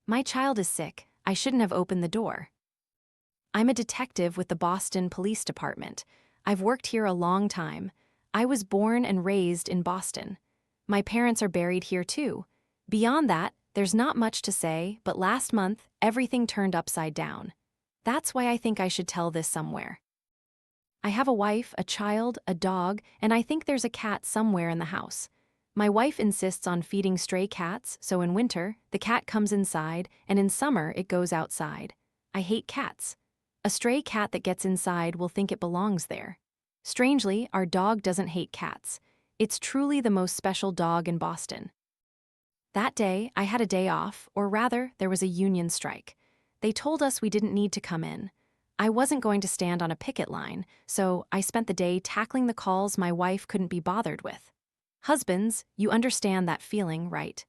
My child is sick. I shouldn't have opened the door. I'm a detective with the Boston Police Department. I've worked here a long time. I was born and raised in Boston. My parents are buried here too. Beyond that, there's not much to say, but last month, everything turned upside down. That's why I think I should tell this somewhere. I have a wife, a child, a dog, and I think there's a cat somewhere in the house. My wife insists on feeding stray cats, so in winter, the cat comes inside, and in summer, it goes outside. I hate cats. A stray cat that gets inside will think it belongs there. Strangely, our dog doesn't hate cats. It's truly the most special dog in Boston. That day, I had a day off, or rather, there was a union strike. They told us we didn't need to come in. I wasn't going to stand on a picket line, so I spent the day tackling the calls my wife couldn't be bothered with. Husbands, you understand that feeling, right?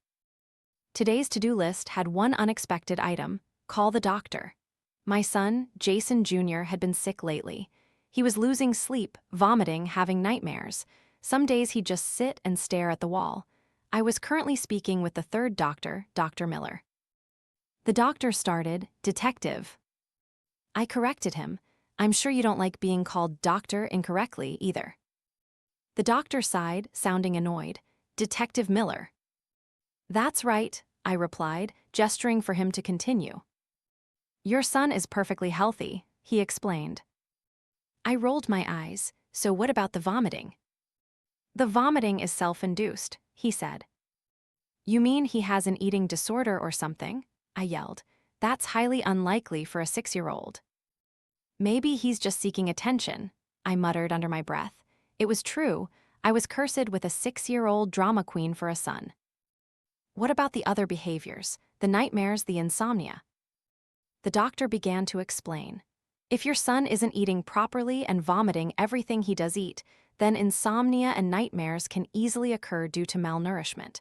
Today's to-do list had one unexpected item: call the doctor. My son, Jason Jr., had been sick lately. He was losing sleep, vomiting, having nightmares. Some days he'd just sit and stare at the wall. I was currently speaking with the third doctor, Dr. Miller. The doctor started, "Detective." I corrected him. "I'm sure you don't like being called doctor incorrectly, either." The doctor sighed, sounding annoyed. "Detective Miller." "That's right," I replied, gesturing for him to continue. "Your son is perfectly healthy," he explained. I rolled my eyes. "So what about the vomiting?" "The vomiting is self-induced," he said. "You mean he has an eating disorder or something?" I yelled. "That's highly unlikely for a 6-year-old. "Maybe he's just seeking attention," I muttered under my breath. It was true. I was cursed with a 6-year-old drama queen for a son. "What about the other behaviors? The nightmares, the insomnia?" The doctor began to explain. "If your son isn't eating properly and vomiting everything he does eat, then insomnia and nightmares can easily occur due to malnourishment.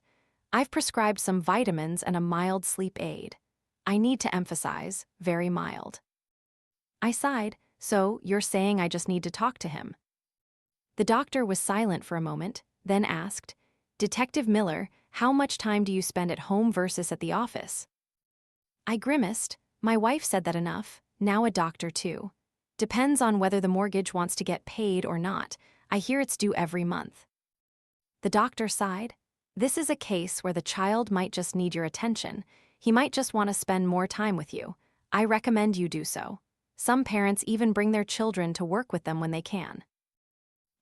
I've prescribed some vitamins and a mild sleep aid. I need to emphasize, very mild." I sighed. "So, you're saying I just need to talk to him?" The doctor was silent for a moment, then asked, "Detective Miller, how much time do you spend at home versus at the office?" I grimaced. My wife said that enough, now a doctor too. "Depends on whether the mortgage wants to get paid or not. I hear it's due every month." The doctor sighed. "This is a case where the child might just need your attention. He might just want to spend more time with you. I recommend you do so. Some parents even bring their children to work with them when they can."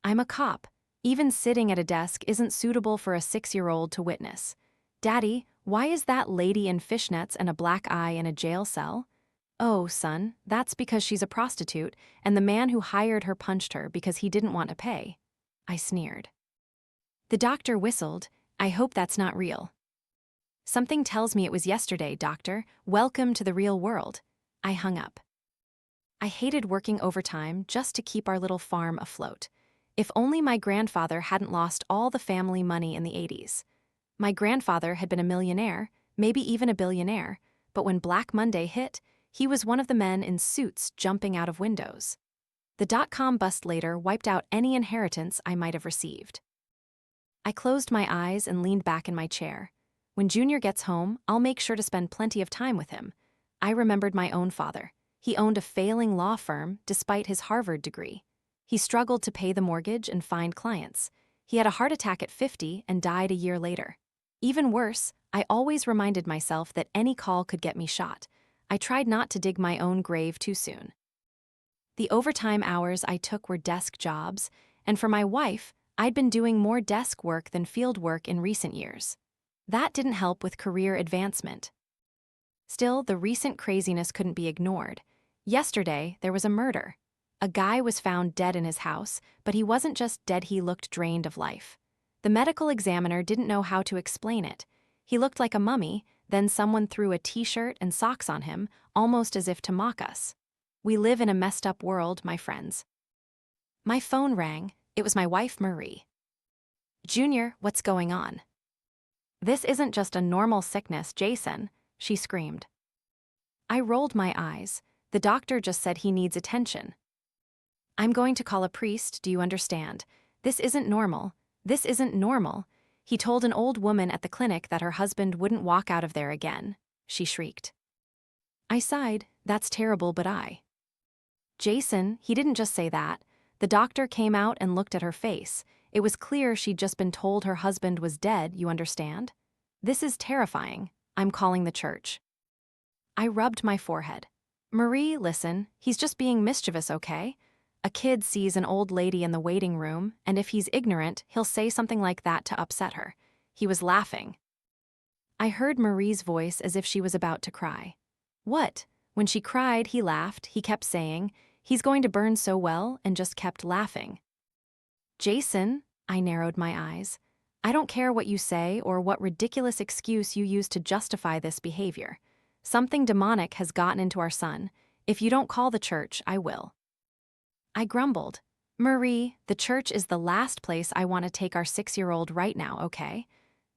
I'm a cop. Even sitting at a desk isn't suitable for a 6-year-old to witness. "Daddy, why is that lady in fishnets and a black eye in a jail cell?" "Oh, son, that's because she's a prostitute, and the man who hired her punched her because he didn't want to pay." I sneered. The doctor whistled. "I hope that's not real." "Something tells me it was yesterday, doctor. Welcome to the real world." I hung up. I hated working overtime just to keep our little farm afloat. If only my grandfather hadn't lost all the family money in the 80s. My grandfather had been a millionaire, maybe even a billionaire, but when Black Monday hit, he was one of the men in suits jumping out of windows. The dot-com bust later wiped out any inheritance I might have received. I closed my eyes and leaned back in my chair. When Junior gets home, I'll make sure to spend plenty of time with him. I remembered my own father. He owned a failing law firm despite his Harvard degree. He struggled to pay the mortgage and find clients. He had a heart attack at 50 and died a year later. Even worse, I always reminded myself that any call could get me shot. I tried not to dig my own grave too soon. The overtime hours I took were desk jobs, and for my wife, I'd been doing more desk work than field work in recent years. That didn't help with career advancement. Still, the recent craziness couldn't be ignored. Yesterday, there was a murder. A guy was found dead in his house, but he wasn't just dead, he looked drained of life. The medical examiner didn't know how to explain it. He looked like a mummy, then someone threw a t-shirt and socks on him, almost as if to mock us. We live in a messed up world, my friends. My phone rang. It was my wife, Marie. "Junior, what's going on?" "This isn't just a normal sickness, Jason," she screamed. I rolled my eyes. The doctor just said he needs attention. "I'm going to call a priest, do you understand? This isn't normal. This isn't normal." He told an old woman at the clinic that her husband wouldn't walk out of there again. she shrieked. I sighed. That's terrible, but Jason, he didn't just say that. The doctor came out and looked at her face. It was clear she'd just been told her husband was dead, you understand? This is terrifying. I'm calling the church. I rubbed my forehead. Marie, listen, he's just being mischievous, okay? A kid sees an old lady in the waiting room, and if he's ignorant, he'll say something like that to upset her. He was laughing. I heard Marie's voice as if she was about to cry. What? When she cried, he laughed. He kept saying, he's going to burn so well, and just kept laughing. Jason, I narrowed my eyes. I don't care what you say or what ridiculous excuse you use to justify this behavior. Something demonic has gotten into our son. If you don't call the church, I will. I grumbled. Marie, the church is the last place I want to take our 6-year-old right now, okay?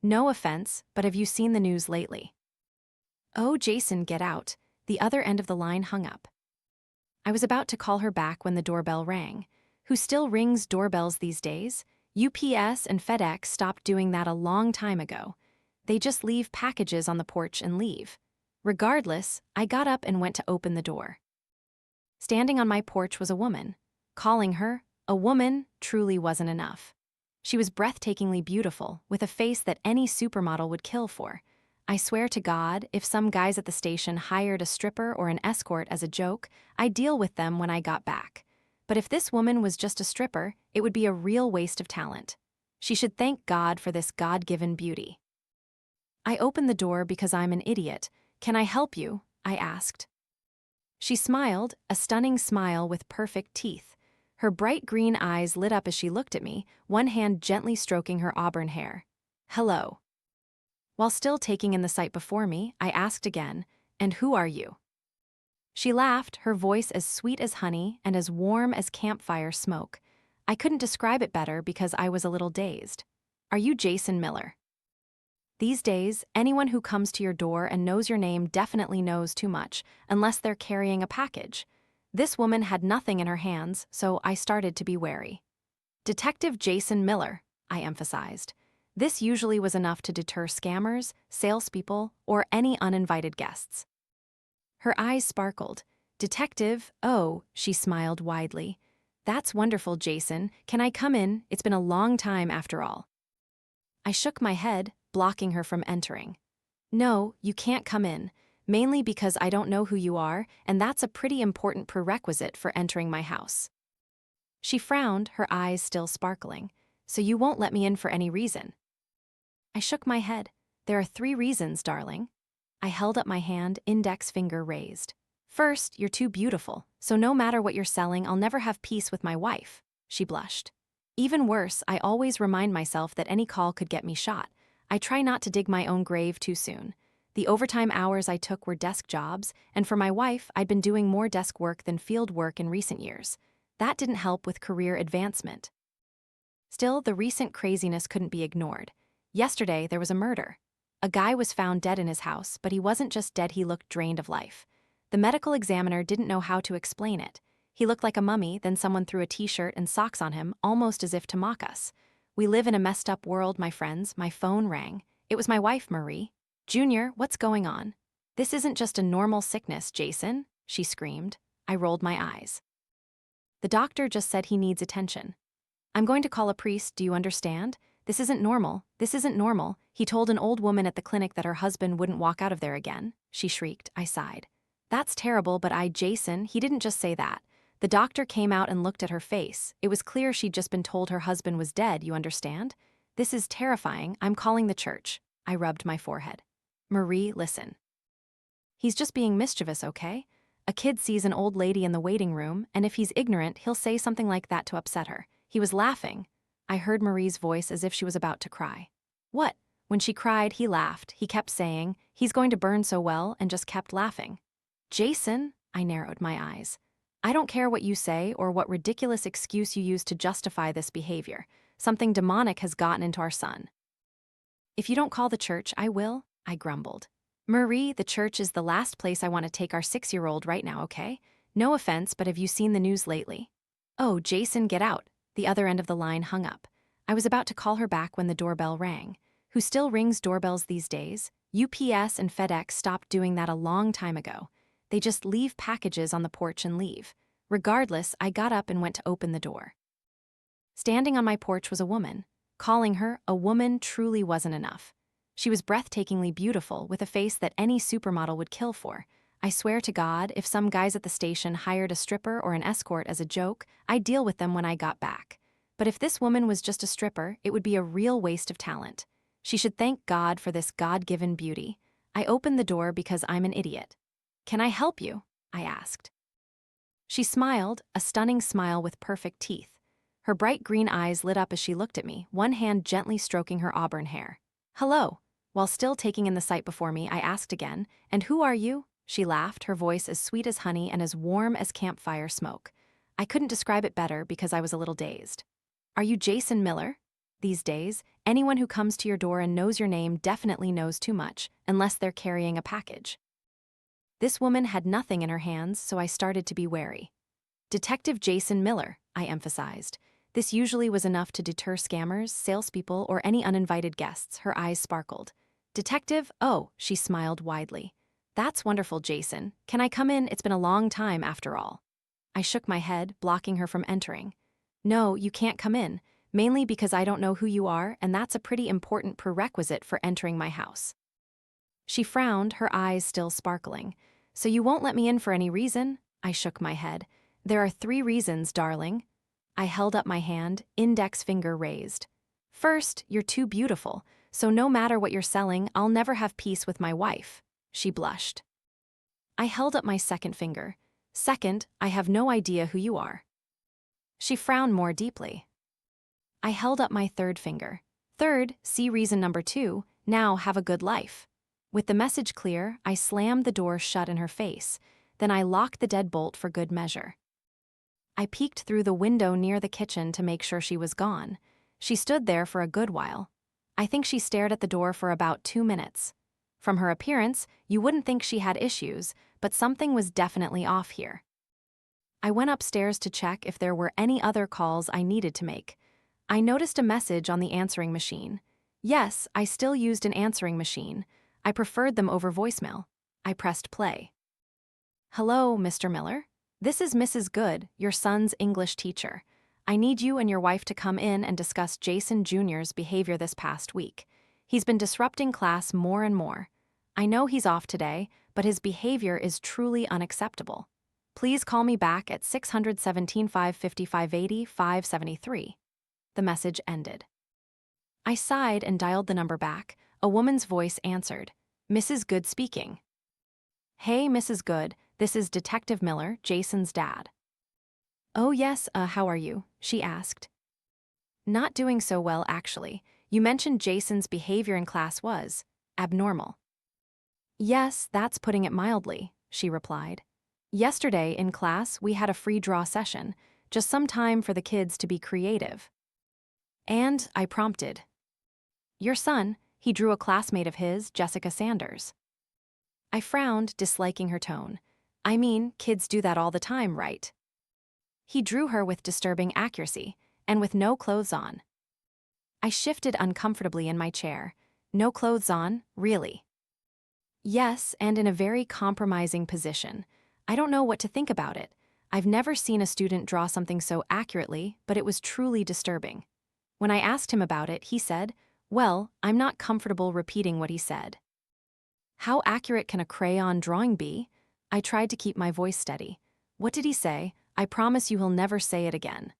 No offense, but have you seen the news lately? Oh, Jason, get out. The other end of the line hung up. I was about to call her back when the doorbell rang. Who still rings doorbells these days? UPS and FedEx stopped doing that a long time ago. They just leave packages on the porch and leave. Regardless, I got up and went to open the door. Standing on my porch was a woman. Calling her a woman truly wasn't enough. She was breathtakingly beautiful, with a face that any supermodel would kill for. I swear to God, if some guys at the station hired a stripper or an escort as a joke, I'd deal with them when I got back. But if this woman was just a stripper, it would be a real waste of talent. She should thank God for this God-given beauty. I opened the door because I'm an idiot. Can I help you? I asked. She smiled, a stunning smile with perfect teeth. Her bright green eyes lit up as she looked at me, one hand gently stroking her auburn hair. Hello. While still taking in the sight before me, I asked again, and who are you? She laughed, her voice as sweet as honey and as warm as campfire smoke. I couldn't describe it better because I was a little dazed. Are you Jason Miller? These days, anyone who comes to your door and knows your name definitely knows too much, unless they're carrying a package. This woman had nothing in her hands, so I started to be wary. Detective Jason Miller, I emphasized. This usually was enough to deter scammers, salespeople, or any uninvited guests. Her eyes sparkled. Detective, oh, she smiled widely. That's wonderful, Jason. Can I come in? It's been a long time after all. I shook my head, blocking her from entering. No, you can't come in, mainly because I don't know who you are, and that's a pretty important prerequisite for entering my house. She frowned, her eyes still sparkling. So you won't let me in for any reason? I shook my head. There are 3 reasons, darling. I held up my hand, index finger raised. First, you're too beautiful, so no matter what you're selling, I'll never have peace with my wife. She blushed. Even worse, I always remind myself that any call could get me shot. I try not to dig my own grave too soon. The overtime hours I took were desk jobs, and for my wife, I'd been doing more desk work than field work in recent years. That didn't help with career advancement. Still, the recent craziness couldn't be ignored. Yesterday, there was a murder. A guy was found dead in his house, but he wasn't just dead, he looked drained of life. The medical examiner didn't know how to explain it. He looked like a mummy, then someone threw a t-shirt and socks on him, almost as if to mock us. We live in a messed up world, my friends. My phone rang. It was my wife, Marie. Junior, what's going on? This isn't just a normal sickness, Jason, she screamed. I rolled my eyes. The doctor just said he needs attention. I'm going to call a priest, do you understand? This isn't normal. This isn't normal. He told an old woman at the clinic that her husband wouldn't walk out of there again. She shrieked. I sighed. That's terrible, but Jason, he didn't just say that. The doctor came out and looked at her face. It was clear she'd just been told her husband was dead, you understand? This is terrifying. I'm calling the church. I rubbed my forehead. Marie, listen. He's just being mischievous, okay? A kid sees an old lady in the waiting room, and if he's ignorant, he'll say something like that to upset her. He was laughing. I heard Marie's voice as if she was about to cry. What? When she cried, he laughed. He kept saying, he's going to burn so well, and just kept laughing. Jason, I narrowed my eyes. I don't care what you say or what ridiculous excuse you use to justify this behavior. Something demonic has gotten into our son. If you don't call the church, I will, I grumbled. Marie, the church is the last place I want to take our 6-year-old right now, okay? No offense, but have you seen the news lately? Oh, Jason, get out. The other end of the line hung up. I was about to call her back when the doorbell rang. Who still rings doorbells these days? UPS and FedEx stopped doing that a long time ago. They just leave packages on the porch and leave. Regardless, I got up and went to open the door. Standing on my porch was a woman. Calling her a woman truly wasn't enough. She was breathtakingly beautiful, with a face that any supermodel would kill for. I swear to God, if some guys at the station hired a stripper or an escort as a joke, I'd deal with them when I got back. But if this woman was just a stripper, it would be a real waste of talent. She should thank God for this God-given beauty. I opened the door because I'm an idiot. "Can I help you?" I asked. She smiled, a stunning smile with perfect teeth. Her bright green eyes lit up as she looked at me, one hand gently stroking her auburn hair. "Hello." While still taking in the sight before me, I asked again, "And who are you?" She laughed, her voice as sweet as honey and as warm as campfire smoke. I couldn't describe it better because I was a little dazed. "Are you Jason Miller?" These days, anyone who comes to your door and knows your name definitely knows too much, unless they're carrying a package. This woman had nothing in her hands, so I started to be wary. "Detective Jason Miller," I emphasized. This usually was enough to deter scammers, salespeople, or any uninvited guests. Her eyes sparkled. "Detective? Oh," she smiled widely. "That's wonderful, Jason. Can I come in? It's been a long time, after all." I shook my head, blocking her from entering. "No, you can't come in, mainly because I don't know who you are, and that's a pretty important prerequisite for entering my house." She frowned, her eyes still sparkling. "So you won't let me in for any reason?" I shook my head. "There are 3 reasons, darling." I held up my hand, index finger raised. "First, you're too beautiful, so no matter what you're selling, I'll never have peace with my wife." She blushed. I held up my second finger. "Second, I have no idea who you are." She frowned more deeply. I held up my third finger. "Third, see reason number 2, now have a good life." With the message clear, I slammed the door shut in her face. Then I locked the deadbolt for good measure. I peeked through the window near the kitchen to make sure she was gone. She stood there for a good while. I think she stared at the door for about 2 minutes. From her appearance, you wouldn't think she had issues, but something was definitely off here. I went upstairs to check if there were any other calls I needed to make. I noticed a message on the answering machine. Yes, I still used an answering machine. I preferred them over voicemail. I pressed play. "Hello, Mr. Miller. This is Mrs. Good, your son's English teacher. I need you and your wife to come in and discuss Jason Jr.'s behavior this past week. He's been disrupting class more and more. I know he's off today, but his behavior is truly unacceptable. Please call me back at 617-555-80-573. The message ended. I sighed and dialed the number back. A woman's voice answered. "Mrs. Good speaking." "Hey, Mrs. Good, this is Detective Miller, Jason's dad." "Oh yes, how are you?" she asked. "Not doing so well, actually. You mentioned Jason's behavior in class was abnormal." "Yes, that's putting it mildly," she replied. "Yesterday, in class, we had a free draw session, just some time for the kids to be creative." And I prompted. "Your son, he drew a classmate of his, Jessica Sanders." I frowned, disliking her tone. "I mean, kids do that all the time, right?" "He drew her with disturbing accuracy, and with no clothes on." I shifted uncomfortably in my chair. "No clothes on, really?" "Yes, and in a very compromising position. I don't know what to think about it. I've never seen a student draw something so accurately, but it was truly disturbing." When I asked him about it, he said, "Well, I'm not comfortable repeating what he said." "How accurate can a crayon drawing be?" I tried to keep my voice steady. "What did he say? I promise you he'll never say it again."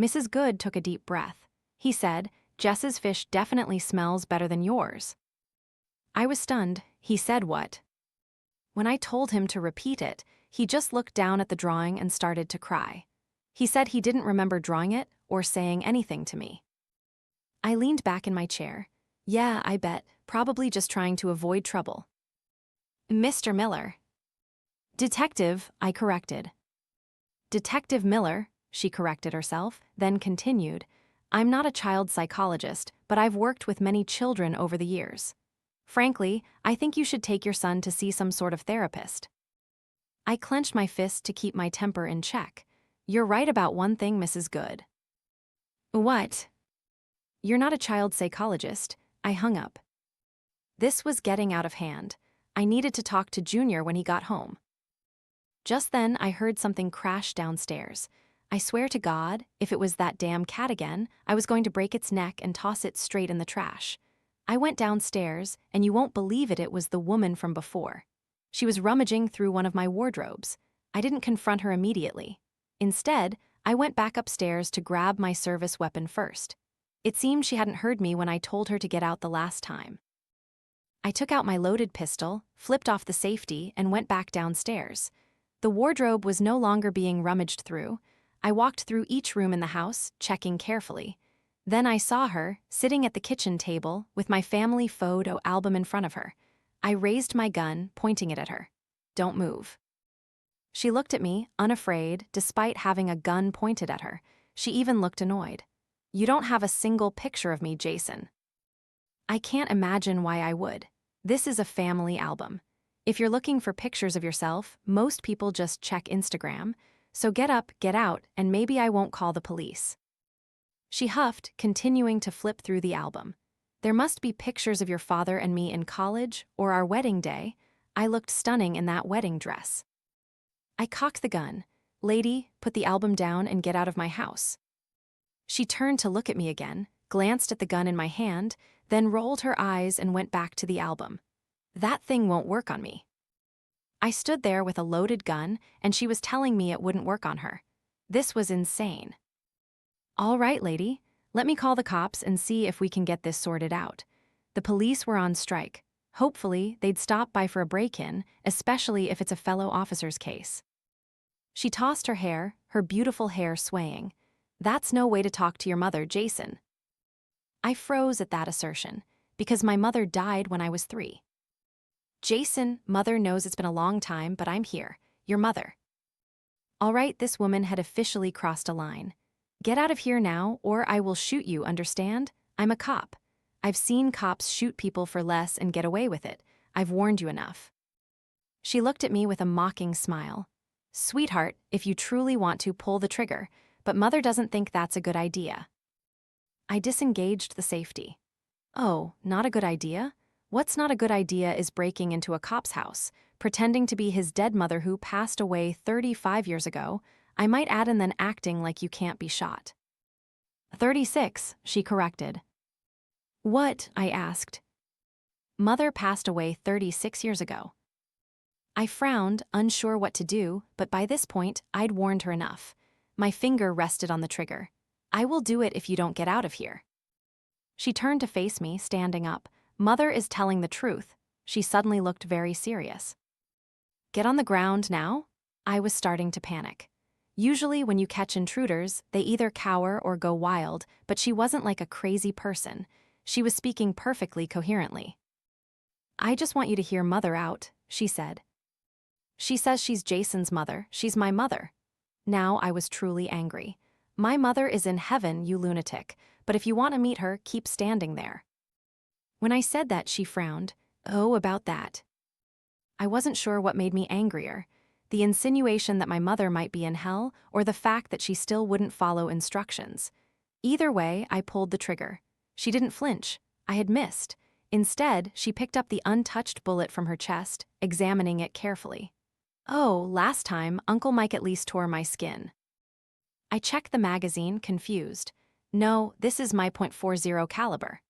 Mrs. Good took a deep breath. "He said, Jess's fish definitely smells better than yours." I was stunned. "He said what?" When I told him to repeat it, he just looked down at the drawing and started to cry. He said he didn't remember drawing it or saying anything to me. I leaned back in my chair. "Yeah, I bet. Probably just trying to avoid trouble." "Mr. Miller." "Detective," I corrected. "Detective Miller," she corrected herself, then continued, "I'm not a child psychologist, but I've worked with many children over the years. Frankly, I think you should take your son to see some sort of therapist." I clenched my fist to keep my temper in check. "You're right about one thing, Mrs. Good." "What?" "You're not a child psychologist." I hung up. This was getting out of hand. I needed to talk to Junior when he got home. Just then, I heard something crash downstairs. I swear to God, if it was that damn cat again, I was going to break its neck and toss it straight in the trash. I went downstairs, and you won't believe it was the woman from before. She was rummaging through one of my wardrobes. I didn't confront her immediately. Instead, I went back upstairs to grab my service weapon first. It seemed she hadn't heard me when I told her to get out the last time. I took out my loaded pistol, flipped off the safety, and went back downstairs. The wardrobe was no longer being rummaged through. I walked through each room in the house, checking carefully. Then I saw her, sitting at the kitchen table, with my family photo album in front of her. I raised my gun, pointing it at her. "Don't move." She looked at me, unafraid, despite having a gun pointed at her. She even looked annoyed. "You don't have a single picture of me, Jason." I can't imagine why I would. This is a family album. If you're looking for pictures of yourself, most people just check Instagram. So get up, get out, and maybe I won't call the police. She huffed, continuing to flip through the album. "There must be pictures of your father and me in college, or our wedding day. I looked stunning in that wedding dress." I cocked the gun. "Lady, put the album down and get out of my house." She turned to look at me again, glanced at the gun in my hand, then rolled her eyes and went back to the album. "That thing won't work on me." I stood there with a loaded gun, and she was telling me it wouldn't work on her. This was insane. "All right, lady, let me call the cops and see if we can get this sorted out." The police were on strike. Hopefully, they'd stop by for a break-in, especially if it's a fellow officer's case. She tossed her hair, her beautiful hair swaying. "That's no way to talk to your mother, Jason." I froze at that assertion, because my mother died when I was 3. "Jason, mother knows it's been a long time, but I'm here. Your mother." All right, this woman had officially crossed a line. "Get out of here now, or I will shoot you, understand? I'm a cop. I've seen cops shoot people for less and get away with it. I've warned you enough." She looked at me with a mocking smile. "Sweetheart, if you truly want to, pull the trigger, but mother doesn't think that's a good idea." I disengaged the safety. "Oh, not a good idea? What's not a good idea is breaking into a cop's house, pretending to be his dead mother who passed away 35 years ago. I might add, and then acting like you can't be shot." 36, she corrected. "What?" I asked. "Mother passed away 36 years ago." I frowned, unsure what to do, but by this point, I'd warned her enough. My finger rested on the trigger. "I will do it if you don't get out of here." She turned to face me, standing up. "Mother is telling the truth." She suddenly looked very serious. "Get on the ground now?" I was starting to panic. Usually when you catch intruders, they either cower or go wild, but she wasn't like a crazy person. She was speaking perfectly coherently. "I just want you to hear mother out," she said. "She says she's Jason's mother. She's my mother." Now I was truly angry. "My mother is in heaven, you lunatic, but if you want to meet her, keep standing there." When I said that, she frowned. "Oh, about that." I wasn't sure what made me angrier, the insinuation that my mother might be in hell, or the fact that she still wouldn't follow instructions. Either way, I pulled the trigger. She didn't flinch. I had missed. Instead, she picked up the untouched bullet from her chest, examining it carefully. "Oh, last time, Uncle Mike at least tore my skin." I checked the magazine, confused. "No, this is my .40 caliber."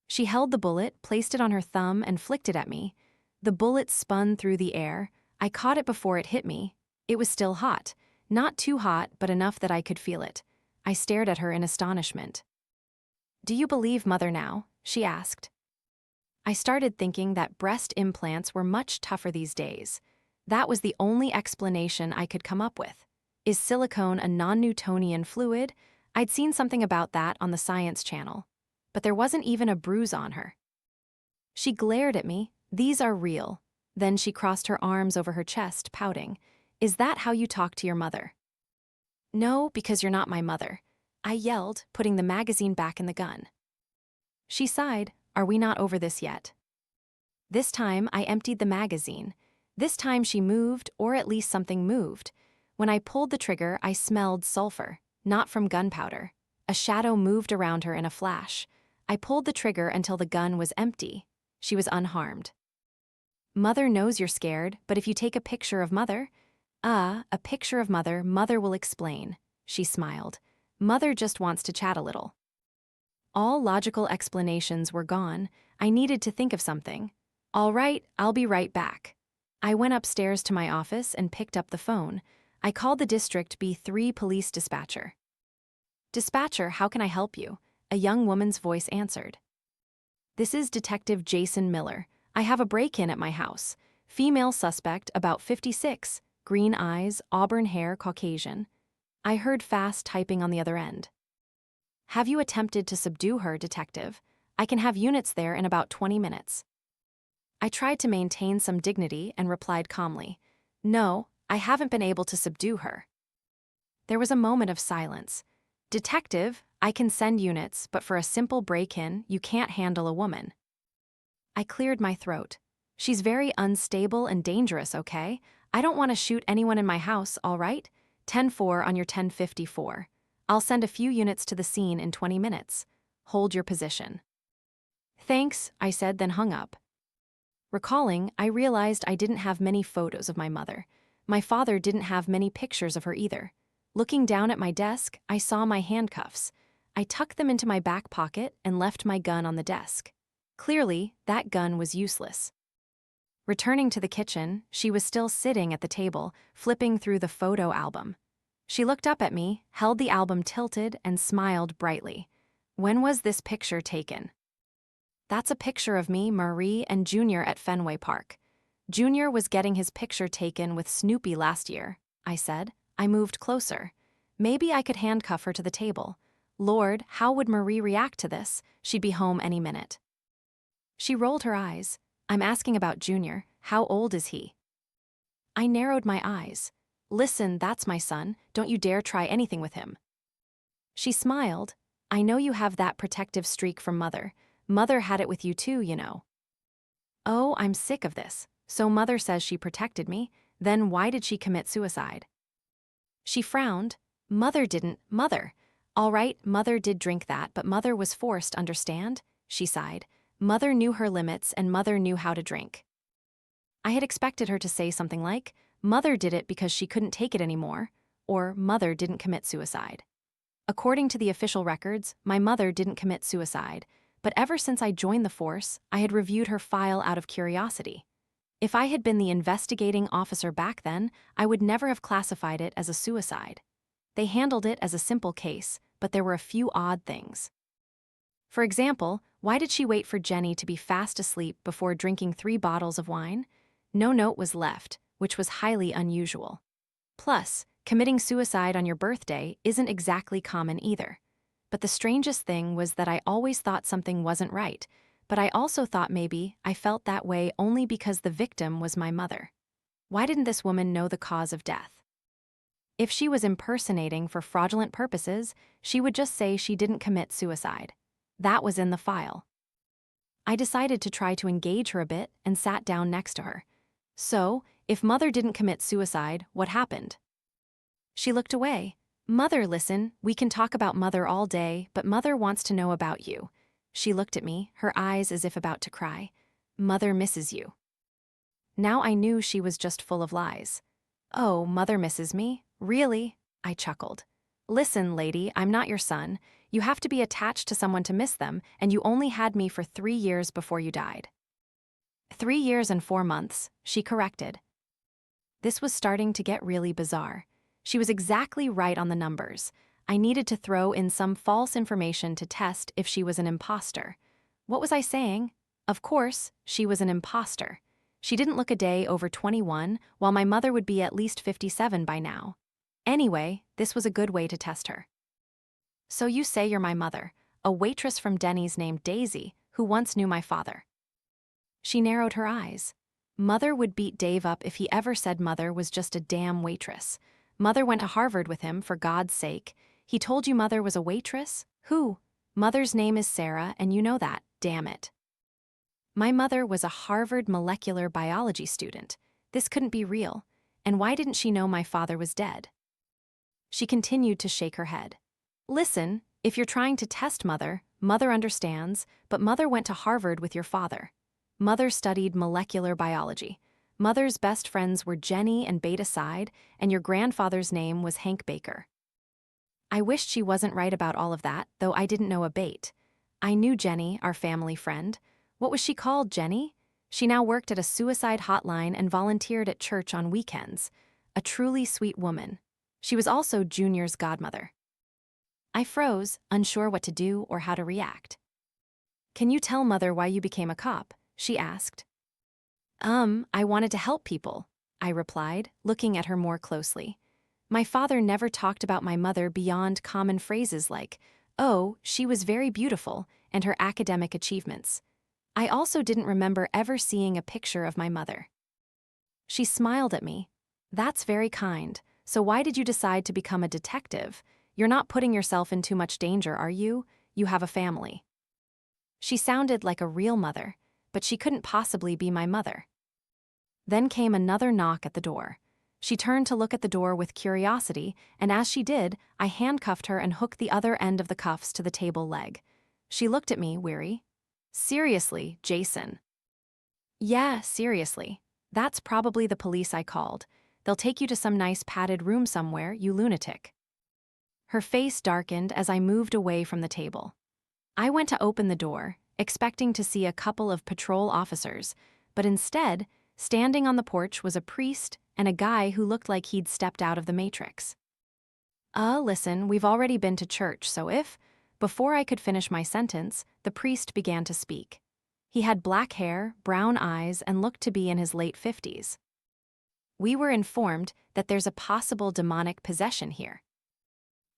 She held the bullet, placed it on her thumb, and flicked it at me. The bullet spun through the air. I caught it before it hit me. It was still hot. Not too hot, but enough that I could feel it. I stared at her in astonishment. "Do you believe mother now?" she asked. I started thinking that breast implants were much tougher these days. That was the only explanation I could come up with. Is silicone a non-Newtonian fluid? I'd seen something about that on the Science Channel. But there wasn't even a bruise on her. She glared at me. "These are real." Then she crossed her arms over her chest, pouting. "Is that how you talk to your mother?" "No, because you're not my mother," I yelled, putting the magazine back in the gun. She sighed. "Are we not over this yet?" This time, I emptied the magazine. This time she moved, or at least something moved. When I pulled the trigger, I smelled sulfur, not from gunpowder. A shadow moved around her in a flash. I pulled the trigger until the gun was empty. She was unharmed. Mother knows you're scared, but if you take a picture of Mother, a picture of Mother, Mother will explain. She smiled. Mother just wants to chat a little. All logical explanations were gone. I needed to think of something. All right, I'll be right back. I went upstairs to my office and picked up the phone. I called the District B3 police dispatcher. Dispatcher, how can I help you? A young woman's voice answered. This is Detective Jason Miller. I have a break-in at my house. Female suspect, about 56, green eyes, auburn hair, Caucasian. I heard fast typing on the other end. Have you attempted to subdue her, detective? I can have units there in about 20 minutes. I tried to maintain some dignity and replied calmly, No, I haven't been able to subdue her. There was a moment of silence. Detective, I can send units, but for a simple break-in, you can't handle a woman. I cleared my throat. She's very unstable and dangerous, okay? I don't want to shoot anyone in my house, all right? 10-4 on your 1054. I'll send a few units to the scene in 20 minutes. Hold your position. Thanks, I said, then hung up. Recalling, I realized I didn't have many photos of my mother. My father didn't have many pictures of her either. Looking down at my desk, I saw my handcuffs. I tucked them into my back pocket and left my gun on the desk. Clearly, that gun was useless. Returning to the kitchen, she was still sitting at the table, flipping through the photo album. She looked up at me, held the album tilted, and smiled brightly. When was this picture taken? That's a picture of me, Marie, and Junior at Fenway Park. Junior was getting his picture taken with Snoopy last year, I said. I moved closer. Maybe I could handcuff her to the table. Lord, how would Marie react to this? She'd be home any minute. She rolled her eyes. I'm asking about Junior. How old is he? I narrowed my eyes. Listen, that's my son. Don't you dare try anything with him. She smiled. I know you have that protective streak from Mother. Mother had it with you too, you know. Oh, I'm sick of this. So Mother says she protected me. Then why did she commit suicide? She frowned. Mother didn't. Mother. All right, Mother did drink that, but Mother was forced, understand? She sighed. Mother knew her limits and Mother knew how to drink. I had expected her to say something like, Mother did it because she couldn't take it anymore, or Mother didn't commit suicide. According to the official records, my mother didn't commit suicide, but ever since I joined the force, I had reviewed her file out of curiosity. If I had been the investigating officer back then, I would never have classified it as a suicide. They handled it as a simple case, but there were a few odd things. For example, why did she wait for Jenny to be fast asleep before drinking 3 bottles of wine? No note was left, which was highly unusual. Plus, committing suicide on your birthday isn't exactly common either. But the strangest thing was that I always thought something wasn't right, but I also thought maybe I felt that way only because the victim was my mother. Why didn't this woman know the cause of death? If she was impersonating for fraudulent purposes, she would just say she didn't commit suicide. That was in the file. I decided to try to engage her a bit and sat down next to her. So, if Mother didn't commit suicide, what happened? She looked away. Mother, listen, we can talk about Mother all day, but Mother wants to know about you. She looked at me, her eyes as if about to cry. Mother misses you. Now I knew she was just full of lies. Oh, Mother misses me? Really? I chuckled. Listen, lady, I'm not your son. You have to be attached to someone to miss them, and you only had me for 3 years before you died. 3 years and 4 months, she corrected. This was starting to get really bizarre. She was exactly right on the numbers. I needed to throw in some false information to test if she was an imposter. What was I saying? Of course, she was an imposter. She didn't look a day over 21, while my mother would be at least 57 by now. Anyway, this was a good way to test her. So you say you're my mother, a waitress from Denny's named Daisy, who once knew my father. She narrowed her eyes. Mother would beat Dave up if he ever said Mother was just a damn waitress. Mother went to Harvard with him, for God's sake. He told you Mother was a waitress? Who? Mother's name is Sarah, and you know that, damn it. My mother was a Harvard molecular biology student. This couldn't be real. And why didn't she know my father was dead? She continued to shake her head. Listen, if you're trying to test Mother, Mother understands, but Mother went to Harvard with your father. Mother studied molecular biology. Mother's best friends were Jenny and Beta Side, and your grandfather's name was Hank Baker. I wished she wasn't right about all of that, though I didn't know a bait. I knew Jenny, our family friend. What was she called, Jenny? She now worked at a suicide hotline and volunteered at church on weekends. A truly sweet woman. She was also Junior's godmother. I froze, unsure what to do or how to react. "Can you tell Mother why you became a cop?" she asked. I wanted to help people," I replied, looking at her more closely. My father never talked about my mother beyond common phrases like, "Oh, she was very beautiful," and her academic achievements. I also didn't remember ever seeing a picture of my mother. She smiled at me. "That's very kind. So why did you decide to become a detective? You're not putting yourself in too much danger, are you? You have a family." She sounded like a real mother, but she couldn't possibly be my mother. Then came another knock at the door. She turned to look at the door with curiosity, and as she did, I handcuffed her and hooked the other end of the cuffs to the table leg. She looked at me, weary. "Seriously, Jason?" "Yeah, seriously. That's probably the police I called. They'll take you to some nice padded room somewhere, you lunatic." Her face darkened as I moved away from the table. I went to open the door, expecting to see a couple of patrol officers, but instead, standing on the porch was a priest and a guy who looked like he'd stepped out of the Matrix. Listen, we've already been to church, so if..." Before I could finish my sentence, the priest began to speak. He had black hair, brown eyes, and looked to be in his late 50s. "We were informed that there's a possible demonic possession here.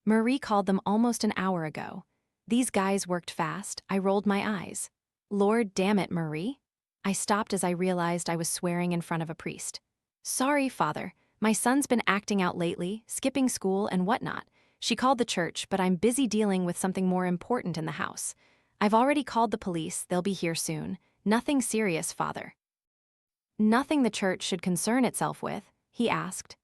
Marie called them almost an hour ago. These guys worked fast." I rolled my eyes. "Lord damn it, Marie." I stopped as I realized I was swearing in front of a priest. "Sorry, Father. My son's been acting out lately, skipping school and whatnot. She called the church, but I'm busy dealing with something more important in the house. I've already called the police, they'll be here soon. Nothing serious, Father." "Nothing the church should concern itself with?" he asked.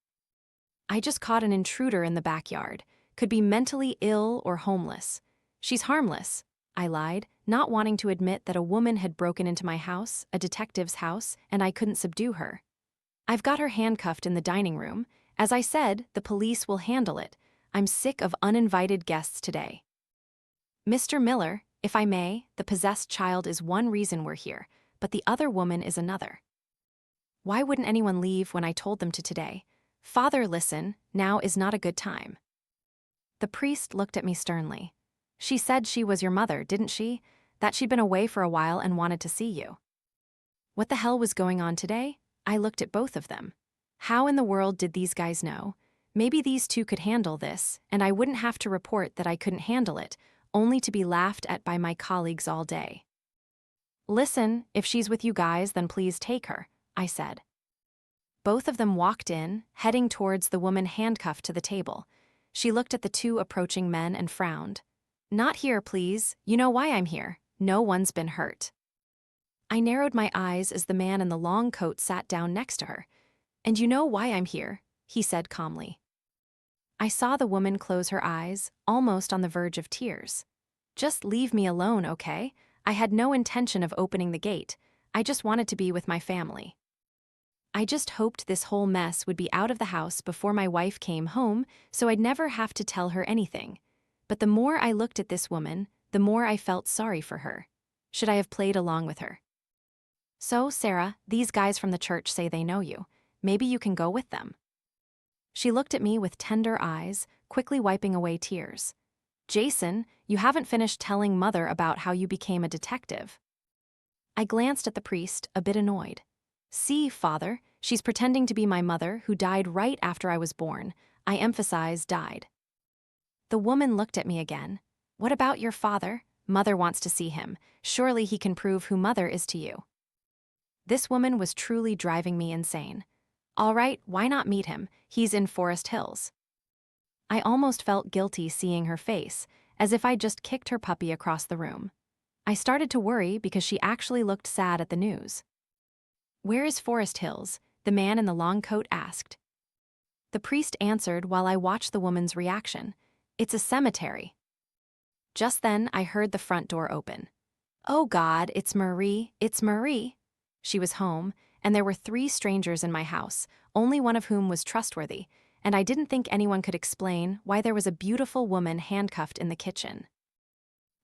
"I just caught an intruder in the backyard. Could be mentally ill or homeless. She's harmless," I lied, not wanting to admit that a woman had broken into my house, a detective's house, and I couldn't subdue her. "I've got her handcuffed in the dining room. As I said, the police will handle it. I'm sick of uninvited guests today." "Mr. Miller, if I may, the possessed child is one reason we're here, but the other woman is another. Why wouldn't anyone leave when I told them to today? Father, listen, now is not a good time." The priest looked at me sternly. "She said she was your mother, didn't she? That she'd been away for a while and wanted to see you." What the hell was going on today? I looked at both of them. How in the world did these guys know? Maybe these two could handle this, and I wouldn't have to report that I couldn't handle it, only to be laughed at by my colleagues all day. "Listen, if she's with you guys, then please take her," I said. Both of them walked in, heading towards the woman handcuffed to the table. She looked at the two approaching men and frowned. "Not here, please. You know why I'm here. No one's been hurt." I narrowed my eyes as the man in the long coat sat down next to her. "And you know why I'm here," he said calmly. I saw the woman close her eyes, almost on the verge of tears. "Just leave me alone, okay? I had no intention of opening the gate. I just wanted to be with my family. I just hoped this whole mess would be out of the house before my wife came home, so I'd never have to tell her anything. But the more I looked at this woman, the more I felt sorry for her. Should I have played along with her? So, Sarah, these guys from the church say they know you. Maybe you can go with them." She looked at me with tender eyes, quickly wiping away tears. "Jason, you haven't finished telling Mother about how you became a detective." I glanced at the priest, a bit annoyed. "See, Father, she's pretending to be my mother, who died right after I was born. I emphasize died." The woman looked at me again. "What about your father? Mother wants to see him. Surely he can prove who Mother is to you." This woman was truly driving me insane. "All right, why not meet him? He's in Forest Hills." I almost felt guilty seeing her face, as if I'd just kicked her puppy across the room. I started to worry because she actually looked sad at the news. "Where is Forest Hills?" the man in the long coat asked. The priest answered while I watched the woman's reaction. "It's a cemetery." Just then, I heard the front door open. "Oh God, it's Marie, it's Marie." She was home, and there were 3 strangers in my house, only one of whom was trustworthy, and I didn't think anyone could explain why there was a beautiful woman handcuffed in the kitchen.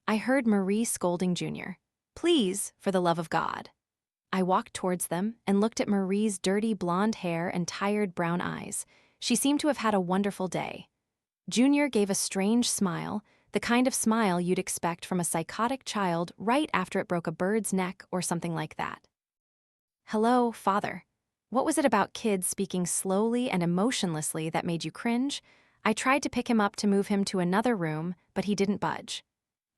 I heard Marie scolding Junior. "Please, for the love of God." I walked towards them and looked at Marie's dirty blonde hair and tired brown eyes. She seemed to have had a wonderful day. Junior gave a strange smile, the kind of smile you'd expect from a psychotic child right after it broke a bird's neck or something like that. "Hello, Father." What was it about kids speaking slowly and emotionlessly that made you cringe? I tried to pick him up to move him to another room, but he didn't budge.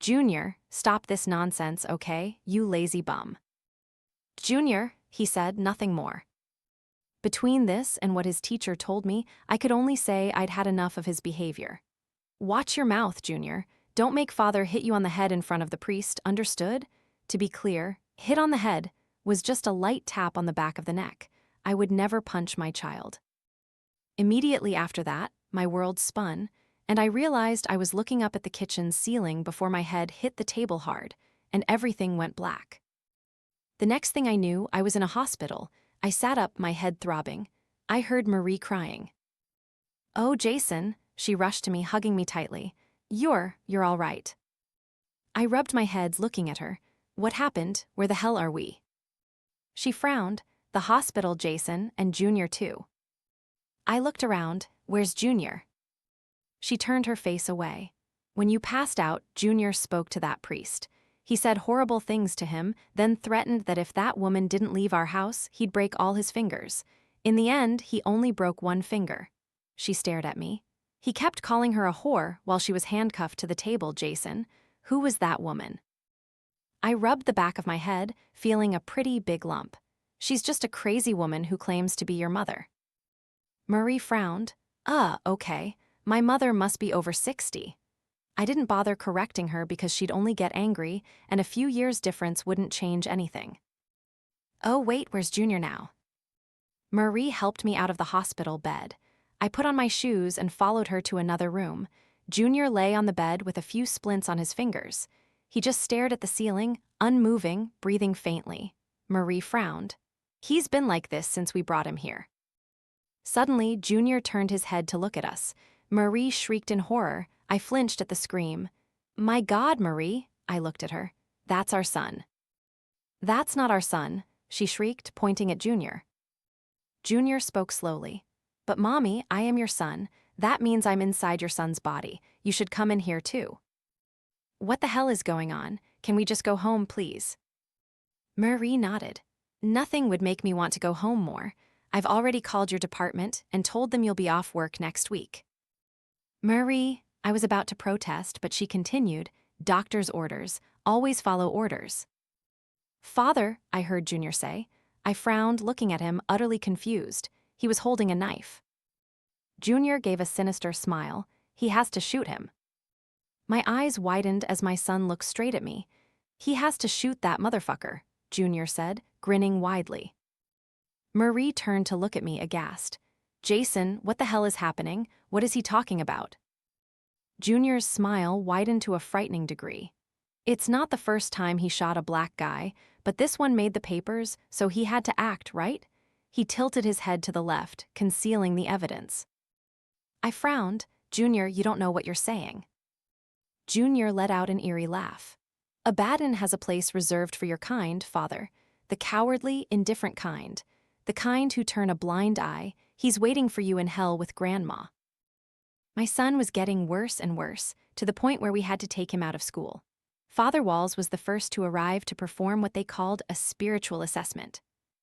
"Junior, stop this nonsense, okay, you lazy bum." "Junior," he said, nothing more. Between this and what his teacher told me, I could only say I'd had enough of his behavior. "Watch your mouth, Junior. Don't make Father hit you on the head in front of the priest, understood?" To be clear, hit on the head was just a light tap on the back of the neck. I would never punch my child. Immediately after that, my world spun, and I realized I was looking up at the kitchen's ceiling before my head hit the table hard, and everything went black. The next thing I knew, I was in a hospital. I sat up, my head throbbing. I heard Marie crying. "Oh, Jason," she rushed to me, hugging me tightly. You're all right." I rubbed my head, looking at her. "What happened? Where the hell are we?" She frowned. "The hospital, Jason, and Junior too." I looked around. "Where's Junior?" She turned her face away. "When you passed out, Junior spoke to that priest. He said horrible things to him, then threatened that if that woman didn't leave our house, he'd break all his fingers. In the end, he only broke one finger." She stared at me. "He kept calling her a whore while she was handcuffed to the table, Jason. Who was that woman?" I rubbed the back of my head, feeling a pretty big lump. "She's just a crazy woman who claims to be your mother." Marie frowned. Okay. My mother must be over 60. I didn't bother correcting her because she'd only get angry, and a few years' difference wouldn't change anything. "Oh, wait, where's Junior now?" Marie helped me out of the hospital bed. I put on my shoes and followed her to another room. Junior lay on the bed with a few splints on his fingers. He just stared at the ceiling, unmoving, breathing faintly. Marie frowned. "He's been like this since we brought him here." Suddenly, Junior turned his head to look at us. Marie shrieked in horror. I flinched at the scream. "My God, Marie!" I looked at her. "That's our son." "That's not our son," she shrieked, pointing at Junior. Junior spoke slowly. "But Mommy, I am your son. That means I'm inside your son's body. You should come in here too." "What the hell is going on? Can we just go home, please?" Marie nodded. "Nothing would make me want to go home more. I've already called your department and told them you'll be off work next week." "Marie," I was about to protest, but she continued, "Doctor's orders. Always follow orders." "Father," I heard Junior say. I frowned, looking at him, utterly confused. He was holding a knife. Junior gave a sinister smile. "He has to shoot him." My eyes widened as my son looked straight at me. "He has to shoot that motherfucker," Junior said, grinning widely. Marie turned to look at me, aghast. "Jason, what the hell is happening? What is he talking about?" Junior's smile widened to a frightening degree. "It's not the first time he shot a black guy, but this one made the papers, so he had to act, right?" He tilted his head to the left, concealing the evidence. I frowned. "Junior, you don't know what you're saying." Junior let out an eerie laugh. "Abaddon has a place reserved for your kind, Father. The cowardly, indifferent kind. The kind who turn a blind eye. He's waiting for you in hell with Grandma." My son was getting worse and worse, to the point where we had to take him out of school. Father Walls was the first to arrive to perform what they called a spiritual assessment.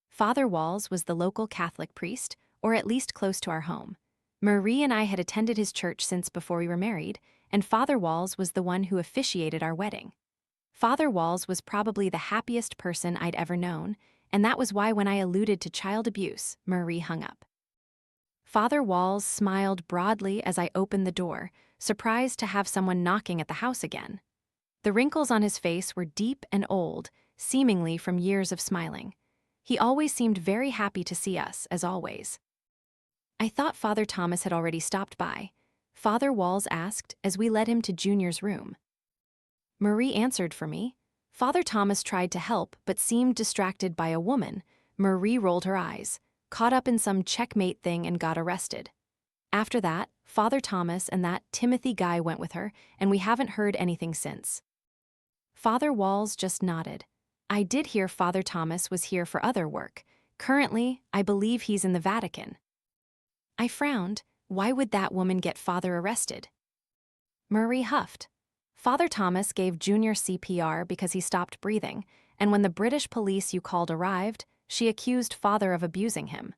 Father Walls was the local Catholic priest, or at least close to our home. Marie and I had attended his church since before we were married, and Father Walls was the one who officiated our wedding. Father Walls was probably the happiest person I'd ever known, and that was why when I alluded to child abuse, Marie hung up. Father Walls smiled broadly as I opened the door, surprised to have someone knocking at the house again. The wrinkles on his face were deep and old, seemingly from years of smiling. He always seemed very happy to see us, as always. I thought Father Thomas had already stopped by. Father Walls asked as we led him to Junior's room. Marie answered for me. Father Thomas tried to help but seemed distracted by a woman, Marie rolled her eyes, caught up in some checkmate thing and got arrested. After that, Father Thomas and that Timothy guy went with her, and we haven't heard anything since. Father Walls just nodded. I did hear Father Thomas was here for other work. Currently, I believe he's in the Vatican. I frowned. Why would that woman get Father arrested? Marie huffed. Father Thomas gave Junior CPR because he stopped breathing, and when the British police you called arrived, she accused Father of abusing him.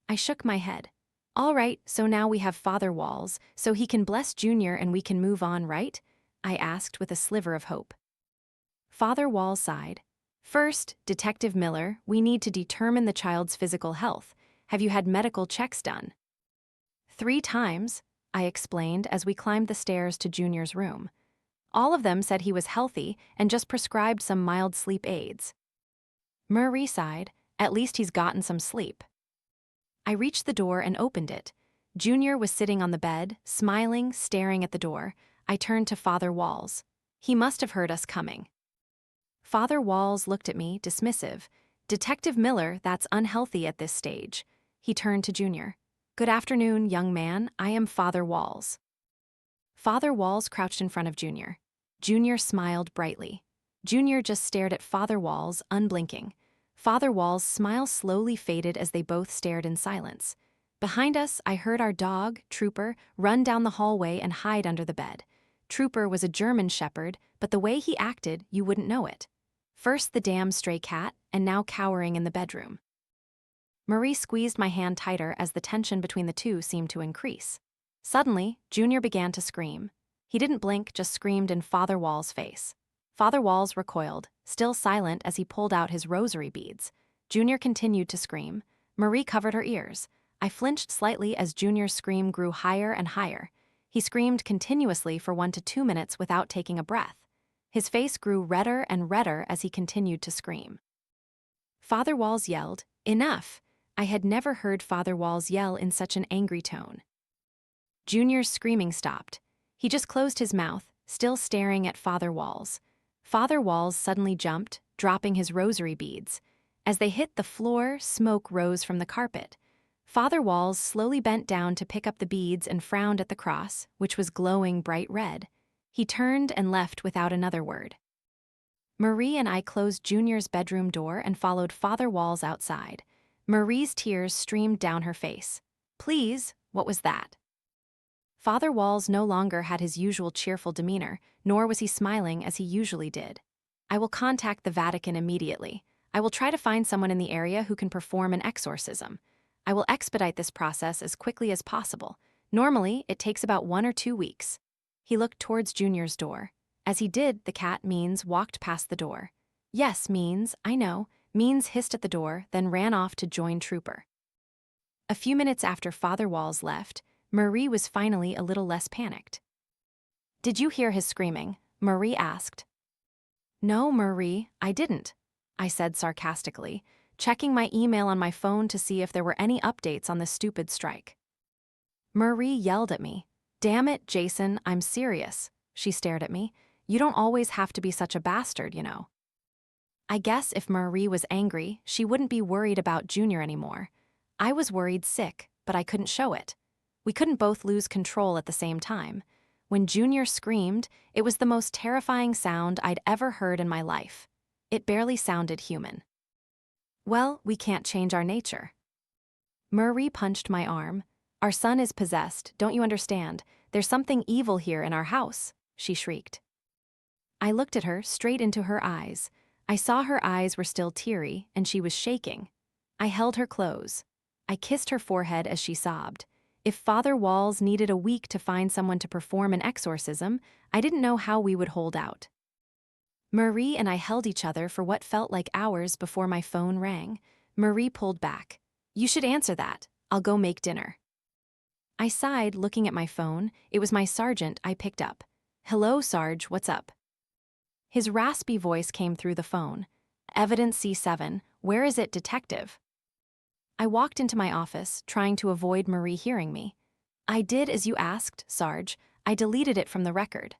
I shook my head. All right, so now we have Father Walls, so he can bless Junior and we can move on, right? I asked with a sliver of hope. Father Walls sighed. First, Detective Miller, we need to determine the child's physical health. Have you had medical checks done? 3 times, I explained as we climbed the stairs to Junior's room. All of them said he was healthy and just prescribed some mild sleep aids. Marie sighed. At least he's gotten some sleep. I reached the door and opened it. Junior was sitting on the bed, smiling, staring at the door. I turned to Father Walls. He must have heard us coming. Father Walls looked at me, dismissive. Detective Miller, that's unhealthy at this stage. He turned to Junior. Good afternoon, young man. I am Father Walls. Father Walls crouched in front of Junior. Junior smiled brightly. Junior just stared at Father Walls, unblinking. Father Walls' smile slowly faded as they both stared in silence. Behind us, I heard our dog, Trooper, run down the hallway and hide under the bed. Trooper was a German shepherd, but the way he acted, you wouldn't know it. First the damn stray cat, and now cowering in the bedroom. Marie squeezed my hand tighter as the tension between the two seemed to increase. Suddenly, Junior began to scream. He didn't blink, just screamed in Father Walls' face. Father Walls recoiled, still silent as he pulled out his rosary beads. Junior continued to scream. Marie covered her ears. I flinched slightly as Junior's scream grew higher and higher. He screamed continuously for 1 to 2 minutes without taking a breath. His face grew redder and redder as he continued to scream. Father Walls yelled, "Enough!" I had never heard Father Walls yell in such an angry tone. Junior's screaming stopped. He just closed his mouth, still staring at Father Walls. Father Walls suddenly jumped, dropping his rosary beads. As they hit the floor, smoke rose from the carpet. Father Walls slowly bent down to pick up the beads and frowned at the cross, which was glowing bright red. He turned and left without another word. Marie and I closed Junior's bedroom door and followed Father Walls outside. Marie's tears streamed down her face. Please, what was that? Father Walls no longer had his usual cheerful demeanor, nor was he smiling as he usually did. I will contact the Vatican immediately. I will try to find someone in the area who can perform an exorcism. I will expedite this process as quickly as possible. Normally, it takes about 1 or 2 weeks. He looked towards Junior's door. As he did, the cat, Means, walked past the door. Yes, Means, I know. Means hissed at the door, then ran off to join Trooper. A few minutes after Father Walls left, Marie was finally a little less panicked. Did you hear his screaming? Marie asked. No, Marie, I didn't, I said sarcastically, checking my email on my phone to see if there were any updates on the stupid strike. Marie yelled at me. Damn it, Jason, I'm serious. She stared at me. You don't always have to be such a bastard, you know. I guess if Marie was angry, she wouldn't be worried about Junior anymore. I was worried sick, but I couldn't show it. We couldn't both lose control at the same time. When Junior screamed, it was the most terrifying sound I'd ever heard in my life. It barely sounded human. Well, we can't change our nature. Marie punched my arm. Our son is possessed, don't you understand? There's something evil here in our house, she shrieked. I looked at her, straight into her eyes. I saw her eyes were still teary, and she was shaking. I held her close. I kissed her forehead as she sobbed. If Father Walls needed a week to find someone to perform an exorcism, I didn't know how we would hold out. Marie and I held each other for what felt like hours before my phone rang. Marie pulled back. You should answer that. I'll go make dinner. I sighed, looking at my phone. It was my sergeant. I picked up. Hello, Sarge, what's up? His raspy voice came through the phone. Evidence C7, where is it, detective? I walked into my office, trying to avoid Marie hearing me. I did as you asked, Sarge. I deleted it from the record.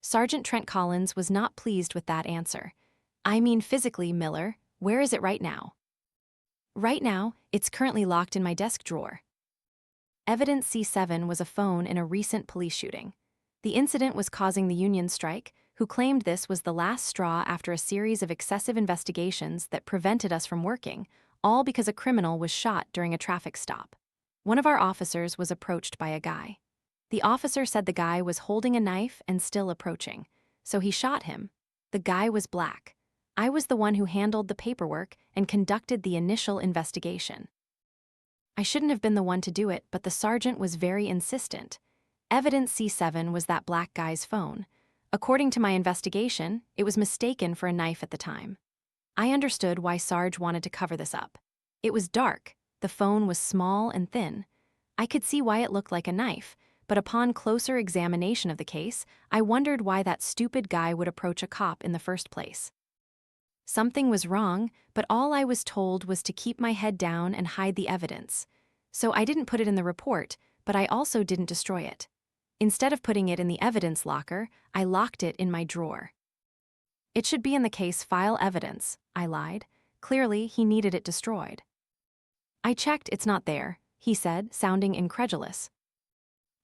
Sergeant Trent Collins was not pleased with that answer. I mean physically, Miller. Where is it right now? Right now, it's currently locked in my desk drawer. Evidence C7 was a phone in a recent police shooting. The incident was causing the union strike, who claimed this was the last straw after a series of excessive investigations that prevented us from working, all because a criminal was shot during a traffic stop. One of our officers was approached by a guy. The officer said the guy was holding a knife and still approaching, so he shot him. The guy was black. I was the one who handled the paperwork and conducted the initial investigation. I shouldn't have been the one to do it, but the sergeant was very insistent. Evidence C7 was that black guy's phone. According to my investigation, it was mistaken for a knife at the time. I understood why Sarge wanted to cover this up. It was dark. The phone was small and thin. I could see why it looked like a knife, but upon closer examination of the case, I wondered why that stupid guy would approach a cop in the first place. Something was wrong, but all I was told was to keep my head down and hide the evidence. So I didn't put it in the report, but I also didn't destroy it. Instead of putting it in the evidence locker, I locked it in my drawer. It should be in the case file evidence, I lied. Clearly, he needed it destroyed. I checked, it's not there, he said, sounding incredulous.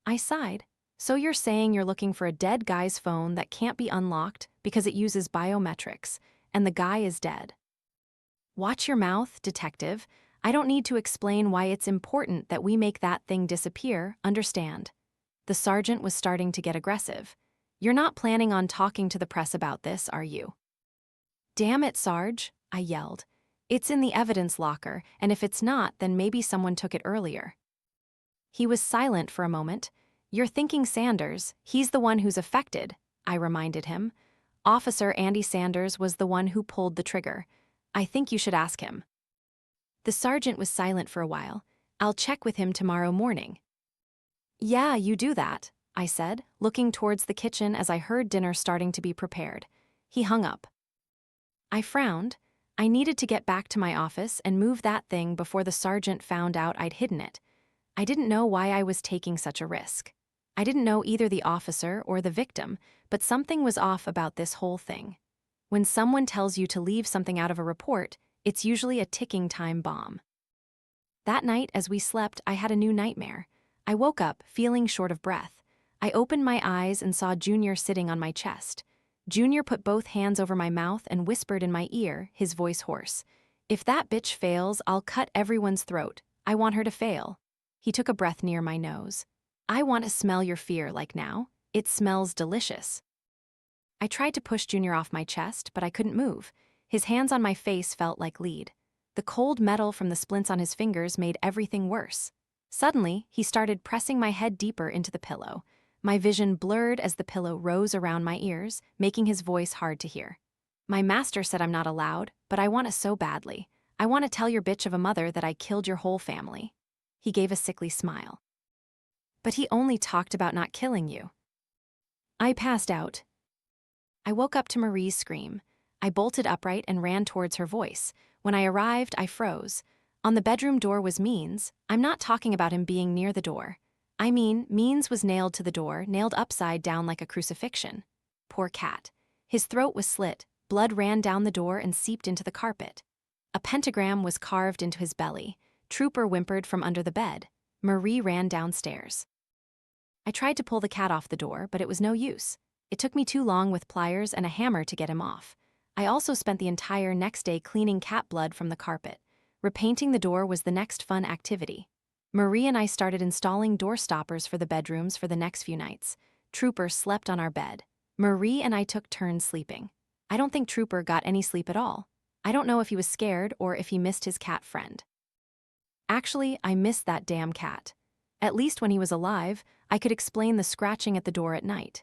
I sighed. So you're saying you're looking for a dead guy's phone that can't be unlocked because it uses biometrics, and the guy is dead. Watch your mouth, detective. I don't need to explain why it's important that we make that thing disappear, understand? The sergeant was starting to get aggressive. You're not planning on talking to the press about this, are you? Damn it, Sarge, I yelled. It's in the evidence locker, and if it's not, then maybe someone took it earlier. He was silent for a moment. You're thinking Sanders, he's the one who's affected, I reminded him. Officer Andy Sanders was the one who pulled the trigger. I think you should ask him. The sergeant was silent for a while. I'll check with him tomorrow morning. Yeah, you do that, I said, looking towards the kitchen as I heard dinner starting to be prepared. He hung up. I frowned. I needed to get back to my office and move that thing before the sergeant found out I'd hidden it. I didn't know why I was taking such a risk. I didn't know either the officer or the victim, but something was off about this whole thing. When someone tells you to leave something out of a report, it's usually a ticking time bomb. That night, as we slept, I had a new nightmare. I woke up, feeling short of breath. I opened my eyes and saw Junior sitting on my chest. Junior put both hands over my mouth and whispered in my ear, his voice hoarse. If that bitch fails, I'll cut everyone's throat. I want her to fail. He took a breath near my nose. I want to smell your fear like now. It smells delicious. I tried to push Junior off my chest, but I couldn't move. His hands on my face felt like lead. The cold metal from the splints on his fingers made everything worse. Suddenly, he started pressing my head deeper into the pillow. My vision blurred as the pillow rose around my ears, making his voice hard to hear. My master said I'm not allowed, but I want it so badly. I want to tell your bitch of a mother that I killed your whole family. He gave a sickly smile. But he only talked about not killing you. I passed out. I woke up to Marie's scream. I bolted upright and ran towards her voice. When I arrived, I froze. On the bedroom door was Means. I'm not talking about him being near the door. I mean, Means was nailed to the door, nailed upside down like a crucifixion. Poor cat. His throat was slit, blood ran down the door and seeped into the carpet. A pentagram was carved into his belly. Trooper whimpered from under the bed. Marie ran downstairs. I tried to pull the cat off the door, but it was no use. It took me too long with pliers and a hammer to get him off. I also spent the entire next day cleaning cat blood from the carpet. Repainting the door was the next fun activity. Marie and I started installing door stoppers for the bedrooms for the next few nights. Trooper slept on our bed. Marie and I took turns sleeping. I don't think Trooper got any sleep at all. I don't know if he was scared or if he missed his cat friend. Actually, I missed that damn cat. At least when he was alive, I could explain the scratching at the door at night.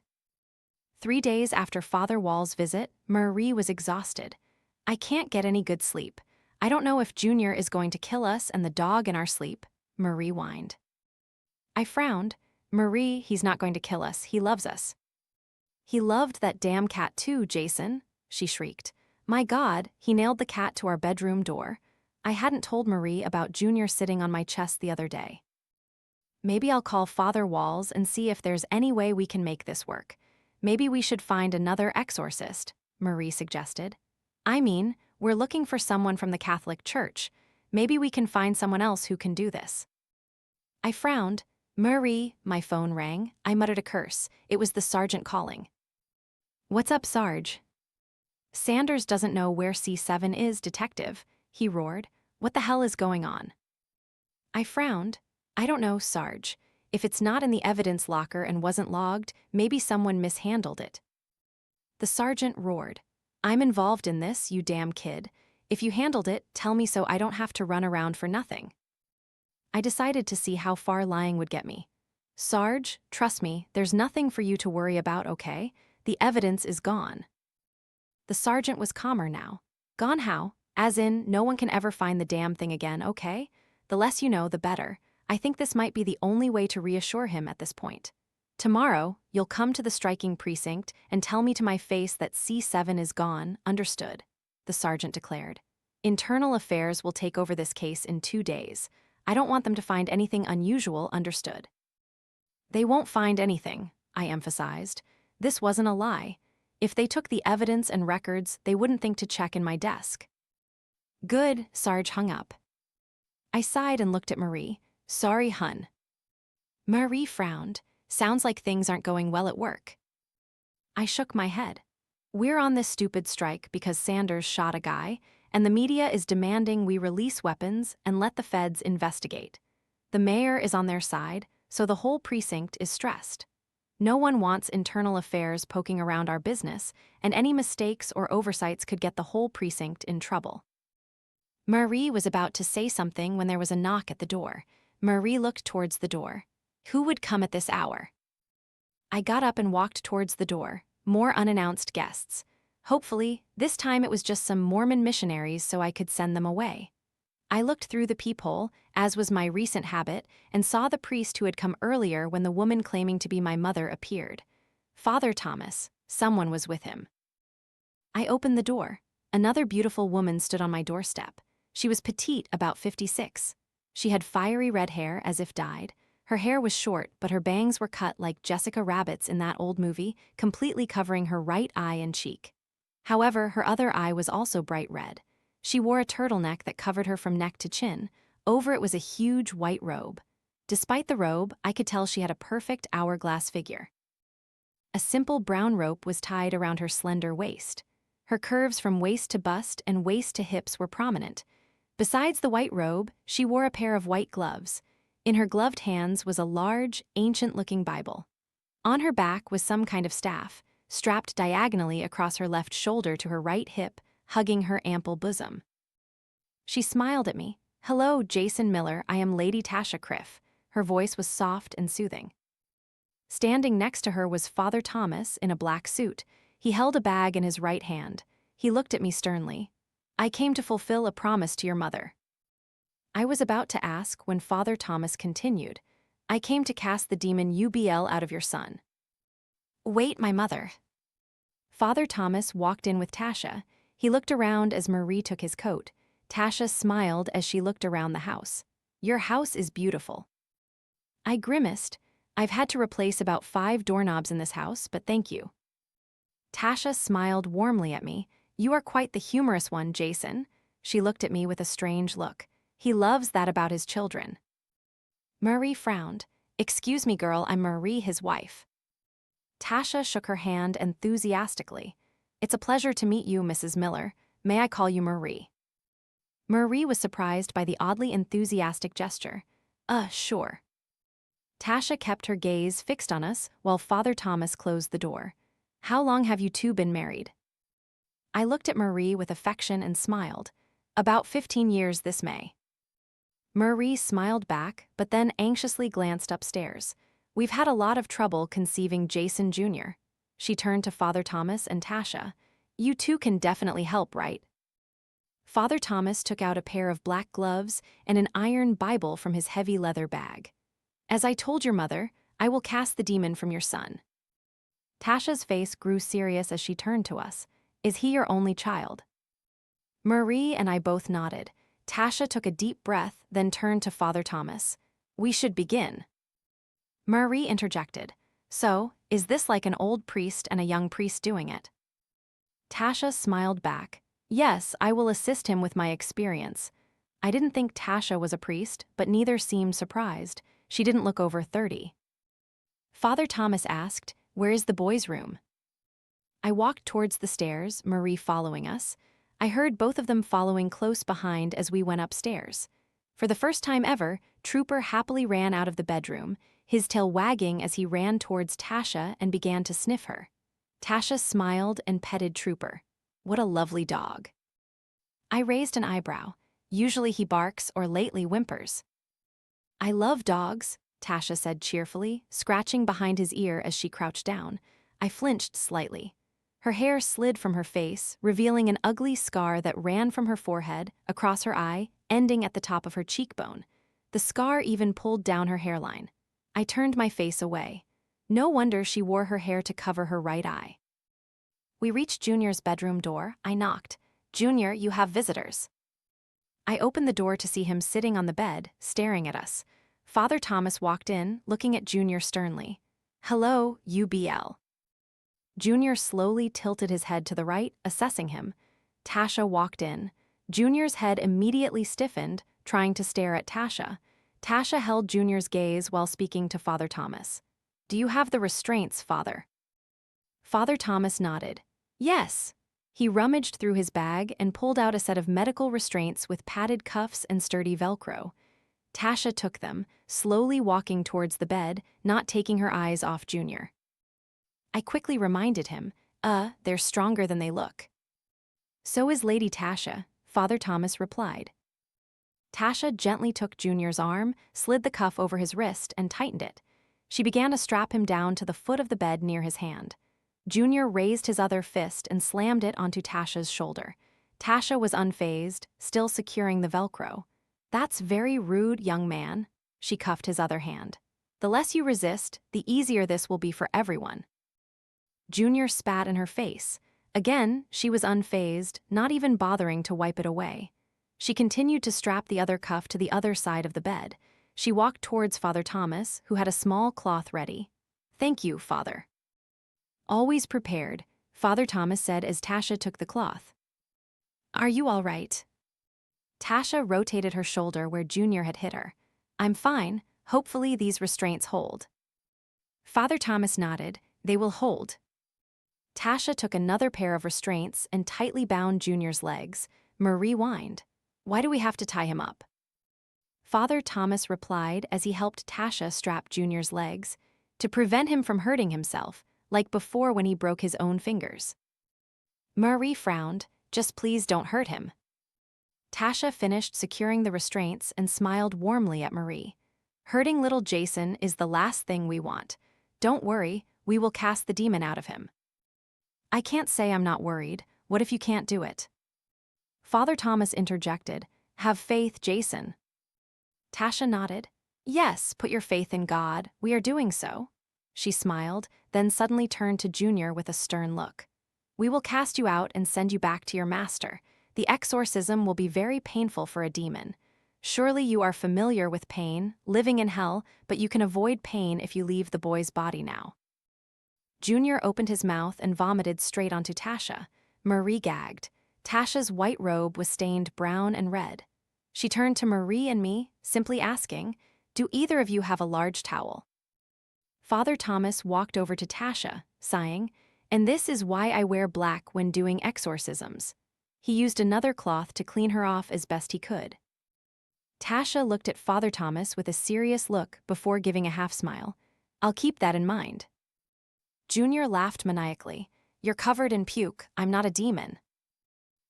3 days after Father Wall's visit, Marie was exhausted. I can't get any good sleep. I don't know if Junior is going to kill us and the dog in our sleep, Marie whined. I frowned. Marie, he's not going to kill us. He loves us. He loved that damn cat too, Jason, she shrieked. My God, he nailed the cat to our bedroom door. I hadn't told Marie about Junior sitting on my chest the other day. Maybe I'll call Father Walls and see if there's any way we can make this work. Maybe we should find another exorcist, Marie suggested. I mean, we're looking for someone from the Catholic Church. Maybe we can find someone else who can do this. I frowned. Marie, my phone rang. I muttered a curse. It was the sergeant calling. What's up, Sarge? Sanders doesn't know where C7 is, detective, he roared. What the hell is going on? I frowned. I don't know, Sarge. If it's not in the evidence locker and wasn't logged, maybe someone mishandled it. The sergeant roared. I'm involved in this, you damn kid. If you handled it, tell me so I don't have to run around for nothing. I decided to see how far lying would get me. Sarge, trust me, there's nothing for you to worry about, okay? The evidence is gone. The sergeant was calmer now. Gone how? As in, no one can ever find the damn thing again, okay? The less you know, the better. I think this might be the only way to reassure him at this point. Tomorrow, you'll come to the striking precinct and tell me to my face that C7 is gone, understood, the sergeant declared. Internal affairs will take over this case in 2 days. I don't want them to find anything unusual, understood. They won't find anything, I emphasized. This wasn't a lie. If they took the evidence and records, they wouldn't think to check in my desk. Good, Sarge hung up. I sighed and looked at Marie. Sorry, hun. Marie frowned. Sounds like things aren't going well at work. I shook my head. We're on this stupid strike because Sanders shot a guy, and the media is demanding we release weapons and let the feds investigate. The mayor is on their side, so the whole precinct is stressed. No one wants internal affairs poking around our business, and any mistakes or oversights could get the whole precinct in trouble. Marie was about to say something when there was a knock at the door. Marie looked towards the door. Who would come at this hour? I got up and walked towards the door. More unannounced guests. Hopefully, this time it was just some Mormon missionaries so I could send them away. I looked through the peephole, as was my recent habit, and saw the priest who had come earlier when the woman claiming to be my mother appeared. Father Thomas. Someone was with him. I opened the door. Another beautiful woman stood on my doorstep. She was petite, about 56. She had fiery red hair, as if dyed. Her hair was short, but her bangs were cut like Jessica Rabbit's in that old movie, completely covering her right eye and cheek. However, her other eye was also bright red. She wore a turtleneck that covered her from neck to chin. Over it was a huge white robe. Despite the robe, I could tell she had a perfect hourglass figure. A simple brown rope was tied around her slender waist. Her curves from waist to bust and waist to hips were prominent. Besides the white robe, she wore a pair of white gloves. In her gloved hands was a large, ancient-looking Bible. On her back was some kind of staff, strapped diagonally across her left shoulder to her right hip, hugging her ample bosom. She smiled at me. Hello, Jason Miller, I am Lady Tasha Criff. Her voice was soft and soothing. Standing next to her was Father Thomas in a black suit. He held a bag in his right hand. He looked at me sternly. I came to fulfill a promise to your mother. I was about to ask when Father Thomas continued. I came to cast the demon UBL out of your son. Wait, my mother. Father Thomas walked in with Tasha. He looked around as Marie took his coat. Tasha smiled as she looked around the house. Your house is beautiful. I grimaced. I've had to replace about 5 doorknobs in this house, but thank you. Tasha smiled warmly at me. You are quite the humorous one, Jason. She looked at me with a strange look. He loves that about his children. Marie frowned. Excuse me, girl, I'm Marie, his wife. Tasha shook her hand enthusiastically. It's a pleasure to meet you, Mrs. Miller. May I call you Marie? Marie was surprised by the oddly enthusiastic gesture. Sure. Tasha kept her gaze fixed on us while Father Thomas closed the door. How long have you two been married? I looked at Marie with affection and smiled. About 15 years this May. Marie smiled back, but then anxiously glanced upstairs. We've had a lot of trouble conceiving Jason Jr. She turned to Father Thomas and Tasha. You two can definitely help, right? Father Thomas took out a pair of black gloves and an iron Bible from his heavy leather bag. As I told your mother, I will cast the demon from your son. Tasha's face grew serious as she turned to us. Is he your only child? Marie and I both nodded. Tasha took a deep breath, then turned to Father Thomas. We should begin. Marie interjected. So, is this like an old priest and a young priest doing it? Tasha smiled back. Yes, I will assist him with my experience. I didn't think Tasha was a priest, but neither seemed surprised. She didn't look over 30. Father Thomas asked, "Where is the boys' room?" I walked towards the stairs, Marie following us. I heard both of them following close behind as we went upstairs. For the first time ever, Trooper happily ran out of the bedroom, his tail wagging as he ran towards Tasha and began to sniff her. Tasha smiled and petted Trooper. What a lovely dog. I raised an eyebrow. Usually he barks or lately whimpers. "I love dogs," Tasha said cheerfully, scratching behind his ear as she crouched down. I flinched slightly. Her hair slid from her face, revealing an ugly scar that ran from her forehead, across her eye, ending at the top of her cheekbone. The scar even pulled down her hairline. I turned my face away. No wonder she wore her hair to cover her right eye. We reached Junior's bedroom door. I knocked. "Junior, you have visitors." I opened the door to see him sitting on the bed, staring at us. Father Thomas walked in, looking at Junior sternly. "Hello, UBL." Junior slowly tilted his head to the right, assessing him. Tasha walked in. Junior's head immediately stiffened, trying to stare at Tasha. Tasha held Junior's gaze while speaking to Father Thomas. "Do you have the restraints, Father?" Father Thomas nodded. "Yes." He rummaged through his bag and pulled out a set of medical restraints with padded cuffs and sturdy Velcro. Tasha took them, slowly walking towards the bed, not taking her eyes off Junior. I quickly reminded him, "They're stronger than they look." "So is Lady Tasha," Father Thomas replied. Tasha gently took Junior's arm, slid the cuff over his wrist, and tightened it. She began to strap him down to the foot of the bed near his hand. Junior raised his other fist and slammed it onto Tasha's shoulder. Tasha was unfazed, still securing the Velcro. "That's very rude, young man." She cuffed his other hand. "The less you resist, the easier this will be for everyone." Junior spat in her face. Again, she was unfazed, not even bothering to wipe it away. She continued to strap the other cuff to the other side of the bed. She walked towards Father Thomas, who had a small cloth ready. "Thank you, Father." "Always prepared," Father Thomas said as Tasha took the cloth. "Are you all right?" Tasha rotated her shoulder where Junior had hit her. "I'm fine. Hopefully these restraints hold." Father Thomas nodded. "They will hold." Tasha took another pair of restraints and tightly bound Junior's legs. Marie whined. "Why do we have to tie him up?" Father Thomas replied as he helped Tasha strap Junior's legs, "To prevent him from hurting himself, like before when he broke his own fingers." Marie frowned. "Just please don't hurt him." Tasha finished securing the restraints and smiled warmly at Marie. "Hurting little Jason is the last thing we want. Don't worry, we will cast the demon out of him." "I can't say I'm not worried. What if you can't do it?" Father Thomas interjected. "Have faith, Jason." Tasha nodded. "Yes, put your faith in God. We are doing so." She smiled, then suddenly turned to Junior with a stern look. "We will cast you out and send you back to your master. The exorcism will be very painful for a demon. Surely you are familiar with pain, living in hell, but you can avoid pain if you leave the boy's body now." Junior opened his mouth and vomited straight onto Tasha. Marie gagged. Tasha's white robe was stained brown and red. She turned to Marie and me, simply asking, "Do either of you have a large towel?" Father Thomas walked over to Tasha, sighing, "And this is why I wear black when doing exorcisms." He used another cloth to clean her off as best he could. Tasha looked at Father Thomas with a serious look before giving a half-smile. "I'll keep that in mind." Junior laughed maniacally. "You're covered in puke. I'm not a demon."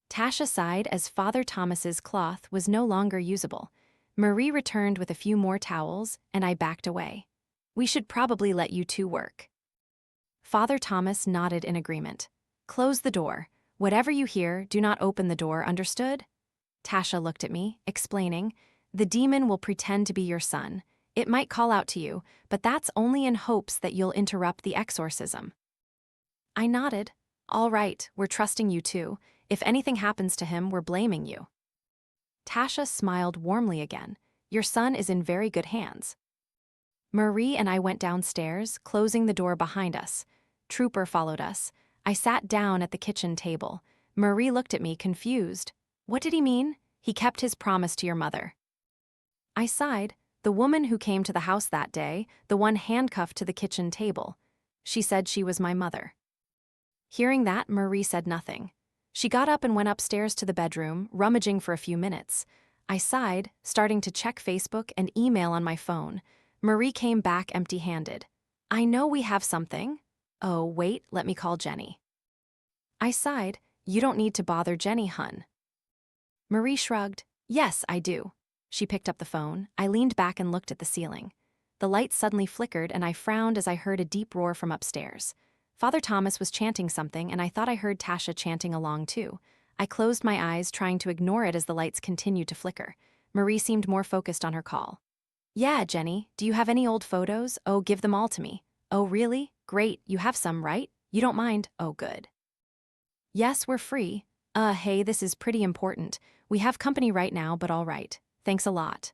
Tasha sighed as Father Thomas's cloth was no longer usable. Marie returned with a few more towels, and I backed away. "We should probably let you two work." Father Thomas nodded in agreement. "Close the door. Whatever you hear, do not open the door, understood?" Tasha looked at me, explaining, "The demon will pretend to be your son. It might call out to you, but that's only in hopes that you'll interrupt the exorcism." I nodded. "All right, we're trusting you too. If anything happens to him, we're blaming you." Tasha smiled warmly again. "Your son is in very good hands." Marie and I went downstairs, closing the door behind us. Trooper followed us. I sat down at the kitchen table. Marie looked at me, confused. "What did he mean?" He kept his promise to your mother. I sighed. The woman who came to the house that day, the one handcuffed to the kitchen table. She said she was my mother. Hearing that, Marie said nothing. She got up and went upstairs to the bedroom, rummaging for a few minutes. I sighed, starting to check Facebook and email on my phone. Marie came back empty-handed. I know we have something. Oh, wait, let me call Jenny. I sighed. You don't need to bother Jenny, hun. Marie shrugged. Yes, I do. She picked up the phone. I leaned back and looked at the ceiling. The light suddenly flickered and I frowned as I heard a deep roar from upstairs. Father Thomas was chanting something and I thought I heard Tasha chanting along too. I closed my eyes, trying to ignore it as the lights continued to flicker. Marie seemed more focused on her call. Yeah, Jenny, do you have any old photos? Oh, give them all to me. Oh, really? Great, you have some, right? You don't mind? Oh, good. Yes, we're free. Hey, this is pretty important. We have company right now, but all right. Thanks a lot.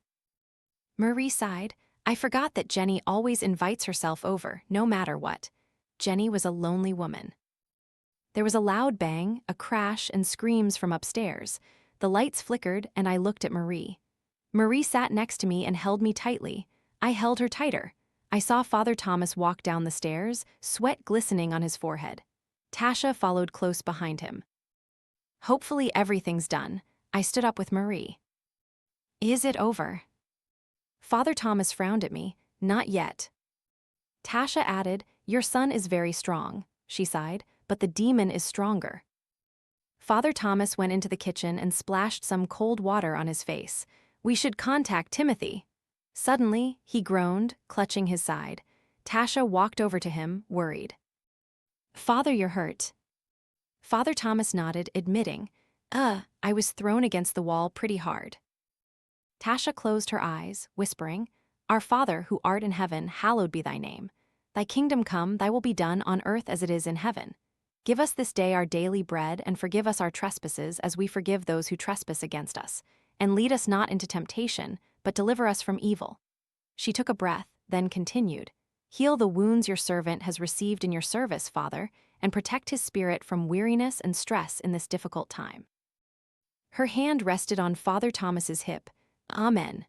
Marie sighed. I forgot that Jenny always invites herself over, no matter what. Jenny was a lonely woman. There was a loud bang, a crash, and screams from upstairs. The lights flickered, and I looked at Marie. Marie sat next to me and held me tightly. I held her tighter. I saw Father Thomas walk down the stairs, sweat glistening on his forehead. Tasha followed close behind him. Hopefully everything's done. I stood up with Marie. Is it over? Father Thomas frowned at me. Not yet. Tasha added, your son is very strong, she sighed, but the demon is stronger. Father Thomas went into the kitchen and splashed some cold water on his face. We should contact Timothy. Suddenly, he groaned, clutching his side. Tasha walked over to him, worried. Father, you're hurt. Father Thomas nodded, admitting, I was thrown against the wall pretty hard. Tasha closed her eyes, whispering, Our Father, who art in heaven, hallowed be thy name. Thy kingdom come, thy will be done on earth as it is in heaven. Give us this day our daily bread, and forgive us our trespasses as we forgive those who trespass against us. And lead us not into temptation, but deliver us from evil. She took a breath, then continued, Heal the wounds your servant has received in your service, Father, and protect his spirit from weariness and stress in this difficult time. Her hand rested on Father Thomas's hip. Amen.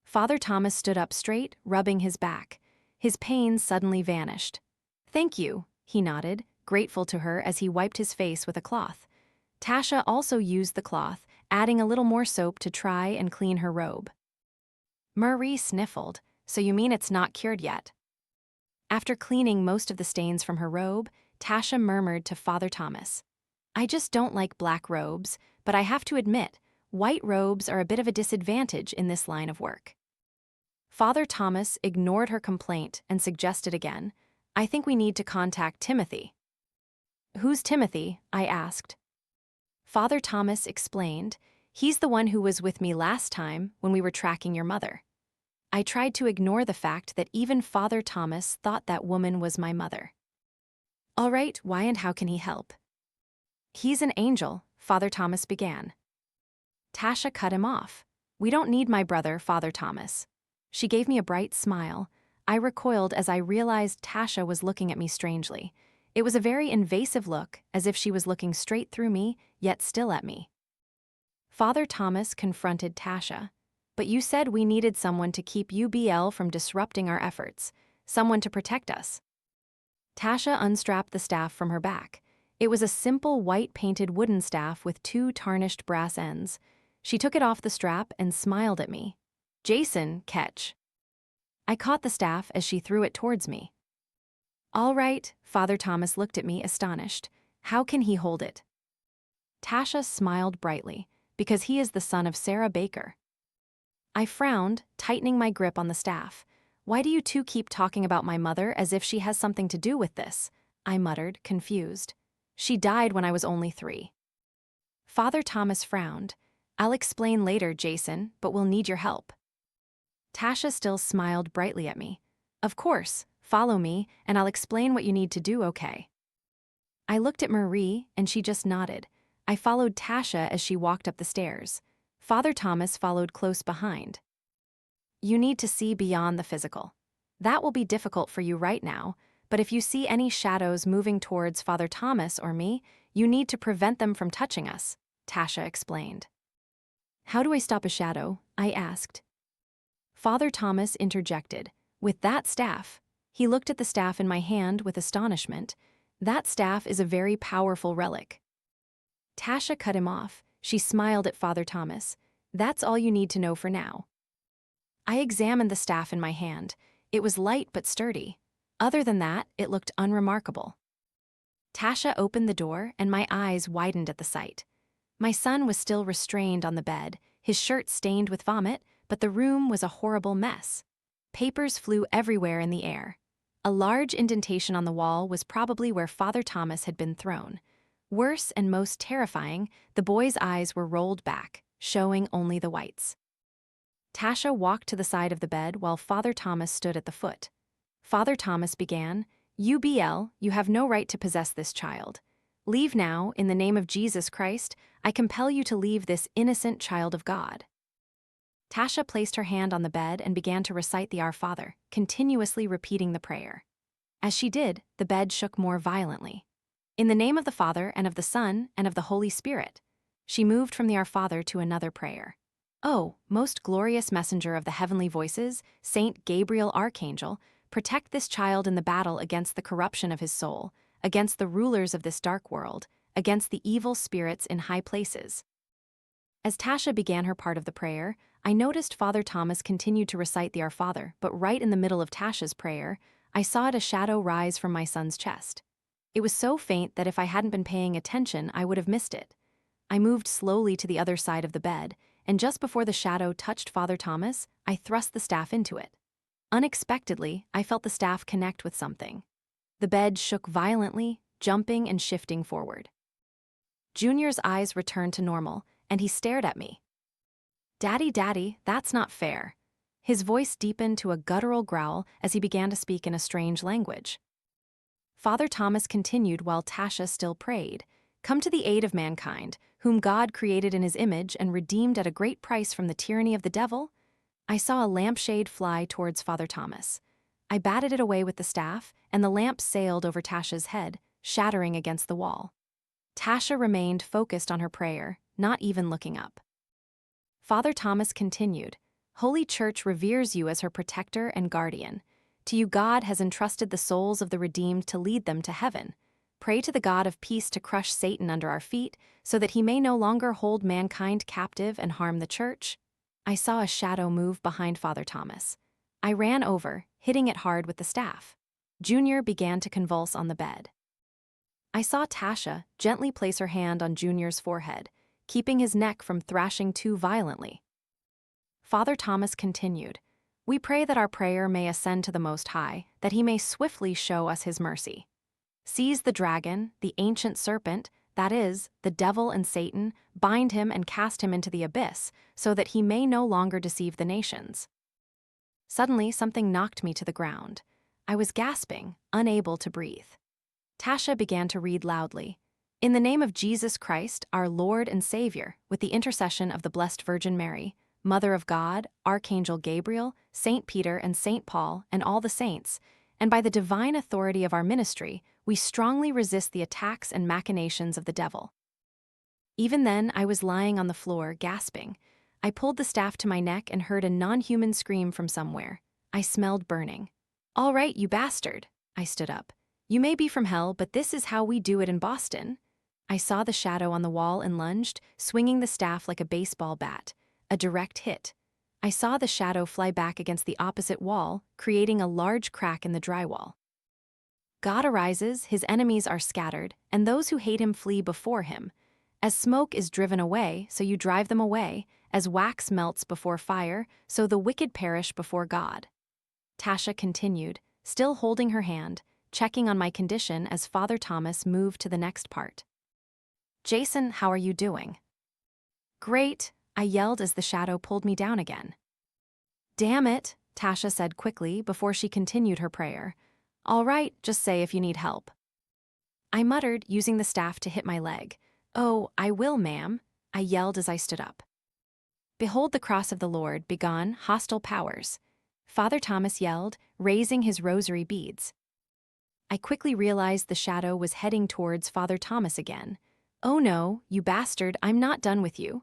Father Thomas stood up straight, rubbing his back. His pain suddenly vanished. Thank you, he nodded, grateful to her as he wiped his face with a cloth. Tasha also used the cloth, adding a little more soap to try and clean her robe. Marie sniffled. So you mean it's not cured yet? After cleaning most of the stains from her robe, Tasha murmured to Father Thomas, I just don't like black robes, but I have to admit, white robes are a bit of a disadvantage in this line of work. Father Thomas ignored her complaint and suggested again, I think we need to contact Timothy. Who's Timothy? I asked. Father Thomas explained, he's the one who was with me last time when we were tracking your mother. I tried to ignore the fact that even Father Thomas thought that woman was my mother. All right, why and how can he help? He's an angel, Father Thomas began. Tasha cut him off. We don't need my brother, Father Thomas. She gave me a bright smile. I recoiled as I realized Tasha was looking at me strangely. It was a very invasive look, as if she was looking straight through me, yet still at me. Father Thomas confronted Tasha. But you said we needed someone to keep UBL from disrupting our efforts, someone to protect us. Tasha unstrapped the staff from her back. It was a simple white-painted wooden staff with 2 tarnished brass ends. She took it off the strap and smiled at me. Jason, catch. I caught the staff as she threw it towards me. All right, Father Thomas looked at me astonished. How can he hold it? Tasha smiled brightly, because he is the son of Sarah Baker. I frowned, tightening my grip on the staff. Why do you two keep talking about my mother as if she has something to do with this? I muttered, confused. She died when I was only 3. Father Thomas frowned. I'll explain later, Jason, but we'll need your help. Tasha still smiled brightly at me. Of course, follow me, and I'll explain what you need to do, okay? I looked at Marie, and she just nodded. I followed Tasha as she walked up the stairs. Father Thomas followed close behind. You need to see beyond the physical. That will be difficult for you right now, but if you see any shadows moving towards Father Thomas or me, you need to prevent them from touching us, Tasha explained. How do I stop a shadow? I asked. Father Thomas interjected. With that staff. He looked at the staff in my hand with astonishment. That staff is a very powerful relic. Tasha cut him off. She smiled at Father Thomas. That's all you need to know for now. I examined the staff in my hand. It was light but sturdy. Other than that, it looked unremarkable. Tasha opened the door, and my eyes widened at the sight. My son was still restrained on the bed, his shirt stained with vomit, but the room was a horrible mess. Papers flew everywhere in the air. A large indentation on the wall was probably where Father Thomas had been thrown. Worse and most terrifying, the boy's eyes were rolled back, showing only the whites. Tasha walked to the side of the bed while Father Thomas stood at the foot. Father Thomas began, "UBL, you have no right to possess this child. Leave now, in the name of Jesus Christ, I compel you to leave this innocent child of God." Tasha placed her hand on the bed and began to recite the Our Father, continuously repeating the prayer. As she did, the bed shook more violently. "In the name of the Father, and of the Son, and of the Holy Spirit." She moved from the Our Father to another prayer. "Oh, most glorious messenger of the heavenly voices, Saint Gabriel Archangel, protect this child in the battle against the corruption of his soul, against the rulers of this dark world, against the evil spirits in high places." As Tasha began her part of the prayer, I noticed Father Thomas continued to recite the Our Father, but right in the middle of Tasha's prayer, I saw a shadow rise from my son's chest. It was so faint that if I hadn't been paying attention, I would have missed it. I moved slowly to the other side of the bed, and just before the shadow touched Father Thomas, I thrust the staff into it. Unexpectedly, I felt the staff connect with something. The bed shook violently, jumping and shifting forward. Junior's eyes returned to normal, and he stared at me. "Daddy, Daddy, that's not fair." His voice deepened to a guttural growl as he began to speak in a strange language. Father Thomas continued while Tasha still prayed, "Come to the aid of mankind, whom God created in his image and redeemed at a great price from the tyranny of the devil." I saw a lampshade fly towards Father Thomas. I batted it away with the staff, and the lamp sailed over Tasha's head, shattering against the wall. Tasha remained focused on her prayer, not even looking up. Father Thomas continued, "Holy Church reveres you as her protector and guardian. To you God has entrusted the souls of the redeemed to lead them to heaven. Pray to the God of peace to crush Satan under our feet, so that he may no longer hold mankind captive and harm the Church." I saw a shadow move behind Father Thomas. I ran over, hitting it hard with the staff. Junior began to convulse on the bed. I saw Tasha gently place her hand on Junior's forehead, keeping his neck from thrashing too violently. Father Thomas continued, "We pray that our prayer may ascend to the Most High, that he may swiftly show us his mercy. Seize the dragon, the ancient serpent, that is, the devil and Satan, bind him and cast him into the abyss, so that he may no longer deceive the nations." Suddenly, something knocked me to the ground. I was gasping, unable to breathe. Tasha began to read loudly, "In the name of Jesus Christ, our Lord and Savior, with the intercession of the Blessed Virgin Mary, Mother of God, Archangel Gabriel, Saint Peter and Saint Paul, and all the saints, and by the divine authority of our ministry, we strongly resist the attacks and machinations of the devil." Even then, I was lying on the floor, gasping. I pulled the staff to my neck and heard a non-human scream from somewhere. I smelled burning. "All right, you bastard." I stood up. "You may be from hell, but this is how we do it in Boston." I saw the shadow on the wall and lunged, swinging the staff like a baseball bat. A direct hit. I saw the shadow fly back against the opposite wall, creating a large crack in the drywall. God arises, his enemies are scattered, and those who hate him flee before him. As smoke is driven away, so you drive them away. As wax melts before fire, so the wicked perish before God. Tasha continued, still holding her hand, checking on my condition as Father Thomas moved to the next part. "Jason, how are you doing?" "Great," I yelled as the shadow pulled me down again. "Damn it," Tasha said quickly before she continued her prayer. "All right, just say if you need help." I muttered, using the staff to hit my leg. "Oh, I will, ma'am," I yelled as I stood up. "Behold the cross of the Lord, begone, hostile powers," Father Thomas yelled, raising his rosary beads. I quickly realized the shadow was heading towards Father Thomas again. "Oh no, you bastard, I'm not done with you."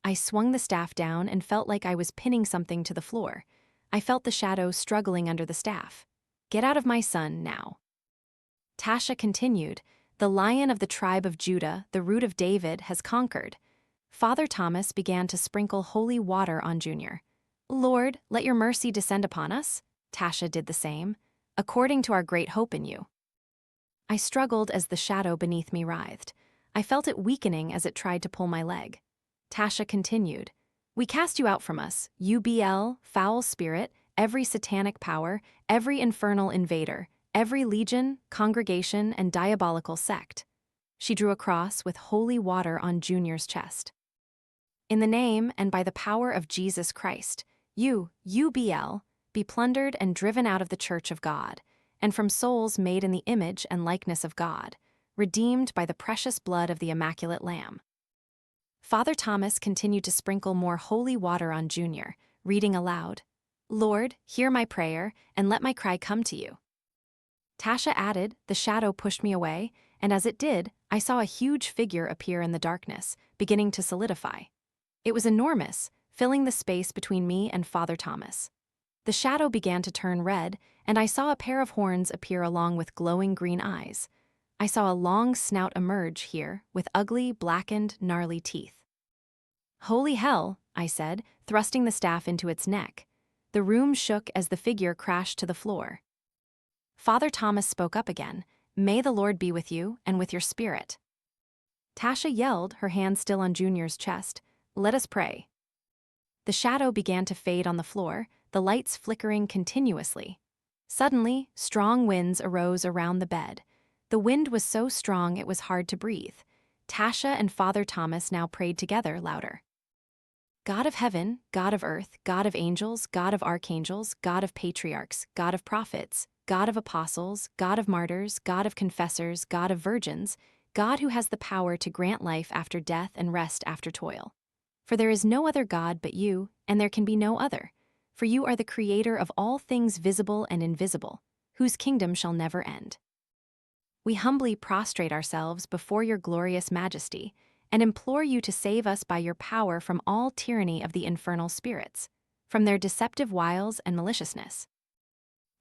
I swung the staff down and felt like I was pinning something to the floor. I felt the shadow struggling under the staff. Get out of my son now. Tasha continued, the Lion of the tribe of Judah, the root of David, has conquered. Father Thomas began to sprinkle holy water on Junior. Lord, let your mercy descend upon us. Tasha did the same. According to our great hope in you. I struggled as the shadow beneath me writhed. I felt it weakening as it tried to pull my leg. Tasha continued, we cast you out from us, UBL, foul spirit, every satanic power, every infernal invader, every legion, congregation, and diabolical sect. She drew a cross with holy water on Junior's chest. In the name and by the power of Jesus Christ, you, UBL, be plundered and driven out of the church of God, and from souls made in the image and likeness of God, redeemed by the precious blood of the Immaculate Lamb. Father Thomas continued to sprinkle more holy water on Junior, reading aloud, Lord, hear my prayer, and let my cry come to you. Tasha added, the shadow pushed me away, and as it did, I saw a huge figure appear in the darkness, beginning to solidify. It was enormous, filling the space between me and Father Thomas. The shadow began to turn red, and I saw a pair of horns appear along with glowing green eyes. I saw a long snout emerge here, with ugly, blackened, gnarly teeth. Holy hell, I said, thrusting the staff into its neck. The room shook as the figure crashed to the floor. Father Thomas spoke up again, May the Lord be with you, and with your spirit. Tasha yelled, her hand still on Junior's chest, Let us pray. The shadow began to fade on the floor, the lights flickering continuously. Suddenly, strong winds arose around the bed. The wind was so strong it was hard to breathe. Tasha and Father Thomas now prayed together louder. God of heaven, God of earth, God of angels, God of archangels, God of patriarchs, God of prophets, God of apostles, God of martyrs, God of confessors, God of virgins, God who has the power to grant life after death and rest after toil. For there is no other God but you, and there can be no other. For you are the creator of all things visible and invisible, whose kingdom shall never end. We humbly prostrate ourselves before your glorious majesty and implore you to save us by your power from all tyranny of the infernal spirits, from their deceptive wiles and maliciousness.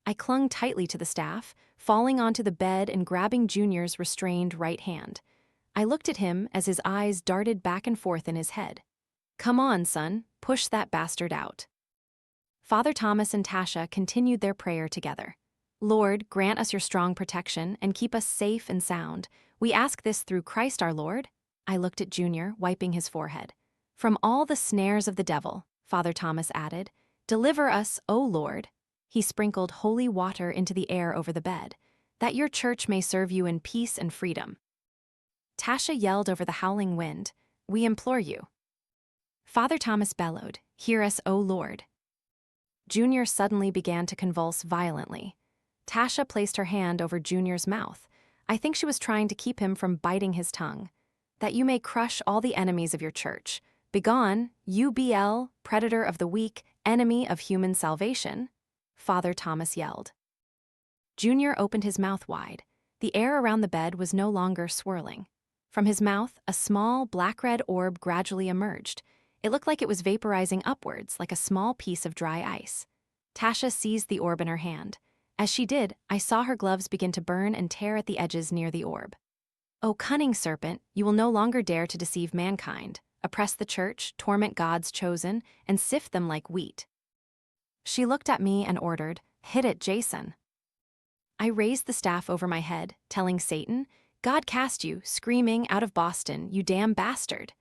I clung tightly to the staff, falling onto the bed and grabbing Junior's restrained right hand. I looked at him as his eyes darted back and forth in his head. Come on, son, push that bastard out. Father Thomas and Tasha continued their prayer together. Lord, grant us your strong protection and keep us safe and sound. We ask this through Christ our Lord. I looked at Junior, wiping his forehead. From all the snares of the devil, Father Thomas added, deliver us, O Lord. He sprinkled holy water into the air over the bed, that your church may serve you in peace and freedom. Tasha yelled over the howling wind, we implore you. Father Thomas bellowed, hear us, O Lord. Junior suddenly began to convulse violently. Tasha placed her hand over Junior's mouth. I think she was trying to keep him from biting his tongue. That you may crush all the enemies of your church. Begone, UBL, predator of the weak, enemy of human salvation, Father Thomas yelled. Junior opened his mouth wide. The air around the bed was no longer swirling. From his mouth, a small, black-red orb gradually emerged. It looked like it was vaporizing upwards, like a small piece of dry ice. Tasha seized the orb in her hand. As she did, I saw her gloves begin to burn and tear at the edges near the orb. O cunning serpent, you will no longer dare to deceive mankind, oppress the church, torment God's chosen, and sift them like wheat. She looked at me and ordered, hit it, Jason. I raised the staff over my head, telling Satan, God cast you, screaming, out of Boston, you damn bastard.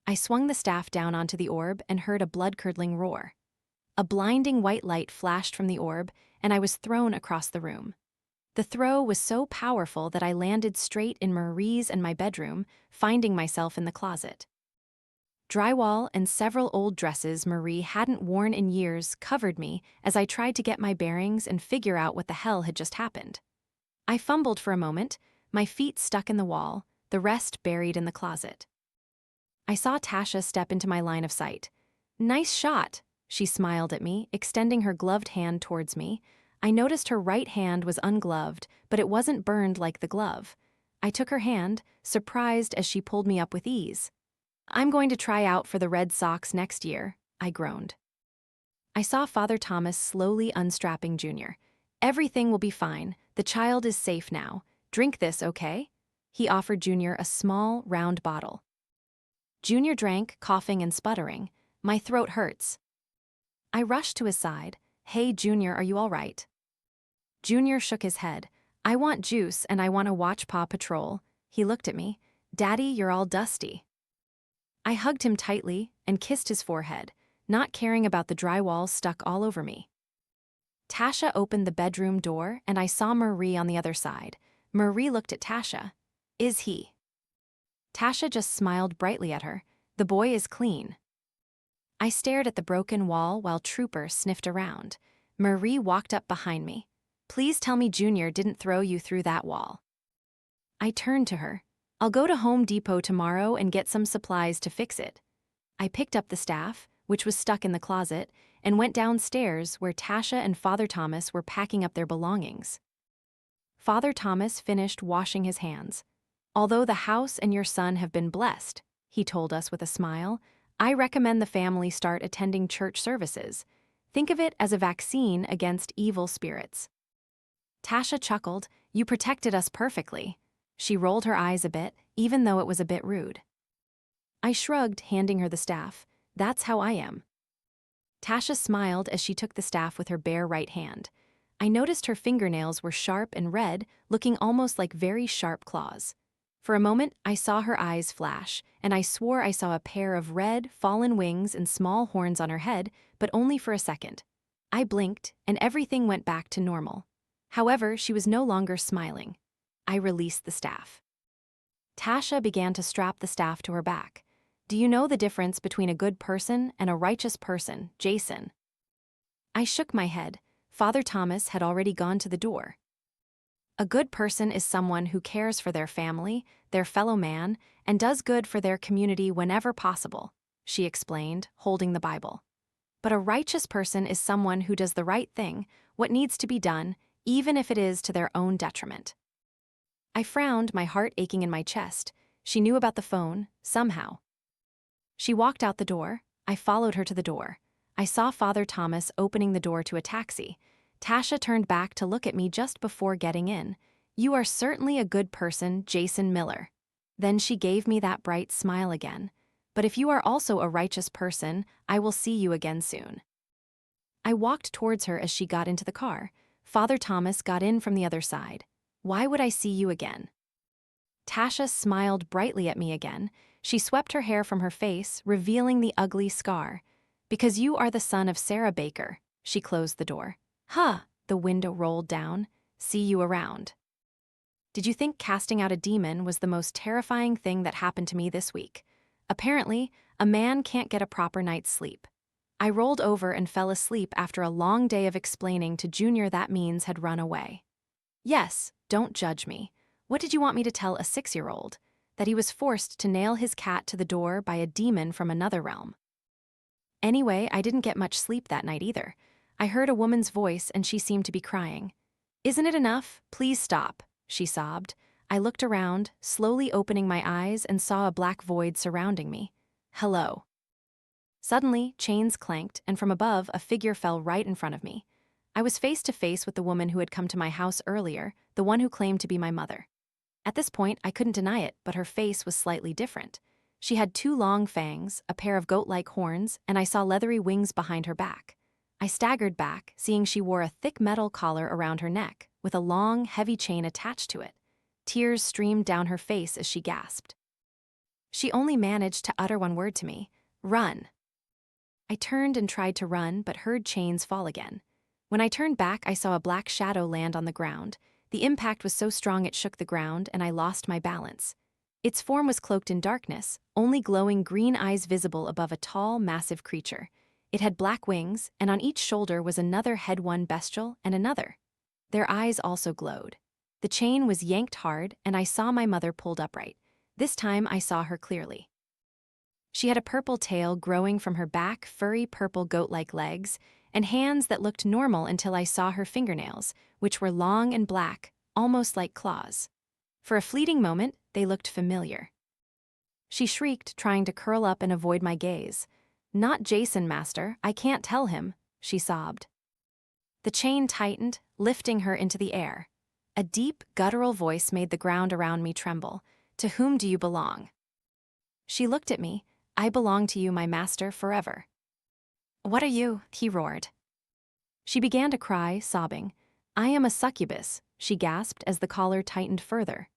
I swung the staff down onto the orb and heard a blood-curdling roar. A blinding white light flashed from the orb, and I was thrown across the room. The throw was so powerful that I landed straight in Marie's and my bedroom, finding myself in the closet. Drywall and several old dresses Marie hadn't worn in years covered me as I tried to get my bearings and figure out what the hell had just happened. I fumbled for a moment, my feet stuck in the wall, the rest buried in the closet. I saw Tasha step into my line of sight. Nice shot, she smiled at me, extending her gloved hand towards me. I noticed her right hand was ungloved, but it wasn't burned like the glove. I took her hand, surprised as she pulled me up with ease. I'm going to try out for the Red Sox next year, I groaned. I saw Father Thomas slowly unstrapping Junior. Everything will be fine. The child is safe now. Drink this, okay? He offered Junior a small, round bottle. Junior drank, coughing and sputtering. My throat hurts. I rushed to his side. Hey, Junior, are you all right? Junior shook his head. I want juice and I want to watch Paw Patrol. He looked at me. Daddy, you're all dusty. I hugged him tightly and kissed his forehead, not caring about the drywall stuck all over me. Tasha opened the bedroom door and I saw Marie on the other side. Marie looked at Tasha. Is he? Tasha just smiled brightly at her. The boy is clean. I stared at the broken wall while Trooper sniffed around. Marie walked up behind me. Please tell me Junior didn't throw you through that wall. I turned to her. I'll go to Home Depot tomorrow and get some supplies to fix it. I picked up the staff, which was stuck in the closet, and went downstairs where Tasha and Father Thomas were packing up their belongings. Father Thomas finished washing his hands. Although the house and your son have been blessed, he told us with a smile, I recommend the family start attending church services. Think of it as a vaccine against evil spirits. Tasha chuckled. You protected us perfectly. She rolled her eyes a bit, even though it was a bit rude. I shrugged, handing her the staff. That's how I am. Tasha smiled as she took the staff with her bare right hand. I noticed her fingernails were sharp and red, looking almost like very sharp claws. For a moment, I saw her eyes flash, and I swore I saw a pair of red, fallen wings and small horns on her head, but only for a second. I blinked, and everything went back to normal. However, she was no longer smiling. I released the staff. Tasha began to strap the staff to her back. Do you know the difference between a good person and a righteous person, Jason? I shook my head. Father Thomas had already gone to the door. A good person is someone who cares for their family, their fellow man, and does good for their community whenever possible, she explained, holding the Bible. But a righteous person is someone who does the right thing, what needs to be done, even if it is to their own detriment. I frowned, my heart aching in my chest. She knew about the phone, somehow. She walked out the door. I followed her to the door. I saw Father Thomas opening the door to a taxi. Tasha turned back to look at me just before getting in. You are certainly a good person, Jason Miller. Then she gave me that bright smile again. But if you are also a righteous person, I will see you again soon. I walked towards her as she got into the car. Father Thomas got in from the other side. Why would I see you again? Tasha smiled brightly at me again. She swept her hair from her face, revealing the ugly scar. Because you are the son of Sarah Baker. She closed the door. Huh, the window rolled down. See you around. Did you think casting out a demon was the most terrifying thing that happened to me this week? Apparently, a man can't get a proper night's sleep. I rolled over and fell asleep after a long day of explaining to Junior that Means had run away. Yes, don't judge me. What did you want me to tell a 6-year-old? That he was forced to nail his cat to the door by a demon from another realm. Anyway, I didn't get much sleep that night either. I heard a woman's voice and she seemed to be crying. Isn't it enough? Please stop, she sobbed. I looked around, slowly opening my eyes and saw a black void surrounding me. Hello. Suddenly, chains clanked, and from above, a figure fell right in front of me. I was face to face with the woman who had come to my house earlier, the one who claimed to be my mother. At this point, I couldn't deny it, but her face was slightly different. She had 2 long fangs, a pair of goat-like horns, and I saw leathery wings behind her back. I staggered back, seeing she wore a thick metal collar around her neck, with a long, heavy chain attached to it. Tears streamed down her face as she gasped. She only managed to utter one word to me, "Run." I turned and tried to run, but heard chains fall again. When I turned back, I saw a black shadow land on the ground. The impact was so strong it shook the ground, and I lost my balance. Its form was cloaked in darkness, only glowing green eyes visible above a tall, massive creature. It had black wings, and on each shoulder was another head, one bestial and another. Their eyes also glowed. The chain was yanked hard, and I saw my mother pulled upright. This time I saw her clearly. She had a purple tail growing from her back, furry purple goat-like legs, and hands that looked normal until I saw her fingernails, which were long and black, almost like claws. For a fleeting moment, they looked familiar. She shrieked, trying to curl up and avoid my gaze. Not Jason, master, I can't tell him, she sobbed. The chain tightened, lifting her into the air. A deep, guttural voice made the ground around me tremble. To whom do you belong? She looked at me. I belong to you, my master, forever. What are you? He roared. She began to cry, sobbing. I am a succubus, she gasped as the collar tightened further.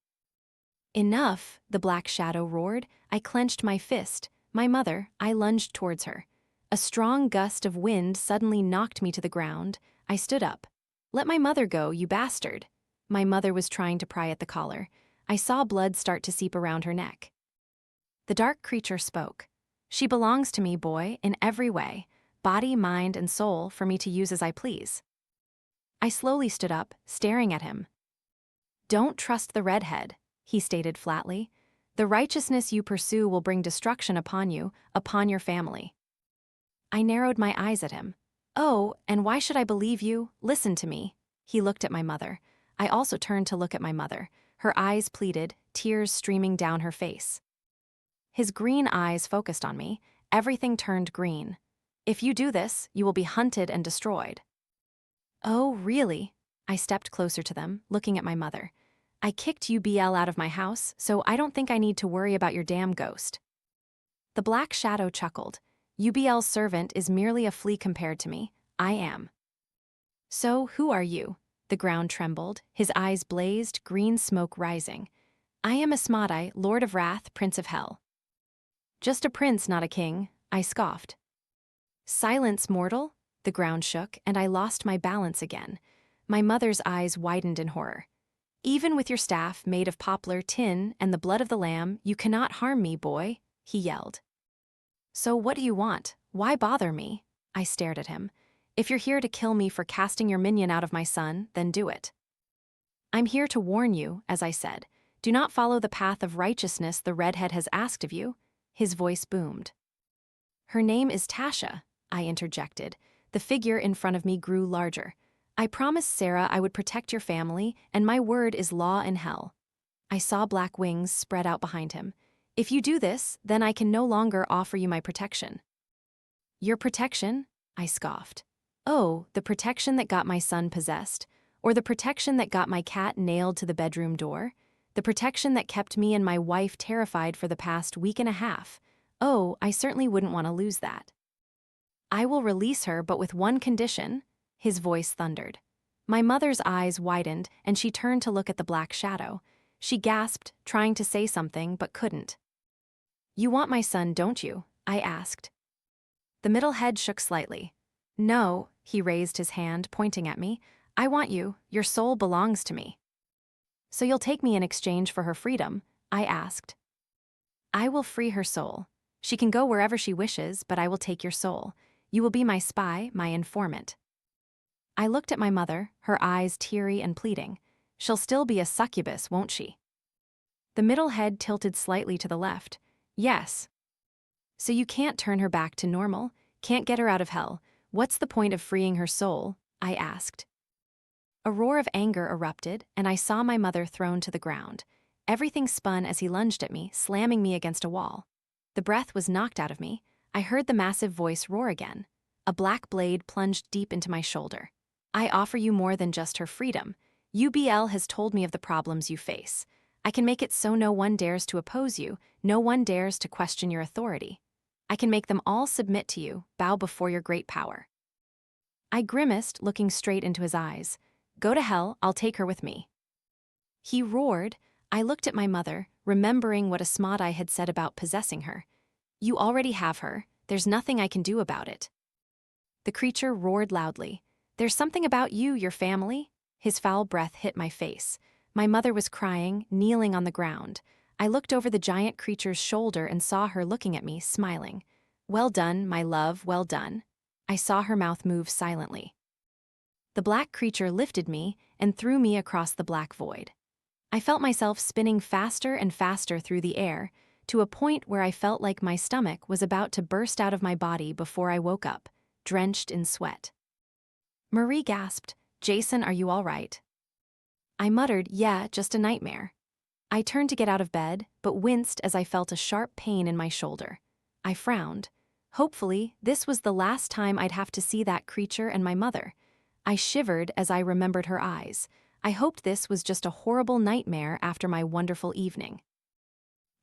Enough, the black shadow roared. I clenched my fist. My mother, I lunged towards her. A strong gust of wind suddenly knocked me to the ground. I stood up. Let my mother go, you bastard. My mother was trying to pry at the collar. I saw blood start to seep around her neck. The dark creature spoke. She belongs to me, boy, in every way. Body, mind, and soul, for me to use as I please. I slowly stood up, staring at him. Don't trust the redhead, he stated flatly. The righteousness you pursue will bring destruction upon you, upon your family. I narrowed my eyes at him. Oh, and why should I believe you? Listen to me. He looked at my mother. I also turned to look at my mother. Her eyes pleaded, tears streaming down her face. His green eyes focused on me. Everything turned green. If you do this, you will be hunted and destroyed. Oh, really? I stepped closer to them, looking at my mother. I kicked UBL out of my house, so I don't think I need to worry about your damn ghost. The black shadow chuckled. UBL's servant is merely a flea compared to me. I am. So, who are you? The ground trembled, his eyes blazed, green smoke rising. I am Asmodai, Lord of Wrath, Prince of Hell. Just a prince, not a king, I scoffed. Silence, mortal? The ground shook, and I lost my balance again. My mother's eyes widened in horror. Even with your staff made of poplar, tin, and the blood of the lamb, you cannot harm me, boy, he yelled. So what do you want? Why bother me? I stared at him. If you're here to kill me for casting your minion out of my son, then do it. I'm here to warn you, as I said. Do not follow the path of righteousness the redhead has asked of you. His voice boomed. Her name is Tasha, I interjected. The figure in front of me grew larger. I promised Sarah I would protect your family, and my word is law in hell. I saw black wings spread out behind him. If you do this, then I can no longer offer you my protection. Your protection? I scoffed. Oh, the protection that got my son possessed? Or the protection that got my cat nailed to the bedroom door? The protection that kept me and my wife terrified for the past week and a half? Oh, I certainly wouldn't want to lose that. I will release her, but with one condition, his voice thundered. My mother's eyes widened, and she turned to look at the black shadow. She gasped, trying to say something, but couldn't. You want my son, don't you? I asked. The middle head shook slightly. No, he raised his hand, pointing at me. I want you. Your soul belongs to me. So you'll take me in exchange for her freedom? I asked. I will free her soul. She can go wherever she wishes, but I will take your soul. You will be my spy, my informant. I looked at my mother, her eyes teary and pleading. She'll still be a succubus, won't she? The middle head tilted slightly to the left. Yes. So you can't turn her back to normal? Can't get her out of hell? What's the point of freeing her soul? I asked. A roar of anger erupted, and I saw my mother thrown to the ground. Everything spun as he lunged at me, slamming me against a wall. The breath was knocked out of me. I heard the massive voice roar again. A black blade plunged deep into my shoulder. I offer you more than just her freedom. UBL has told me of the problems you face. I can make it so no one dares to oppose you, no one dares to question your authority. I can make them all submit to you, bow before your great power. I grimaced, looking straight into his eyes. Go to hell, I'll take her with me. He roared. I looked at my mother, remembering what Asmodai had said about possessing her. You already have her. There's nothing I can do about it. The creature roared loudly. There's something about you, your family? His foul breath hit my face. My mother was crying, kneeling on the ground. I looked over the giant creature's shoulder and saw her looking at me, smiling. Well done, my love, well done. I saw her mouth move silently. The black creature lifted me and threw me across the black void. I felt myself spinning faster and faster through the air, to a point where I felt like my stomach was about to burst out of my body before I woke up, drenched in sweat. Marie gasped, Jason, are you all right? I muttered, yeah, just a nightmare. I turned to get out of bed, but winced as I felt a sharp pain in my shoulder. I frowned. Hopefully, this was the last time I'd have to see that creature and my mother. I shivered as I remembered her eyes. I hoped this was just a horrible nightmare after my wonderful evening.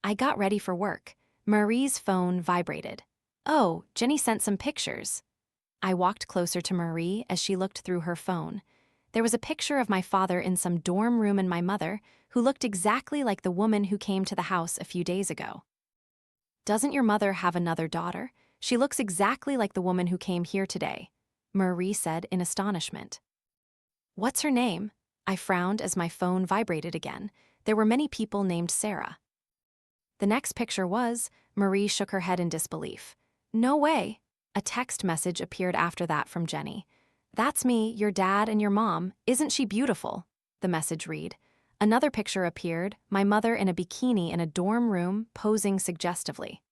I got ready for work. Marie's phone vibrated. Oh, Jenny sent some pictures. I walked closer to Marie as she looked through her phone. There was a picture of my father in some dorm room and my mother, who looked exactly like the woman who came to the house a few days ago. Doesn't your mother have another daughter? She looks exactly like the woman who came here today, Marie said in astonishment. What's her name? I frowned as my phone vibrated again. There were many people named Sarah. The next picture was, Marie shook her head in disbelief. No way. A text message appeared after that from Jenny. That's me, your dad and your mom. Isn't she beautiful? The message read. Another picture appeared, my mother in a bikini in a dorm room, posing suggestively.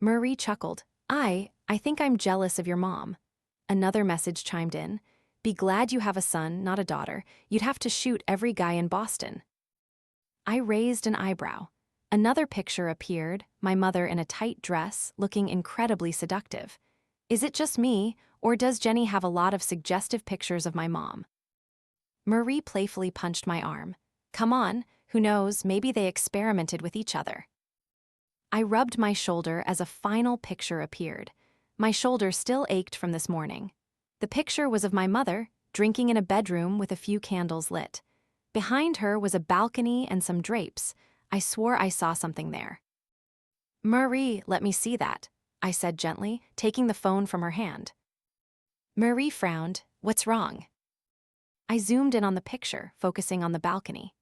Marie chuckled. I think I'm jealous of your mom. Another message chimed in. Be glad you have a son, not a daughter. You'd have to shoot every guy in Boston. I raised an eyebrow. Another picture appeared, my mother in a tight dress, looking incredibly seductive. Is it just me, or does Jenny have a lot of suggestive pictures of my mom? Marie playfully punched my arm. Come on, who knows, maybe they experimented with each other. I rubbed my shoulder as a final picture appeared. My shoulder still ached from this morning. The picture was of my mother, drinking in a bedroom with a few candles lit. Behind her was a balcony and some drapes. I swore I saw something there. Marie, let me see that, I said gently, taking the phone from her hand. Marie frowned. What's wrong? I zoomed in on the picture, focusing on the balcony.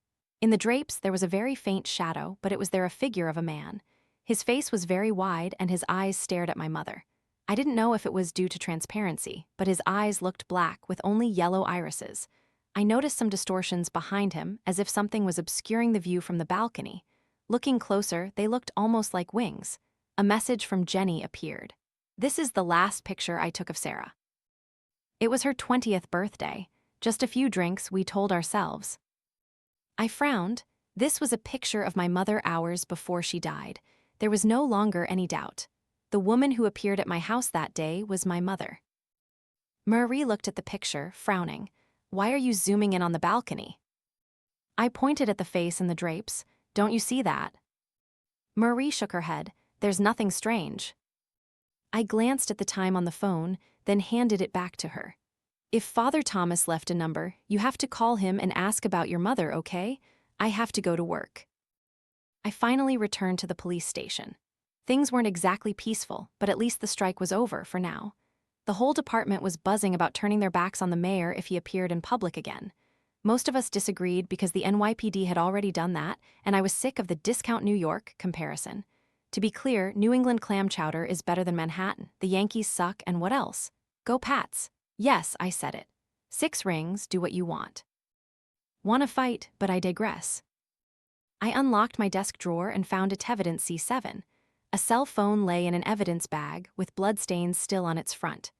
In the drapes, there was a very faint shadow, but it was there a figure of a man. His face was very wide and his eyes stared at my mother. I didn't know if it was due to transparency, but his eyes looked black with only yellow irises. I noticed some distortions behind him, as if something was obscuring the view from the balcony. Looking closer, they looked almost like wings. A message from Jenny appeared. This is the last picture I took of Sarah. It was her 20th birthday. Just a few drinks, we told ourselves. I frowned. This was a picture of my mother hours before she died. There was no longer any doubt. The woman who appeared at my house that day was my mother. Marie looked at the picture, frowning. Why are you zooming in on the balcony? I pointed at the face in the drapes. Don't you see that? Marie shook her head. There's nothing strange. I glanced at the time on the phone, then handed it back to her. If Father Thomas left a number, you have to call him and ask about your mother, okay? I have to go to work. I finally returned to the police station. Things weren't exactly peaceful, but at least the strike was over for now. The whole department was buzzing about turning their backs on the mayor if he appeared in public again. Most of us disagreed because the NYPD had already done that, and I was sick of the discount New York comparison. To be clear, New England clam chowder is better than Manhattan. The Yankees suck, and what else? Go Pats. Yes, I said it. 6 rings, do what you want. Want to fight, but I digress. I unlocked my desk drawer and found a Tevidence C7. A cell phone lay in an evidence bag with bloodstains still on its front.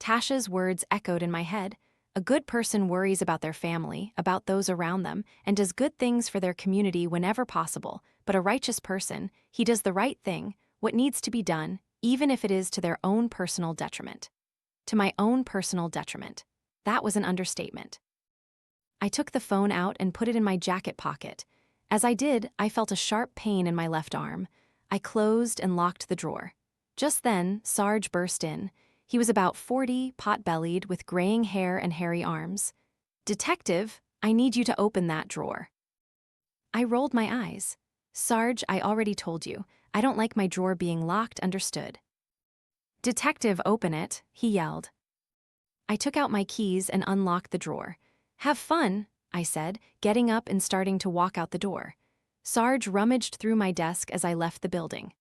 Tasha's words echoed in my head. A good person worries about their family, about those around them, and does good things for their community whenever possible, but a righteous person, he does the right thing, what needs to be done, even if it is to their own personal detriment. To my own personal detriment. That was an understatement. I took the phone out and put it in my jacket pocket. As I did, I felt a sharp pain in my left arm. I closed and locked the drawer. Just then, Sarge burst in. He was about 40, pot-bellied, with graying hair and hairy arms. Detective, I need you to open that drawer. I rolled my eyes. Sarge, I already told you. I don't like my drawer being locked, understood. Detective, open it, he yelled. I took out my keys and unlocked the drawer. Have fun, I said, getting up and starting to walk out the door. Sarge rummaged through my desk as I left the building.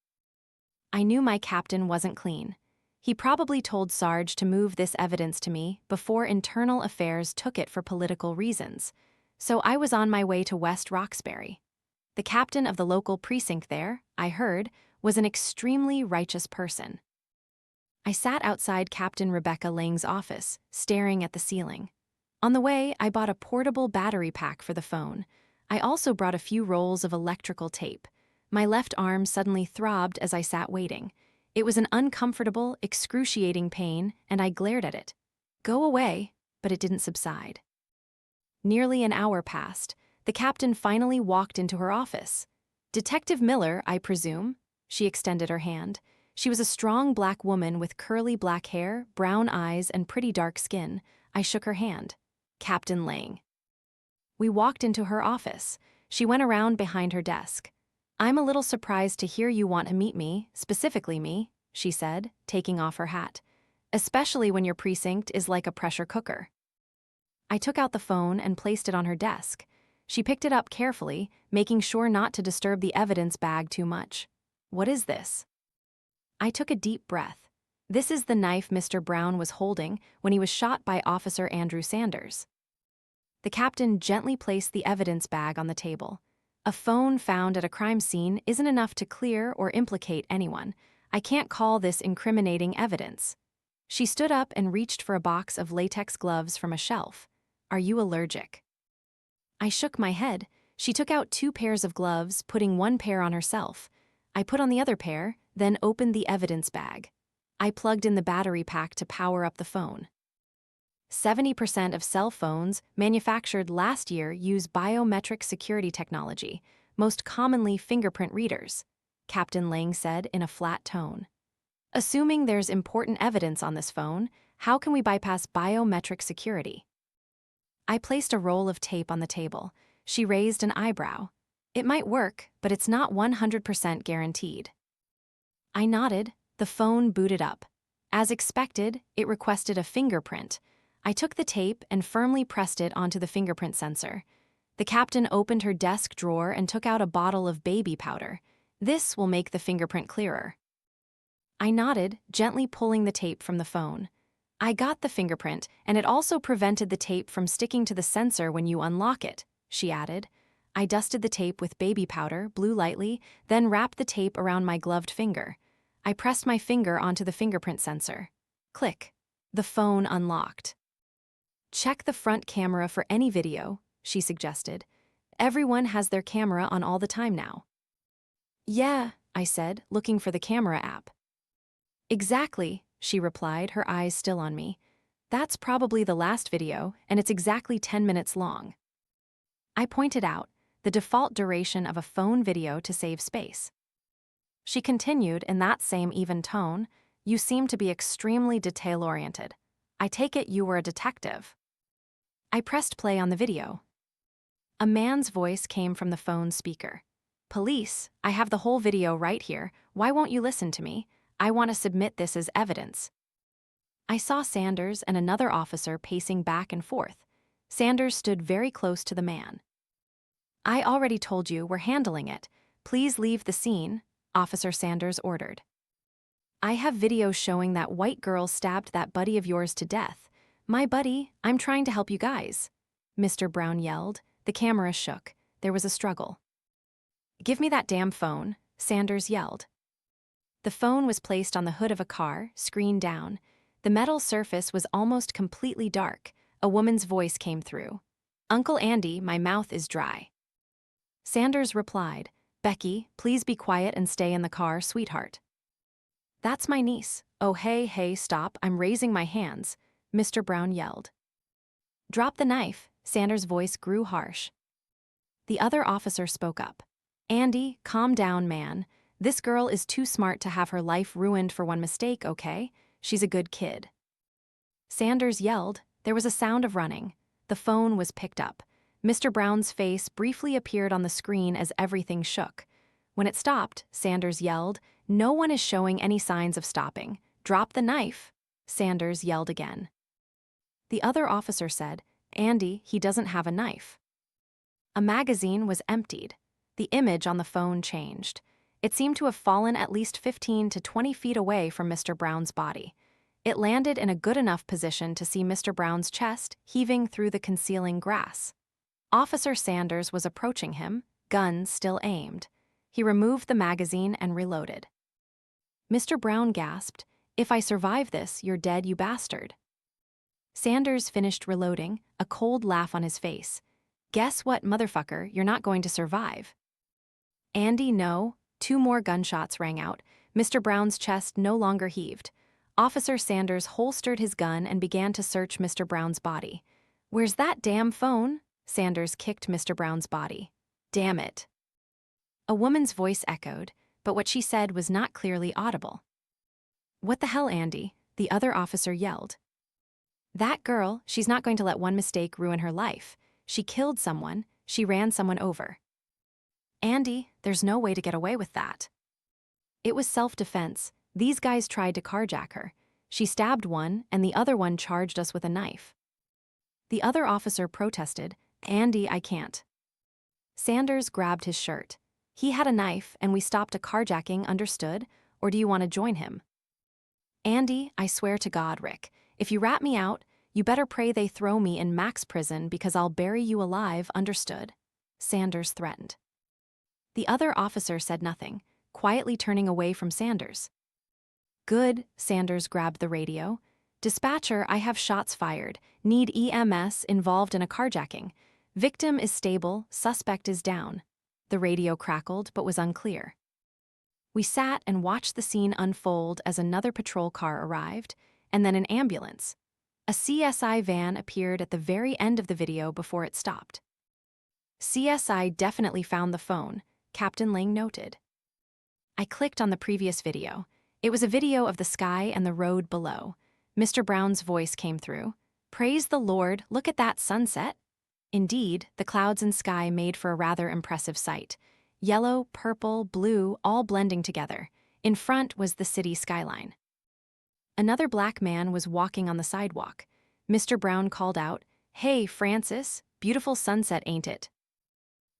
I knew my captain wasn't clean. He probably told Sarge to move this evidence to me before Internal Affairs took it for political reasons. So I was on my way to West Roxbury. The captain of the local precinct there, I heard, was an extremely righteous person. I sat outside Captain Rebecca Lang's office, staring at the ceiling. On the way, I bought a portable battery pack for the phone. I also brought a few rolls of electrical tape. My left arm suddenly throbbed as I sat waiting. It was an uncomfortable, excruciating pain, and I glared at it. Go away, but it didn't subside. Nearly an hour passed. The captain finally walked into her office. Detective Miller, I presume? She extended her hand. She was a strong black woman with curly black hair, brown eyes, and pretty dark skin. I shook her hand. Captain Lang. We walked into her office. She went around behind her desk. I'm a little surprised to hear you want to meet me, specifically me, she said, taking off her hat. Especially when your precinct is like a pressure cooker. I took out the phone and placed it on her desk. She picked it up carefully, making sure not to disturb the evidence bag too much. What is this? I took a deep breath. This is the knife Mr. Brown was holding when he was shot by Officer Andrew Sanders. The captain gently placed the evidence bag on the table. A phone found at a crime scene isn't enough to clear or implicate anyone. I can't call this incriminating evidence. She stood up and reached for a box of latex gloves from a shelf. Are you allergic? I shook my head. She took out 2 pairs of gloves, putting 1 pair on herself. I put on the other pair, then opened the evidence bag. I plugged in the battery pack to power up the phone. 70% of cell phones manufactured last year use biometric security technology, most commonly fingerprint readers, Captain Lang said in a flat tone. Assuming there's important evidence on this phone, how can we bypass biometric security? I placed a roll of tape on the table. She raised an eyebrow. It might work, but it's not 100% guaranteed. I nodded. The phone booted up. As expected, it requested a fingerprint. I took the tape and firmly pressed it onto the fingerprint sensor. The captain opened her desk drawer and took out a bottle of baby powder. This will make the fingerprint clearer. I nodded, gently pulling the tape from the phone. I got the fingerprint, and it also prevented the tape from sticking to the sensor when you unlock it, she added. I dusted the tape with baby powder, blew lightly, then wrapped the tape around my gloved finger. I pressed my finger onto the fingerprint sensor. Click. The phone unlocked. Check the front camera for any video, she suggested. Everyone has their camera on all the time now. Yeah, I said, looking for the camera app. Exactly, she replied, her eyes still on me. That's probably the last video, and it's exactly 10 minutes long. I pointed out the default duration of a phone video to save space. She continued in that same even tone, you seem to be extremely detail-oriented. I take it you were a detective. I pressed play on the video. A man's voice came from the phone speaker. Police, I have the whole video right here. Why won't you listen to me? I want to submit this as evidence. I saw Sanders and another officer pacing back and forth. Sanders stood very close to the man. I already told you we're handling it. Please leave the scene, Officer Sanders ordered. I have video showing that white girl stabbed that buddy of yours to death. My buddy, I'm trying to help you guys, Mr. Brown yelled. The camera shook. There was a struggle. Give me that damn phone, Sanders yelled. The phone was placed on the hood of a car, screen down. The metal surface was almost completely dark. A woman's voice came through. Uncle Andy, my mouth is dry. Sanders replied, Becky, please be quiet and stay in the car, sweetheart. That's my niece. Oh, hey, stop, I'm raising my hands, Mr. Brown yelled. Drop the knife, Sanders' voice grew harsh. The other officer spoke up. Andy, calm down, man. This girl is too smart to have her life ruined for one mistake, okay? She's a good kid. Sanders yelled. There was a sound of running. The phone was picked up. Mr. Brown's face briefly appeared on the screen as everything shook. When it stopped, Sanders yelled, No one is showing any signs of stopping. Drop the knife, Sanders yelled again. The other officer said, Andy, he doesn't have a knife. A magazine was emptied. The image on the phone changed. It seemed to have fallen at least 15 to 20 feet away from Mr. Brown's body. It landed in a good enough position to see Mr. Brown's chest heaving through the concealing grass. Officer Sanders was approaching him, gun still aimed. He removed the magazine and reloaded. Mr. Brown gasped, If I survive this, you're dead, you bastard. Sanders finished reloading, a cold laugh on his face. Guess what, motherfucker, you're not going to survive. Andy, no, 2 more gunshots rang out. Mr. Brown's chest no longer heaved. Officer Sanders holstered his gun and began to search Mr. Brown's body. "Where's that damn phone?" Sanders kicked Mr. Brown's body. "Damn it." A woman's voice echoed, but what she said was not clearly audible. "What the hell, Andy?" the other officer yelled. "That girl, she's not going to let one mistake ruin her life. She killed someone, she ran someone over. Andy, there's no way to get away with that." It was self-defense. These guys tried to carjack her. She stabbed one, and the other one charged us with a knife. The other officer protested, "Andy, I can't." Sanders grabbed his shirt. "He had a knife, and we stopped a carjacking, understood? Or do you want to join him?" "Andy, I swear to God, Rick, if you rat me out, you better pray they throw me in max prison because I'll bury you alive, understood?" Sanders threatened. The other officer said nothing, quietly turning away from Sanders. "Good," Sanders grabbed the radio. "Dispatcher, I have shots fired. Need EMS involved in a carjacking. Victim is stable, suspect is down." The radio crackled but was unclear. We sat and watched the scene unfold as another patrol car arrived, and then an ambulance. A CSI van appeared at the very end of the video before it stopped. "CSI definitely found the phone," Captain Lang noted. I clicked on the previous video. It was a video of the sky and the road below. Mr. Brown's voice came through. "Praise the Lord, look at that sunset." Indeed, the clouds and sky made for a rather impressive sight. Yellow, purple, blue, all blending together. In front was the city skyline. Another black man was walking on the sidewalk. Mr. Brown called out, "Hey, Francis, beautiful sunset, ain't it?"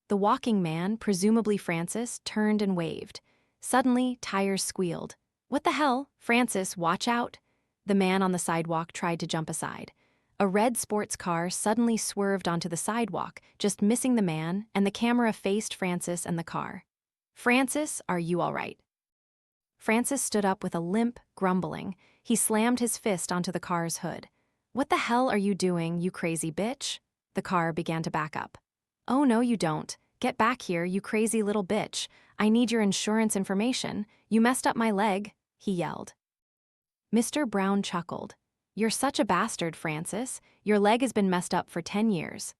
The walking man, presumably Francis, turned and waved. Suddenly, tires squealed. "What the hell? Francis, watch out!" The man on the sidewalk tried to jump aside. A red sports car suddenly swerved onto the sidewalk, just missing the man, and the camera faced Francis and the car. "Francis, are you all right?" Francis stood up with a limp, grumbling. He slammed his fist onto the car's hood. "What the hell are you doing, you crazy bitch?" The car began to back up. "Oh, no, you don't. Get back here, you crazy little bitch. I need your insurance information. You messed up my leg," he yelled. Mr. Brown chuckled. "You're such a bastard, Francis. Your leg has been messed up for 10 years.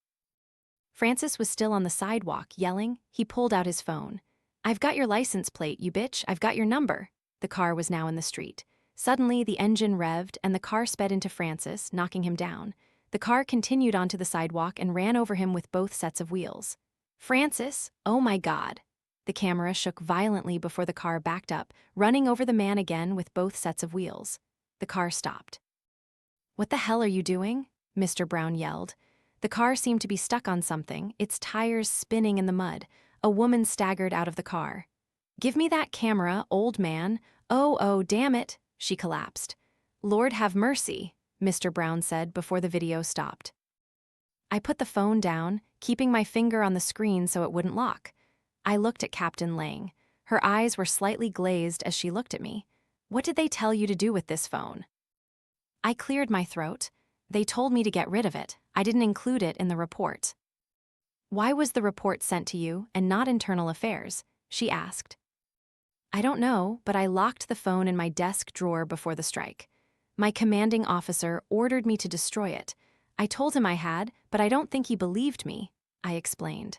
Francis was still on the sidewalk, yelling. He pulled out his phone. "I've got your license plate, you bitch. I've got your number." The car was now in the street. Suddenly, the engine revved, and the car sped into Francis, knocking him down. The car continued onto the sidewalk and ran over him with both sets of wheels. "Francis, oh my God." The camera shook violently before the car backed up, running over the man again with both sets of wheels. The car stopped. "What the hell are you doing?" Mr. Brown yelled. The car seemed to be stuck on something, its tires spinning in the mud. A woman staggered out of the car. "Give me that camera, old man. Oh, damn it," she collapsed. "Lord have mercy," Mr. Brown said before the video stopped. I put the phone down, keeping my finger on the screen so it wouldn't lock. I looked at Captain Lang. Her eyes were slightly glazed as she looked at me. "What did they tell you to do with this phone?" I cleared my throat. "They told me to get rid of it. I didn't include it in the report." "Why was the report sent to you and not internal affairs?" she asked. "I don't know, but I locked the phone in my desk drawer before the strike. My commanding officer ordered me to destroy it. I told him I had, but I don't think he believed me," I explained.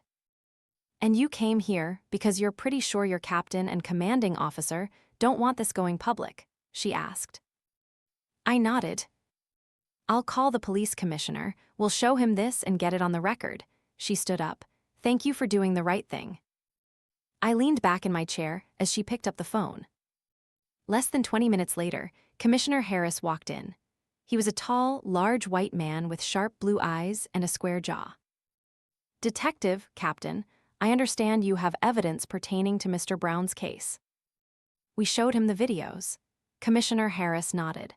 "And you came here because you're pretty sure your captain and commanding officer don't want this going public?" she asked. I nodded. "I'll call the police commissioner. We'll show him this and get it on the record." She stood up. "Thank you for doing the right thing." I leaned back in my chair as she picked up the phone. Less than 20 minutes later, Commissioner Harris walked in. He was a tall, large white man with sharp blue eyes and a square jaw. "Detective, Captain, I understand you have evidence pertaining to Mr. Brown's case." We showed him the videos. Commissioner Harris nodded.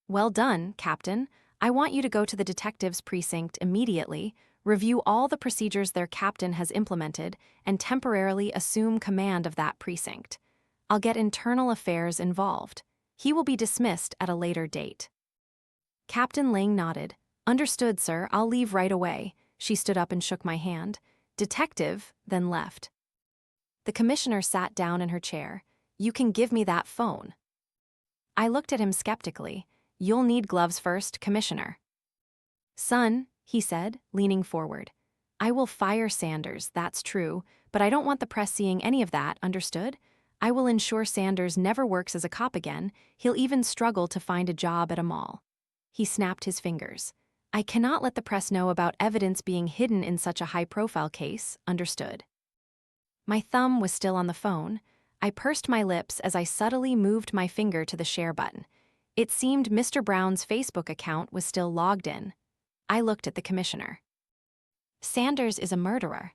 "Well done, Captain. I want you to go to the detectives' precinct immediately, review all the procedures their captain has implemented, and temporarily assume command of that precinct. I'll get internal affairs involved. He will be dismissed at a later date." Captain Lang nodded. "Understood, sir. I'll leave right away." She stood up and shook my hand. "Detective," then left. The commissioner sat down in her chair. "You can give me that phone." I looked at him skeptically. "You'll need gloves first, Commissioner." "Son," he said, leaning forward, "I will fire Sanders, that's true, but I don't want the press seeing any of that, understood? I will ensure Sanders never works as a cop again. He'll even struggle to find a job at a mall." He snapped his fingers. "I cannot let the press know about evidence being hidden in such a high-profile case, understood?" My thumb was still on the phone. I pursed my lips as I subtly moved my finger to the share button. It seemed Mr. Brown's Facebook account was still logged in. I looked at the commissioner. "Sanders is a murderer."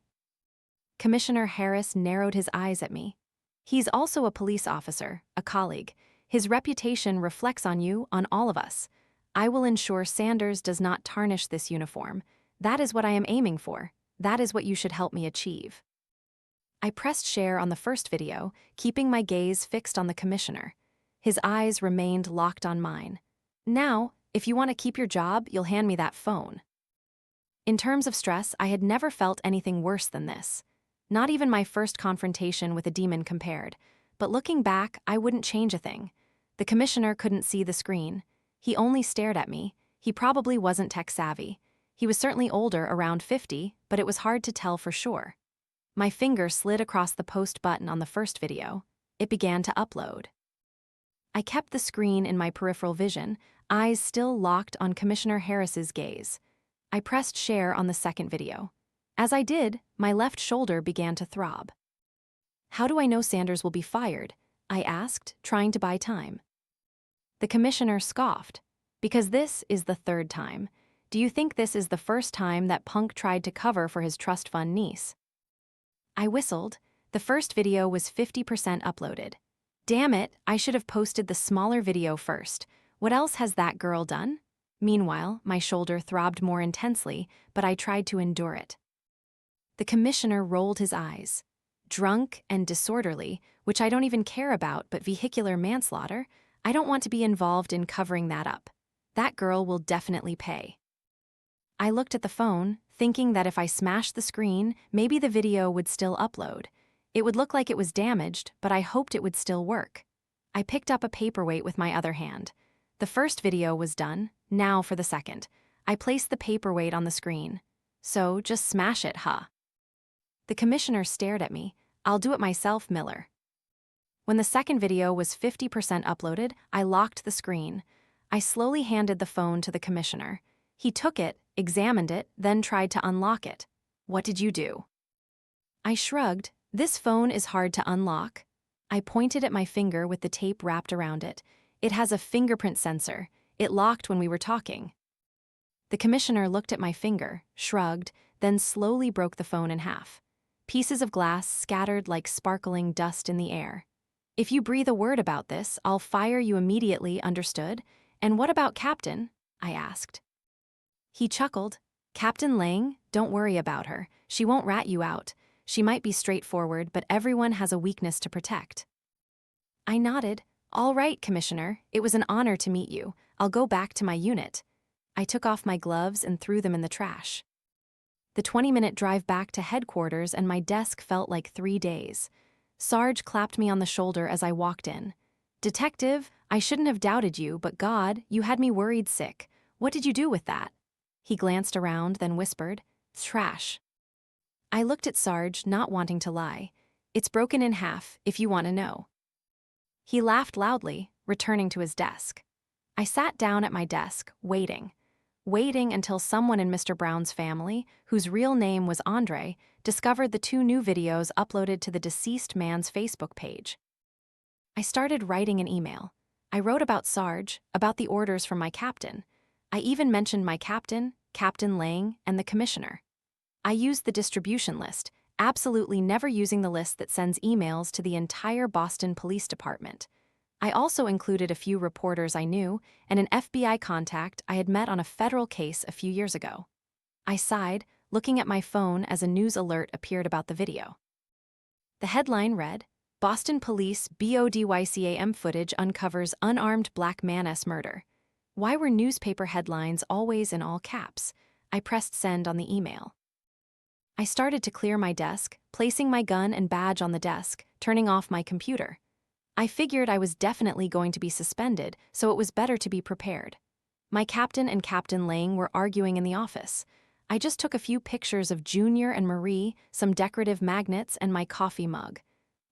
Commissioner Harris narrowed his eyes at me. "He's also a police officer, a colleague. His reputation reflects on you, on all of us. I will ensure Sanders does not tarnish this uniform. That is what I am aiming for. That is what you should help me achieve." I pressed share on the first video, keeping my gaze fixed on the commissioner. His eyes remained locked on mine. "Now, if you want to keep your job, you'll hand me that phone." In terms of stress, I had never felt anything worse than this. Not even my first confrontation with a demon compared. But looking back, I wouldn't change a thing. The commissioner couldn't see the screen. He only stared at me. He probably wasn't tech-savvy. He was certainly older, around 50, but it was hard to tell for sure. My finger slid across the post button on the first video. It began to upload. I kept the screen in my peripheral vision, eyes still locked on Commissioner Harris's gaze. I pressed share on the second video. As I did, my left shoulder began to throb. "How do I know Sanders will be fired?" I asked, trying to buy time. The commissioner scoffed. "Because this is the third time. Do you think this is the first time that punk tried to cover for his trust fund niece?" I whistled. The first video was 50% uploaded. Damn it, I should have posted the smaller video first. What else has that girl done? Meanwhile, my shoulder throbbed more intensely, but I tried to endure it. The commissioner rolled his eyes. "Drunk and disorderly, which I don't even care about, but vehicular manslaughter? I don't want to be involved in covering that up. That girl will definitely pay." I looked at the phone, thinking that if I smashed the screen, maybe the video would still upload. It would look like it was damaged, but I hoped it would still work. I picked up a paperweight with my other hand. The first video was done, now for the second. I placed the paperweight on the screen. "So, just smash it, huh?" The commissioner stared at me. "I'll do it myself, Miller." When the second video was 50% uploaded, I locked the screen. I slowly handed the phone to the commissioner. He took it, examined it, then tried to unlock it. "What did you do?" I shrugged. "This phone is hard to unlock." I pointed at my finger with the tape wrapped around it. "It has a fingerprint sensor. It locked when we were talking." The commissioner looked at my finger, shrugged, then slowly broke the phone in half. Pieces of glass scattered like sparkling dust in the air. "If you breathe a word about this, I'll fire you immediately, understood? And what about Captain?" I asked. He chuckled. "Captain Lang, don't worry about her. She won't rat you out. She might be straightforward, but everyone has a weakness to protect." I nodded. "All right, Commissioner. It was an honor to meet you. I'll go back to my unit." I took off my gloves and threw them in the trash. The 20-minute drive back to headquarters and my desk felt like 3 days. Sarge clapped me on the shoulder as I walked in. "Detective, I shouldn't have doubted you, but God, you had me worried sick. What did you do with that?" He glanced around, then whispered, "Trash." I looked at Sarge, not wanting to lie. "It's broken in half, if you want to know." He laughed loudly, returning to his desk. I sat down at my desk, waiting until someone in Mr. Brown's family, whose real name was Andre, discovered the 2 new videos uploaded to the deceased man's Facebook page. I started writing an email. I wrote about Sarge, about the orders from my captain. I even mentioned my captain, Captain Lang, and the commissioner. I used the distribution list, absolutely never using the list that sends emails to the entire Boston Police Department. I also included a few reporters I knew and an FBI contact I had met on a federal case a few years ago. I sighed, looking at my phone as a news alert appeared about the video. The headline read, "Boston Police BODYCAM footage uncovers unarmed black man-s murder." Why were newspaper headlines always in all caps? I pressed send on the email. I started to clear my desk, placing my gun and badge on the desk, turning off my computer. I figured I was definitely going to be suspended, so it was better to be prepared. My captain and Captain Lang were arguing in the office. I just took a few pictures of Junior and Marie, some decorative magnets, and my coffee mug.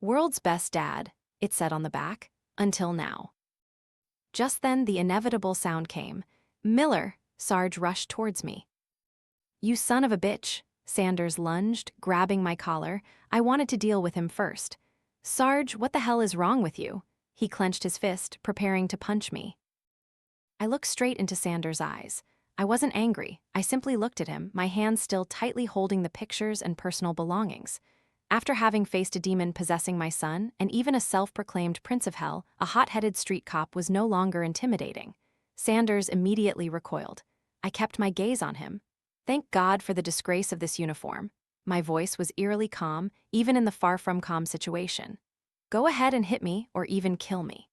"World's best dad," it said on the back, "until now." Just then, the inevitable sound came. "Miller," Sarge rushed towards me. "You son of a bitch," Sanders lunged, grabbing my collar. I wanted to deal with him first. "Sarge, what the hell is wrong with you?" He clenched his fist, preparing to punch me. I looked straight into Sanders' eyes. I wasn't angry. I simply looked at him, my hands still tightly holding the pictures and personal belongings. After having faced a demon possessing my son, and even a self-proclaimed prince of hell, a hot-headed street cop was no longer intimidating. Sanders immediately recoiled. I kept my gaze on him. Thank God for the disgrace of this uniform. My voice was eerily calm, even in the far-from-calm situation. "Go ahead and hit me, or even kill me.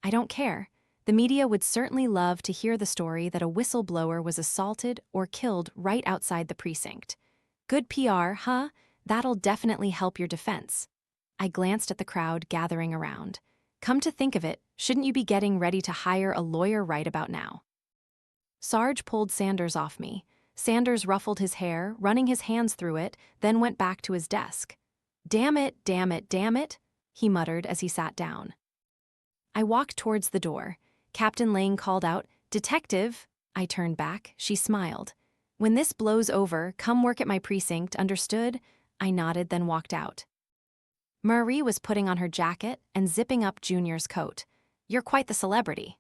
I don't care. The media would certainly love to hear the story that a whistleblower was assaulted or killed right outside the precinct. Good PR, huh? That'll definitely help your defense." I glanced at the crowd gathering around. Come to think of it, shouldn't you be getting ready to hire a lawyer right about now? Sarge pulled Sanders off me. Sanders ruffled his hair, running his hands through it, then went back to his desk. "Damn it, damn it, damn it," he muttered as he sat down. I walked towards the door. Captain Lang called out, "Detective." I turned back. She smiled. "When this blows over, come work at my precinct, understood?" I nodded, then walked out. Marie was putting on her jacket and zipping up Junior's coat. "You're quite the celebrity."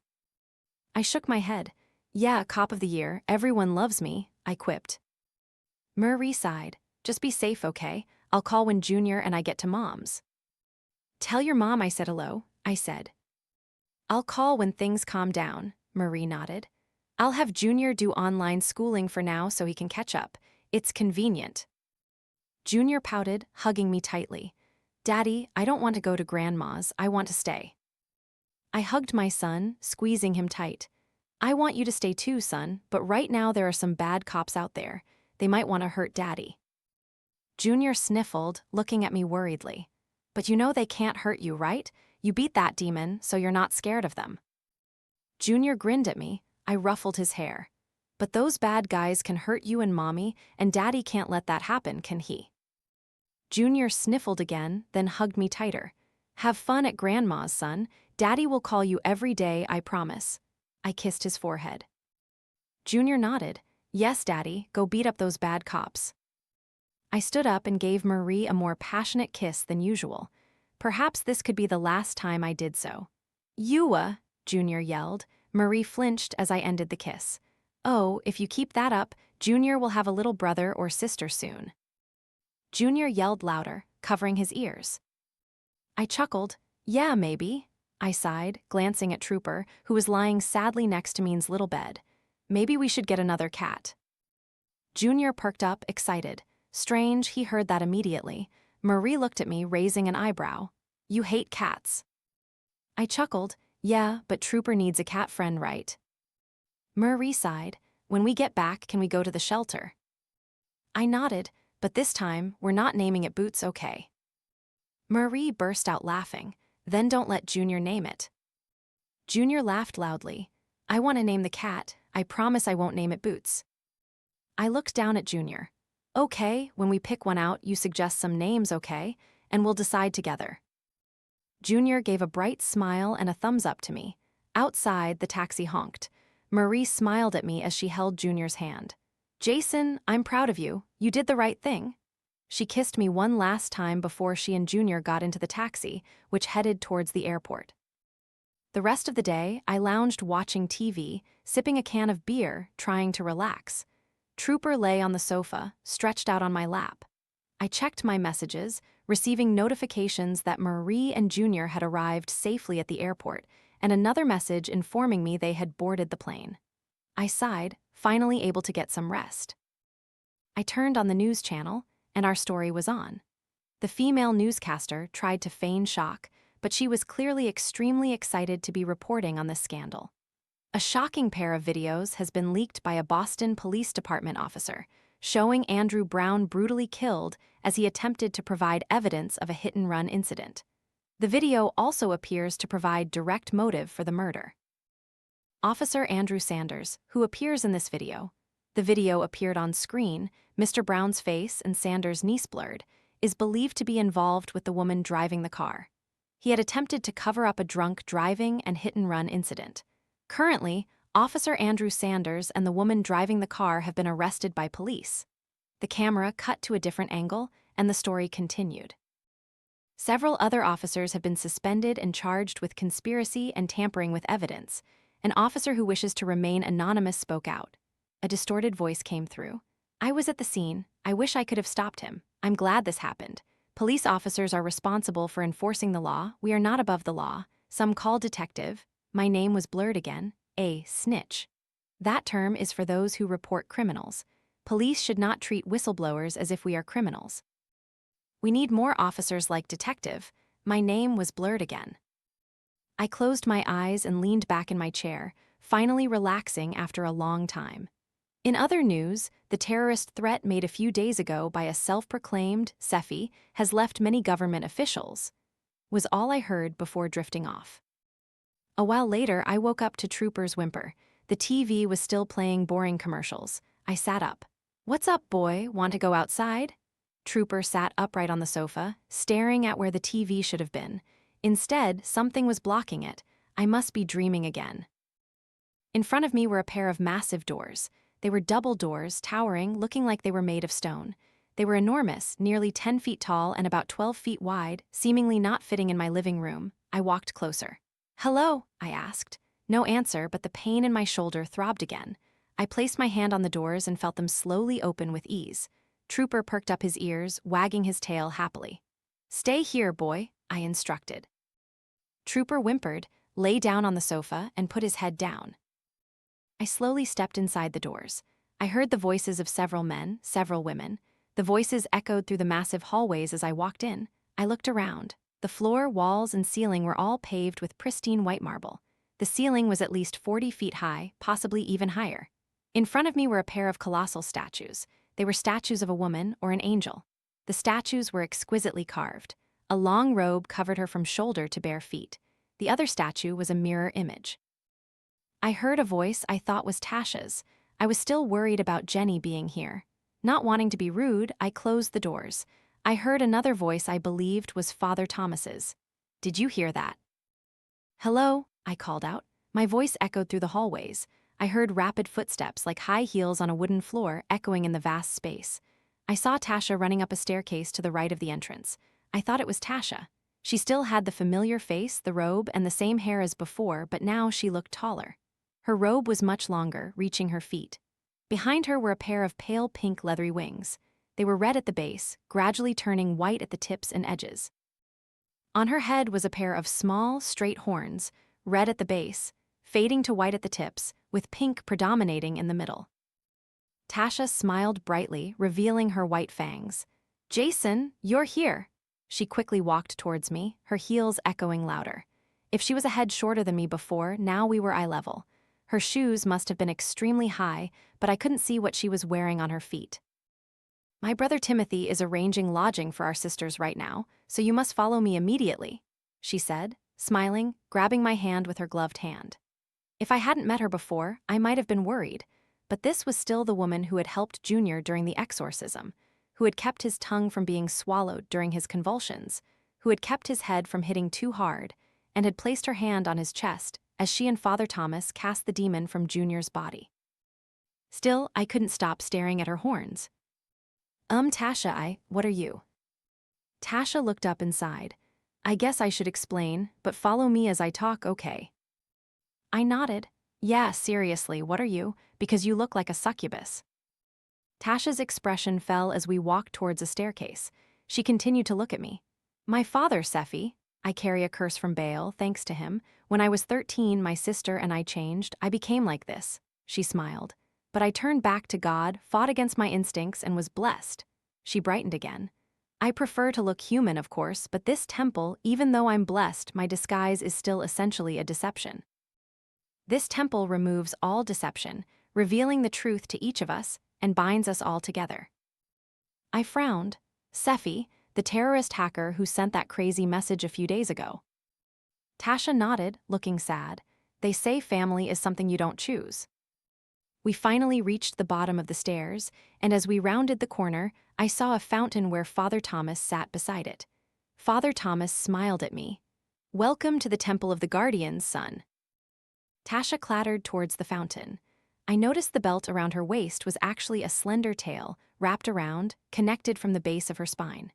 I shook my head. "Yeah, cop of the year, everyone loves me," I quipped. Marie sighed. "Just be safe, okay? I'll call when Junior and I get to Mom's." "Tell your mom I said hello," I said. "I'll call when things calm down," Marie nodded. "I'll have Junior do online schooling for now so he can catch up. It's convenient." Junior pouted, hugging me tightly. "Daddy, I don't want to go to Grandma's, I want to stay." I hugged my son, squeezing him tight. "I want you to stay too, son, but right now there are some bad cops out there. They might want to hurt Daddy." Junior sniffled, looking at me worriedly. "But you know they can't hurt you, right? You beat that demon, so you're not scared of them." Junior grinned at me. I ruffled his hair. "But those bad guys can hurt you and Mommy, and Daddy can't let that happen, can he?" Junior sniffled again, then hugged me tighter. "Have fun at Grandma's, son. Daddy will call you every day, I promise." I kissed his forehead. Junior nodded. "Yes, Daddy, go beat up those bad cops." I stood up and gave Marie a more passionate kiss than usual. Perhaps this could be the last time I did so. "Ewa," Junior yelled. Marie flinched as I ended the kiss. "Oh, if you keep that up, Junior will have a little brother or sister soon." Junior yelled louder, covering his ears. I chuckled. "Yeah, maybe." I sighed, glancing at Trooper, who was lying sadly next to me's little bed. "Maybe we should get another cat." Junior perked up, excited. Strange, he heard that immediately. Marie looked at me, raising an eyebrow. "You hate cats." I chuckled. "Yeah, but Trooper needs a cat friend, right?" Marie sighed. "When we get back, can we go to the shelter?" I nodded, but this time, we're not naming it Boots, okay? Marie burst out laughing. "Then don't let Junior name it." Junior laughed loudly. "I want to name the cat. I promise I won't name it Boots." I looked down at Junior. "Okay, when we pick one out, you suggest some names, okay? And we'll decide together." Junior gave a bright smile and a thumbs up to me. Outside, the taxi honked. Marie smiled at me as she held Junior's hand. "Jason, I'm proud of you. You did the right thing." She kissed me one last time before she and Junior got into the taxi, which headed towards the airport. The rest of the day, I lounged watching TV, sipping a can of beer, trying to relax. Trooper lay on the sofa, stretched out on my lap. I checked my messages, receiving notifications that Marie and Junior had arrived safely at the airport, and another message informing me they had boarded the plane. I sighed, finally able to get some rest. I turned on the news channel, and our story was on. The female newscaster tried to feign shock, but she was clearly extremely excited to be reporting on this scandal. A shocking pair of videos has been leaked by a Boston Police Department officer. showing Andrew Brown brutally killed as he attempted to provide evidence of a hit-and-run incident. The video also appears to provide direct motive for the murder. Officer Andrew Sanders, who appears in this video. The video appeared on screen, Mr. Brown's face and Sanders' niece blurred, is believed to be involved with the woman driving the car. He had attempted to cover up a drunk driving and hit-and-run incident. Currently, Officer Andrew Sanders and the woman driving the car have been arrested by police. The camera cut to a different angle, and the story continued. Several other officers have been suspended and charged with conspiracy and tampering with evidence. An officer who wishes to remain anonymous spoke out. A distorted voice came through. "I was at the scene. I wish I could have stopped him. I'm glad this happened. Police officers are responsible for enforcing the law. We are not above the law. Some call detective. My name was blurred again. A snitch. That term is for those who report criminals. Police should not treat whistleblowers as if we are criminals. We need more officers like detective. My name was blurred again." I closed my eyes and leaned back in my chair, finally relaxing after a long time. In other news, the terrorist threat made a few days ago by a self-proclaimed Sefi has left many government officials, was all I heard before drifting off. A while later, I woke up to Trooper's whimper. The TV was still playing boring commercials. I sat up. "What's up, boy? Want to go outside?" Trooper sat upright on the sofa, staring at where the TV should have been. Instead, something was blocking it. I must be dreaming again. In front of me were a pair of massive doors. They were double doors, towering, looking like they were made of stone. They were enormous, nearly 10 feet tall and about 12 feet wide, seemingly not fitting in my living room. I walked closer. "Hello?" I asked. No answer, but the pain in my shoulder throbbed again. I placed my hand on the doors and felt them slowly open with ease. Trooper perked up his ears, wagging his tail happily. "Stay here, boy," I instructed. Trooper whimpered, lay down on the sofa, and put his head down. I slowly stepped inside the doors. I heard the voices of several men, several women. The voices echoed through the massive hallways as I walked in. I looked around. The floor, walls, and ceiling were all paved with pristine white marble. The ceiling was at least 40 feet high, possibly even higher. In front of me were a pair of colossal statues. They were statues of a woman or an angel. The statues were exquisitely carved. A long robe covered her from shoulder to bare feet. The other statue was a mirror image. I heard a voice I thought was Tasha's. I was still worried about Jenny being here. Not wanting to be rude, I closed the doors. I heard another voice I believed was Father Thomas's. "Did you hear that?" "Hello," I called out. My voice echoed through the hallways. I heard rapid footsteps like high heels on a wooden floor echoing in the vast space. I saw Tasha running up a staircase to the right of the entrance. I thought it was Tasha. She still had the familiar face, the robe, and the same hair as before, but now she looked taller. Her robe was much longer, reaching her feet. Behind her were a pair of pale pink leathery wings. They were red at the base, gradually turning white at the tips and edges. On her head was a pair of small, straight horns, red at the base, fading to white at the tips, with pink predominating in the middle. Tasha smiled brightly, revealing her white fangs. "Jason, you're here." She quickly walked towards me, her heels echoing louder. If she was a head shorter than me before, now we were eye level. Her shoes must have been extremely high, but I couldn't see what she was wearing on her feet. "My brother Timothy is arranging lodging for our sisters right now, so you must follow me immediately," she said, smiling, grabbing my hand with her gloved hand. If I hadn't met her before, I might have been worried, but this was still the woman who had helped Junior during the exorcism, who had kept his tongue from being swallowed during his convulsions, who had kept his head from hitting too hard, and had placed her hand on his chest as she and Father Thomas cast the demon from Junior's body. Still, I couldn't stop staring at her horns. Tasha, what are you?" Tasha looked up and sighed. "I guess I should explain, but follow me as I talk, okay?" I nodded. "Yeah, seriously, what are you? Because you look like a succubus." Tasha's expression fell as we walked towards a staircase. She continued to look at me. "My father, Sefi. I carry a curse from Baal, thanks to him. When I was 13, my sister and I changed. I became like this." She smiled. "But I turned back to God, fought against my instincts, and was blessed." She brightened again. "I prefer to look human, of course, but this temple, even though I'm blessed, my disguise is still essentially a deception. This temple removes all deception, revealing the truth to each of us, and binds us all together. I frowned. Sephi, the terrorist hacker who sent that crazy message a few days ago. Tasha nodded, looking sad. They say family is something you don't choose. We finally reached the bottom of the stairs, and as we rounded the corner, I saw a fountain where Father Thomas sat beside it. Father Thomas smiled at me. "Welcome to the Temple of the Guardians, son." Tasha clattered towards the fountain. I noticed the belt around her waist was actually a slender tail, wrapped around, connected from the base of her spine.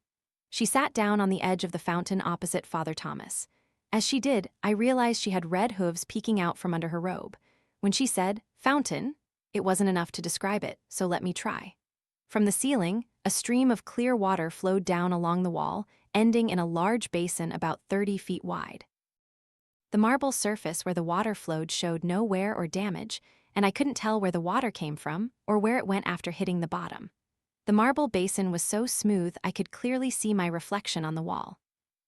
She sat down on the edge of the fountain opposite Father Thomas. As she did, I realized she had red hooves peeking out from under her robe. When she said, "Fountain," it wasn't enough to describe it, so let me try. From the ceiling, a stream of clear water flowed down along the wall, ending in a large basin about 30 feet wide. The marble surface where the water flowed showed no wear or damage, and I couldn't tell where the water came from or where it went after hitting the bottom. The marble basin was so smooth I could clearly see my reflection on the wall.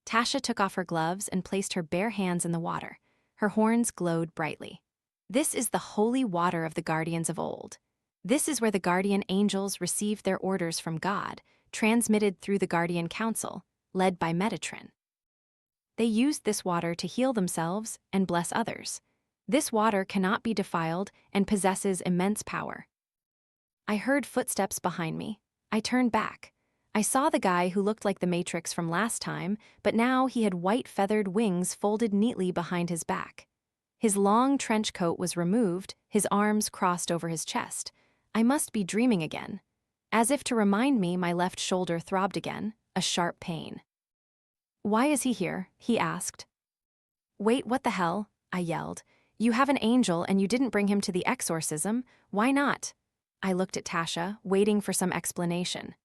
Tasha took off her gloves and placed her bare hands in the water. Her horns glowed brightly. "This is the holy water of the guardians of old. This is where the guardian angels received their orders from God, transmitted through the guardian council, led by Metatron. They used this water to heal themselves and bless others. This water cannot be defiled and possesses immense power." I heard footsteps behind me. I turned back. I saw the guy who looked like the Matrix from last time, but now he had white feathered wings folded neatly behind his back. His long trench coat was removed, his arms crossed over his chest. I must be dreaming again. As if to remind me, my left shoulder throbbed again, a sharp pain. "Why is he here?" he asked. "Wait, what the hell?" I yelled. "You have an angel and you didn't bring him to the exorcism. Why not?" I looked at Tasha, waiting for some explanation.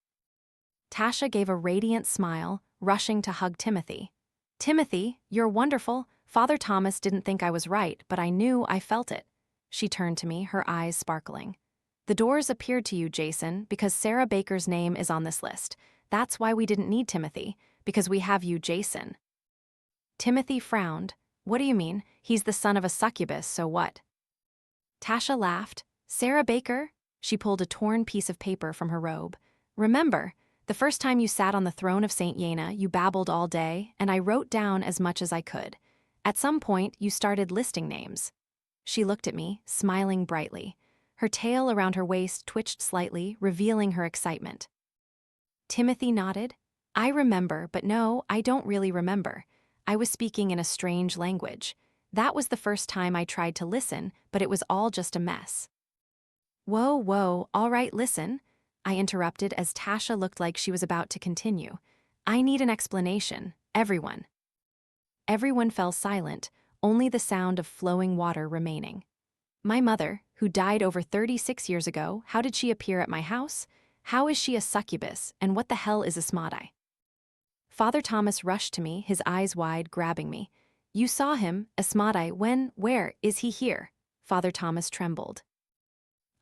Tasha gave a radiant smile, rushing to hug Timothy. "Timothy, you're wonderful. Father Thomas didn't think I was right, but I knew I felt it." She turned to me, her eyes sparkling. "The doors appeared to you, Jason, because Sarah Baker's name is on this list. That's why we didn't need Timothy, because we have you, Jason." Timothy frowned. "What do you mean? He's the son of a succubus, so what?" Tasha laughed. "Sarah Baker?" She pulled a torn piece of paper from her robe. "Remember, the first time you sat on the throne of Saint Yena, you babbled all day, and I wrote down as much as I could. At some point, you started listing names." She looked at me, smiling brightly. Her tail around her waist twitched slightly, revealing her excitement. Timothy nodded. "I remember, but no, I don't really remember. I was speaking in a strange language. That was the first time I tried to listen, but it was all just a mess." Whoa, all right, listen," I interrupted as Tasha looked like she was about to continue. "I need an explanation, everyone." Everyone fell silent, only the sound of flowing water remaining. "My mother, who died over 36 years ago, how did she appear at my house? How is she a succubus, and what the hell is Asmodai?" Father Thomas rushed to me, his eyes wide, grabbing me. "You saw him, Asmodai, when, where, is he here?" Father Thomas trembled.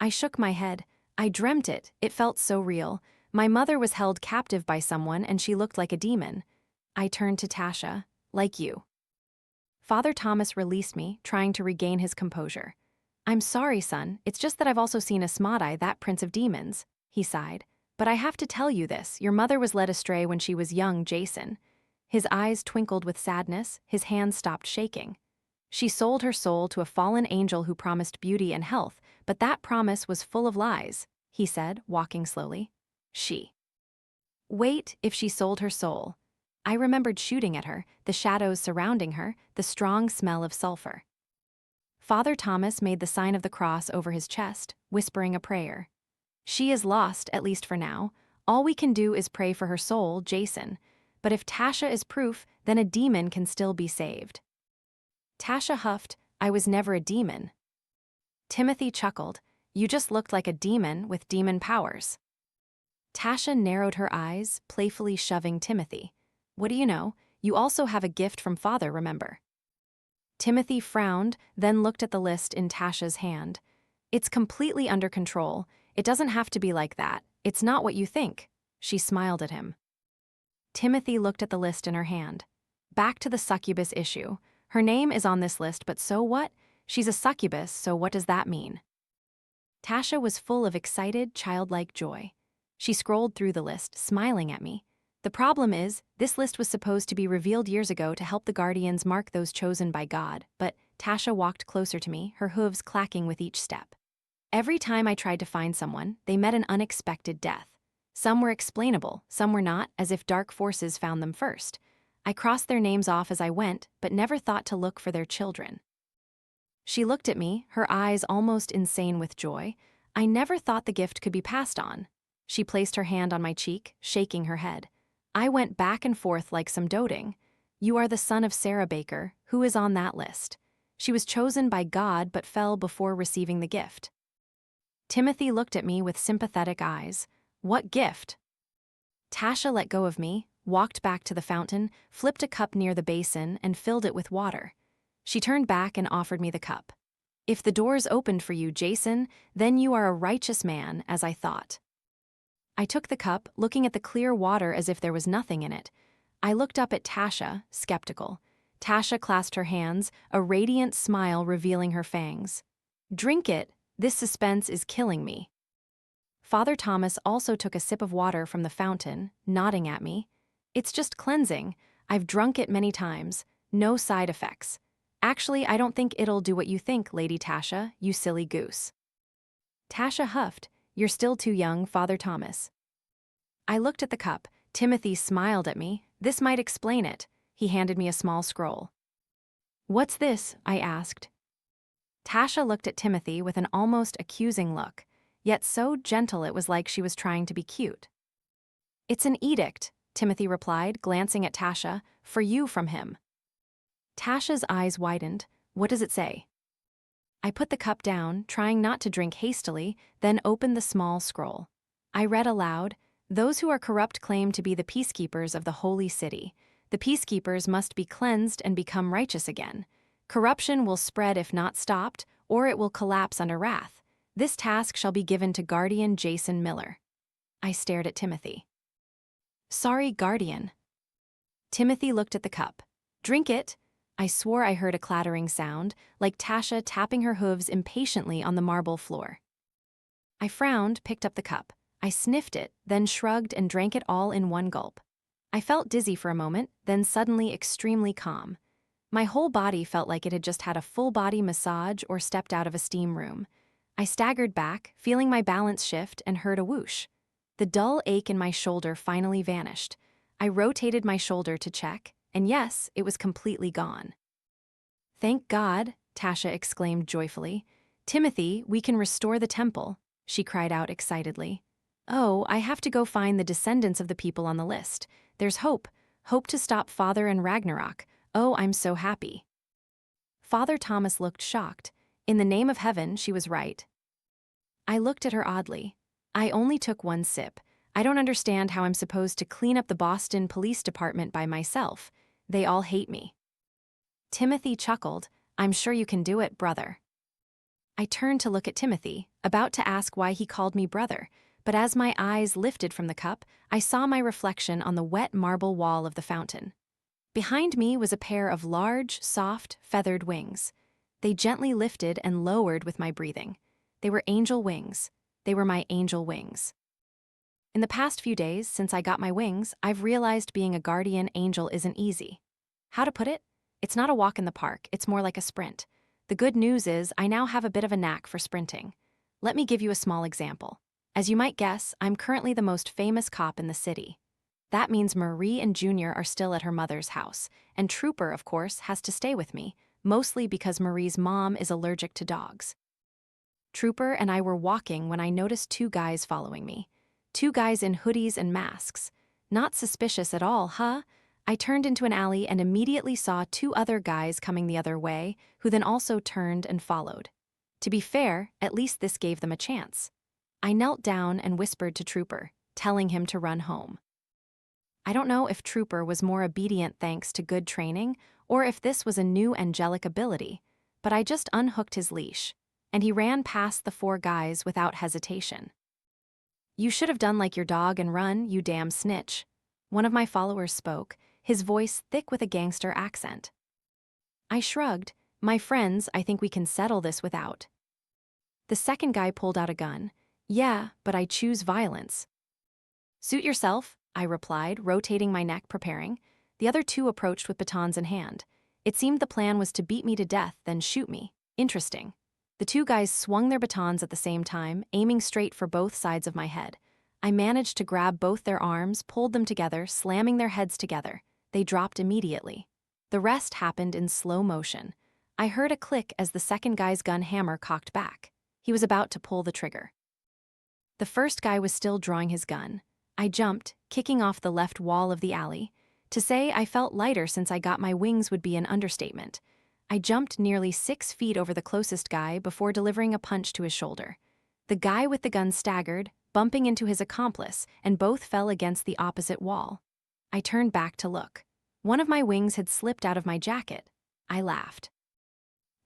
I shook my head. I dreamt it, it felt so real. My mother was held captive by someone and she looked like a demon. I turned to Tasha. "Like you." Father Thomas released me, trying to regain his composure. "I'm sorry, son, it's just that I've also seen Asmodai, that prince of demons," he sighed. "But I have to tell you this, your mother was led astray when she was young, Jason." His eyes twinkled with sadness, his hands stopped shaking. "She sold her soul to a fallen angel who promised beauty and health, but that promise was full of lies," he said, walking slowly. "She." "Wait, if she sold her soul." I remembered shooting at her, the shadows surrounding her, the strong smell of sulfur. Father Thomas made the sign of the cross over his chest, whispering a prayer. "She is lost, at least for now. All we can do is pray for her soul, Jason. But if Tasha is proof, then a demon can still be saved." Tasha huffed. "I was never a demon." Timothy chuckled. "You just looked like a demon with demon powers." Tasha narrowed her eyes, playfully shoving Timothy. "What do you know? You also have a gift from Father, remember?" Timothy frowned, then looked at the list in Tasha's hand. "It's completely under control. It doesn't have to be like that. It's not what you think." She smiled at him. Timothy looked at the list in her hand. "Back to the succubus issue. Her name is on this list, but so what? She's a succubus, so what does that mean?" Tasha was full of excited, childlike joy. She scrolled through the list, smiling at me. The problem is, this list was supposed to be revealed years ago to help the Guardians mark those chosen by God, but Tasha walked closer to me, her hooves clacking with each step. Every time I tried to find someone, they met an unexpected death. Some were explainable, some were not, as if dark forces found them first. I crossed their names off as I went, but never thought to look for their children. She looked at me, her eyes almost insane with joy. I never thought the gift could be passed on. She placed her hand on my cheek, shaking her head. I went back and forth like some doting. You are the son of Sarah Baker, who is on that list. She was chosen by God but fell before receiving the gift. Timothy looked at me with sympathetic eyes. What gift? Tasha let go of me, walked back to the fountain, flipped a cup near the basin, and filled it with water. She turned back and offered me the cup. If the doors opened for you, Jason, then you are a righteous man, as I thought. I took the cup, looking at the clear water as if there was nothing in it. I looked up at Tasha, skeptical. Tasha clasped her hands, a radiant smile revealing her fangs. Drink it. This suspense is killing me. Father Thomas also took a sip of water from the fountain, nodding at me. It's just cleansing. I've drunk it many times. No side effects. Actually, I don't think it'll do what you think, Lady Tasha, you silly goose. Tasha huffed. You're still too young, Father Thomas. I looked at the cup. Timothy smiled at me. This might explain it. He handed me a small scroll. What's this? I asked. Tasha looked at Timothy with an almost accusing look, yet so gentle it was like she was trying to be cute. It's an edict, Timothy replied, glancing at Tasha, for you from him. Tasha's eyes widened. What does it say? I put the cup down, trying not to drink hastily, then opened the small scroll. I read aloud, those who are corrupt claim to be the peacekeepers of the holy city. The peacekeepers must be cleansed and become righteous again. Corruption will spread if not stopped, or it will collapse under wrath. This task shall be given to Guardian Jason Miller. I stared at Timothy. Sorry, Guardian. Timothy looked at the cup. Drink it. I swore I heard a clattering sound, like Tasha tapping her hooves impatiently on the marble floor. I frowned, picked up the cup. I sniffed it, then shrugged and drank it all in one gulp. I felt dizzy for a moment, then suddenly extremely calm. My whole body felt like it had just had a full-body massage or stepped out of a steam room. I staggered back, feeling my balance shift, and heard a whoosh. The dull ache in my shoulder finally vanished. I rotated my shoulder to check, and yes, it was completely gone. Thank God, Tasha exclaimed joyfully. Timothy, we can restore the temple, she cried out excitedly. Oh, I have to go find the descendants of the people on the list. There's hope. Hope to stop Father and Ragnarok. Oh, I'm so happy. Father Thomas looked shocked. In the name of heaven, she was right. I looked at her oddly. I only took one sip. I don't understand how I'm supposed to clean up the Boston Police Department by myself. They all hate me. Timothy chuckled. I'm sure you can do it, brother. I turned to look at Timothy, about to ask why he called me brother, but as my eyes lifted from the cup, I saw my reflection on the wet marble wall of the fountain. Behind me was a pair of large, soft, feathered wings. They gently lifted and lowered with my breathing. They were angel wings. They were my angel wings. In the past few days, since I got my wings, I've realized being a guardian angel isn't easy. How to put it? It's not a walk in the park, it's more like a sprint. The good news is I now have a bit of a knack for sprinting. Let me give you a small example. As you might guess, I'm currently the most famous cop in the city. That means Marie and Junior are still at her mother's house, and Trooper, of course, has to stay with me, mostly because Marie's mom is allergic to dogs. Trooper and I were walking when I noticed two guys following me. Two guys in hoodies and masks. Not suspicious at all, huh? I turned into an alley and immediately saw two other guys coming the other way, who then also turned and followed. To be fair, at least this gave them a chance. I knelt down and whispered to Trooper, telling him to run home. I don't know if Trooper was more obedient thanks to good training, or if this was a new angelic ability, but I just unhooked his leash, and he ran past the four guys without hesitation. You should have done like your dog and run, you damn snitch. One of my followers spoke, his voice thick with a gangster accent. I shrugged. My friends, I think we can settle this without. The second guy pulled out a gun. Yeah, but I choose violence. Suit yourself, I replied, rotating my neck, preparing. The other two approached with batons in hand. It seemed the plan was to beat me to death, then shoot me. Interesting. The two guys swung their batons at the same time, aiming straight for both sides of my head. I managed to grab both their arms, pulled them together, slamming their heads together. They dropped immediately. The rest happened in slow motion. I heard a click as the second guy's gun hammer cocked back. He was about to pull the trigger. The first guy was still drawing his gun. I jumped, kicking off the left wall of the alley. To say I felt lighter since I got my wings would be an understatement. I jumped nearly 6 feet over the closest guy before delivering a punch to his shoulder. The guy with the gun staggered, bumping into his accomplice, and both fell against the opposite wall. I turned back to look. One of my wings had slipped out of my jacket. I laughed.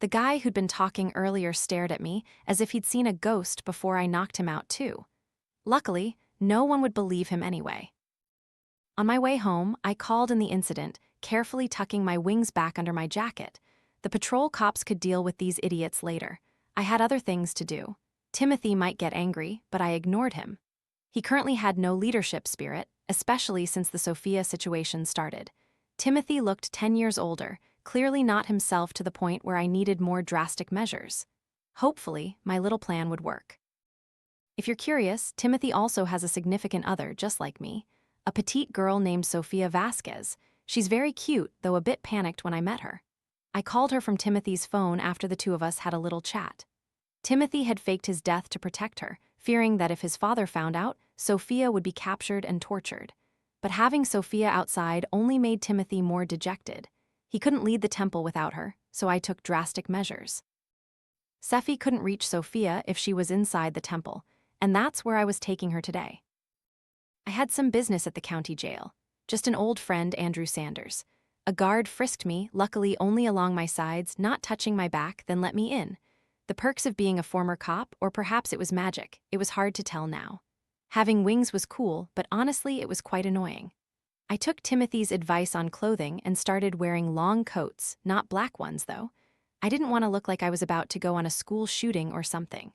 The guy who'd been talking earlier stared at me as if he'd seen a ghost before I knocked him out too. Luckily, no one would believe him anyway. On my way home, I called in the incident, carefully tucking my wings back under my jacket. The patrol cops could deal with these idiots later. I had other things to do. Timothy might get angry, but I ignored him. He currently had no leadership spirit, especially since the Sophia situation started. Timothy looked 10 years older, clearly not himself to the point where I needed more drastic measures. Hopefully, my little plan would work. If you're curious, Timothy also has a significant other just like me, a petite girl named Sofia Vasquez. She's very cute, though a bit panicked when I met her. I called her from Timothy's phone after the two of us had a little chat. Timothy had faked his death to protect her, fearing that if his father found out, Sophia would be captured and tortured. But having Sophia outside only made Timothy more dejected. He couldn't lead the temple without her, so I took drastic measures. Sephi couldn't reach Sophia if she was inside the temple, and that's where I was taking her today. I had some business at the county jail. Just an old friend, Andrew Sanders. A guard frisked me, luckily only along my sides, not touching my back, then let me in. The perks of being a former cop, or perhaps it was magic, it was hard to tell now. Having wings was cool, but honestly it was quite annoying. I took Timothy's advice on clothing and started wearing long coats, not black ones though. I didn't want to look like I was about to go on a school shooting or something.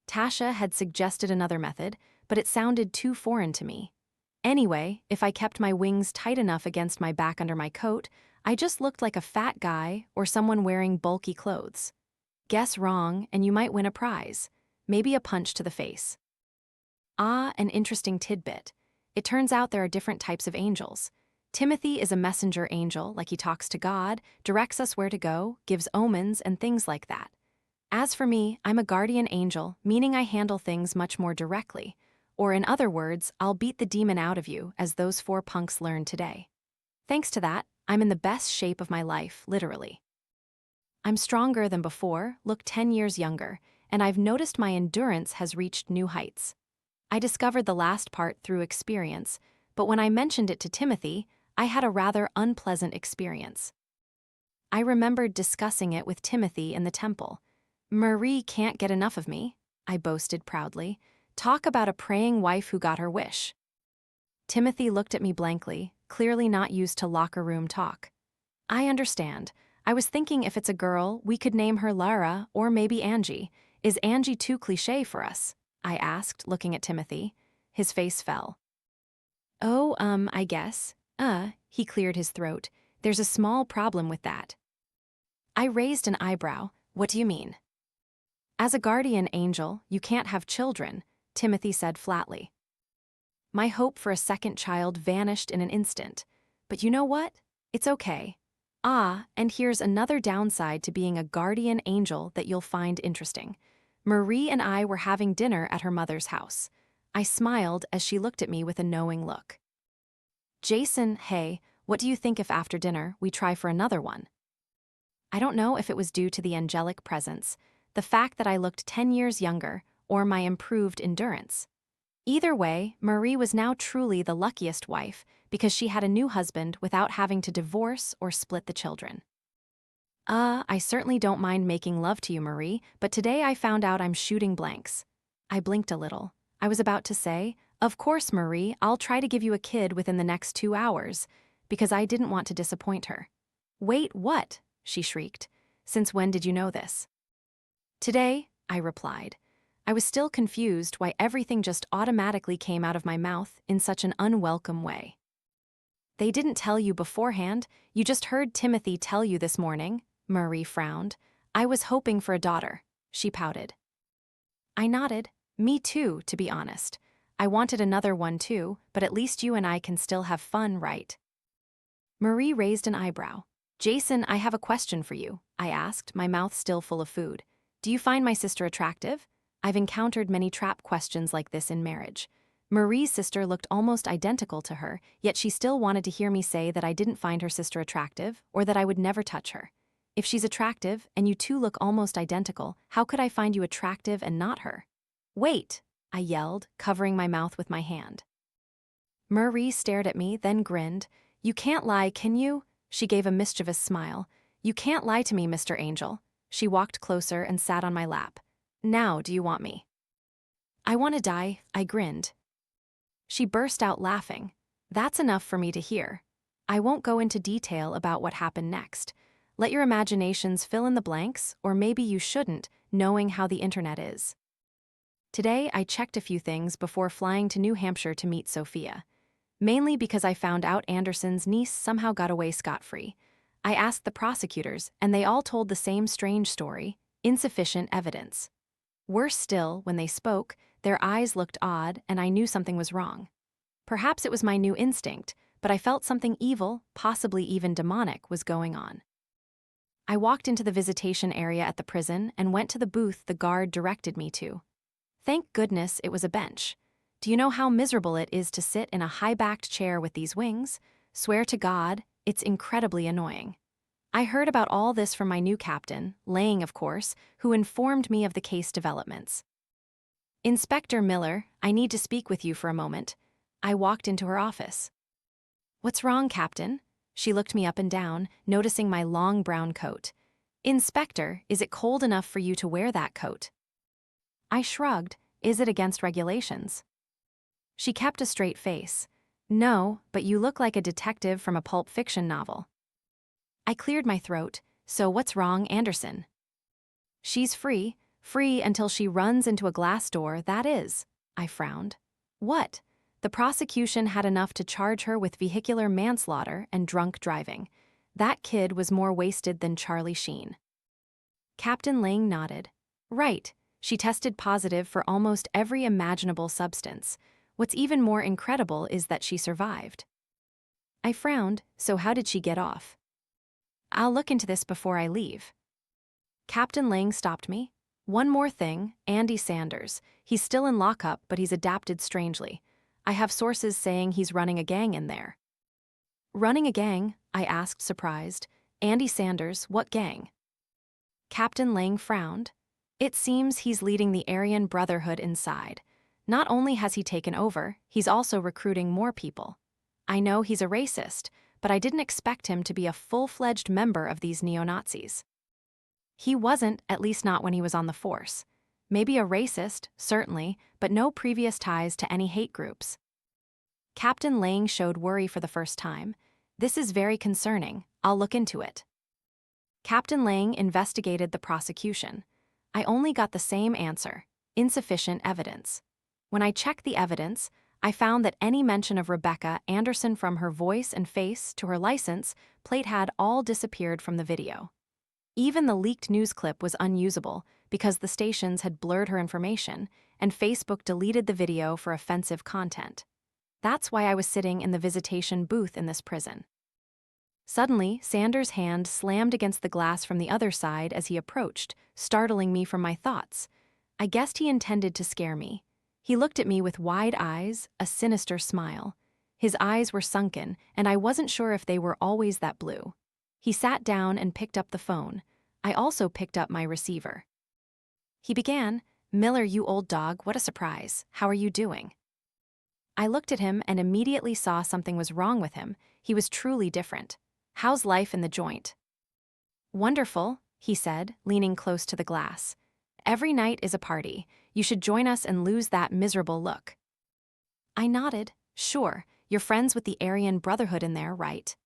Tasha had suggested another method, but it sounded too foreign to me. Anyway, if I kept my wings tight enough against my back under my coat, I just looked like a fat guy or someone wearing bulky clothes. Guess wrong, and you might win a prize. Maybe a punch to the face. Ah, an interesting tidbit. It turns out there are different types of angels. Timothy is a messenger angel, like he talks to God, directs us where to go, gives omens, and things like that. As for me, I'm a guardian angel, meaning I handle things much more directly. Or in other words, I'll beat the demon out of you, as those 4 punks learned today. Thanks to that, I'm in the best shape of my life, literally. I'm stronger than before, look 10 years younger, and I've noticed my endurance has reached new heights. I discovered the last part through experience, but when I mentioned it to Timothy, I had a rather unpleasant experience. I remembered discussing it with Timothy in the temple. Marie can't get enough of me, I boasted proudly. Talk about a praying wife who got her wish. Timothy looked at me blankly, clearly not used to locker room talk. I understand. I was thinking if it's a girl, we could name her Lara or maybe Angie. Is Angie too cliché for us? I asked, looking at Timothy. His face fell. Oh, I guess. He cleared his throat. There's a small problem with that. I raised an eyebrow. What do you mean? As a guardian angel, you can't have children, Timothy said flatly. My hope for a second child vanished in an instant. But you know what? It's okay. Ah, and here's another downside to being a guardian angel that you'll find interesting. Marie and I were having dinner at her mother's house. I smiled as she looked at me with a knowing look. Jason, hey, what do you think if after dinner we try for another one? I don't know if it was due to the angelic presence, the fact that I looked 10 years younger, or my improved endurance. Either way, Marie was now truly the luckiest wife because she had a new husband without having to divorce or split the children. I certainly don't mind making love to you, Marie, but today I found out I'm shooting blanks. I blinked a little. I was about to say, of course, Marie, I'll try to give you a kid within the next 2 hours, because I didn't want to disappoint her. Wait, what? She shrieked. Since when did you know this? Today, I replied. I was still confused why everything just automatically came out of my mouth in such an unwelcome way. They didn't tell you beforehand, you just heard Timothy tell you this morning, Marie frowned. I was hoping for a daughter, she pouted. I nodded. Me too, to be honest. I wanted another one too, but at least you and I can still have fun, right? Marie raised an eyebrow. Jason, I have a question for you, I asked, my mouth still full of food. Do you find my sister attractive? I've encountered many trap questions like this in marriage. Marie's sister looked almost identical to her, yet she still wanted to hear me say that I didn't find her sister attractive, or that I would never touch her. If she's attractive, and you two look almost identical, how could I find you attractive and not her? Wait, I yelled, covering my mouth with my hand. Marie stared at me, then grinned. You can't lie, can you? She gave a mischievous smile. You can't lie to me, Mr. Angel. She walked closer and sat on my lap. Now, do you want me? I want to die, I grinned. She burst out laughing. That's enough for me to hear. I won't go into detail about what happened next. Let your imaginations fill in the blanks, or maybe you shouldn't, knowing how the internet is. Today, I checked a few things before flying to New Hampshire to meet Sophia. Mainly because I found out Anderson's niece somehow got away scot-free. I asked the prosecutors, and they all told the same strange story: insufficient evidence. Worse still, when they spoke, their eyes looked odd, and I knew something was wrong. Perhaps it was my new instinct, but I felt something evil, possibly even demonic, was going on. I walked into the visitation area at the prison and went to the booth the guard directed me to. Thank goodness it was a bench. Do you know how miserable it is to sit in a high-backed chair with these wings? Swear to God, it's incredibly annoying. I heard about all this from my new captain, Lang, of course, who informed me of the case developments. Inspector Miller, I need to speak with you for a moment. I walked into her office. What's wrong, Captain? She looked me up and down, noticing my long brown coat. Inspector, is it cold enough for you to wear that coat? I shrugged. Is it against regulations? She kept a straight face. No, but you look like a detective from a pulp fiction novel. I cleared my throat. So what's wrong, Anderson? She's free until she runs into a glass door, that is. I frowned. What? The prosecution had enough to charge her with vehicular manslaughter and drunk driving. That kid was more wasted than Charlie Sheen. Captain Lang nodded. Right, she tested positive for almost every imaginable substance. What's even more incredible is that she survived. I frowned. So how did she get off? I'll look into this before I leave. Captain Lang stopped me. One more thing, Andy Sanders. He's still in lockup, but he's adapted strangely. I have sources saying he's running a gang in there. Running a gang? I asked, surprised. Andy Sanders, what gang? Captain Lang frowned. It seems he's leading the Aryan Brotherhood inside. Not only has he taken over, he's also recruiting more people. I know he's a racist, but I didn't expect him to be a full-fledged member of these neo-Nazis. He wasn't, at least not when he was on the force. Maybe a racist, certainly, but no previous ties to any hate groups. Captain Lang showed worry for the first time. This is very concerning. I'll look into it. Captain Lang investigated the prosecution. I only got the same answer: insufficient evidence. When I checked the evidence, I found that any mention of Rebecca Anderson, from her voice and face to her license plate, had all disappeared from the video. Even the leaked news clip was unusable because the stations had blurred her information, and Facebook deleted the video for offensive content. That's why I was sitting in the visitation booth in this prison. Suddenly, Sanders' hand slammed against the glass from the other side as he approached, startling me from my thoughts. I guessed he intended to scare me. He looked at me with wide eyes, a sinister smile. His eyes were sunken, and I wasn't sure if they were always that blue. He sat down and picked up the phone. I also picked up my receiver. He began, "Miller, you old dog, what a surprise. How are you doing?" I looked at him and immediately saw something was wrong with him. He was truly different. How's life in the joint? Wonderful, he said, leaning close to the glass. Every night is a party. You should join us and lose that miserable look. I nodded. Sure, you're friends with the Aryan Brotherhood in there, right?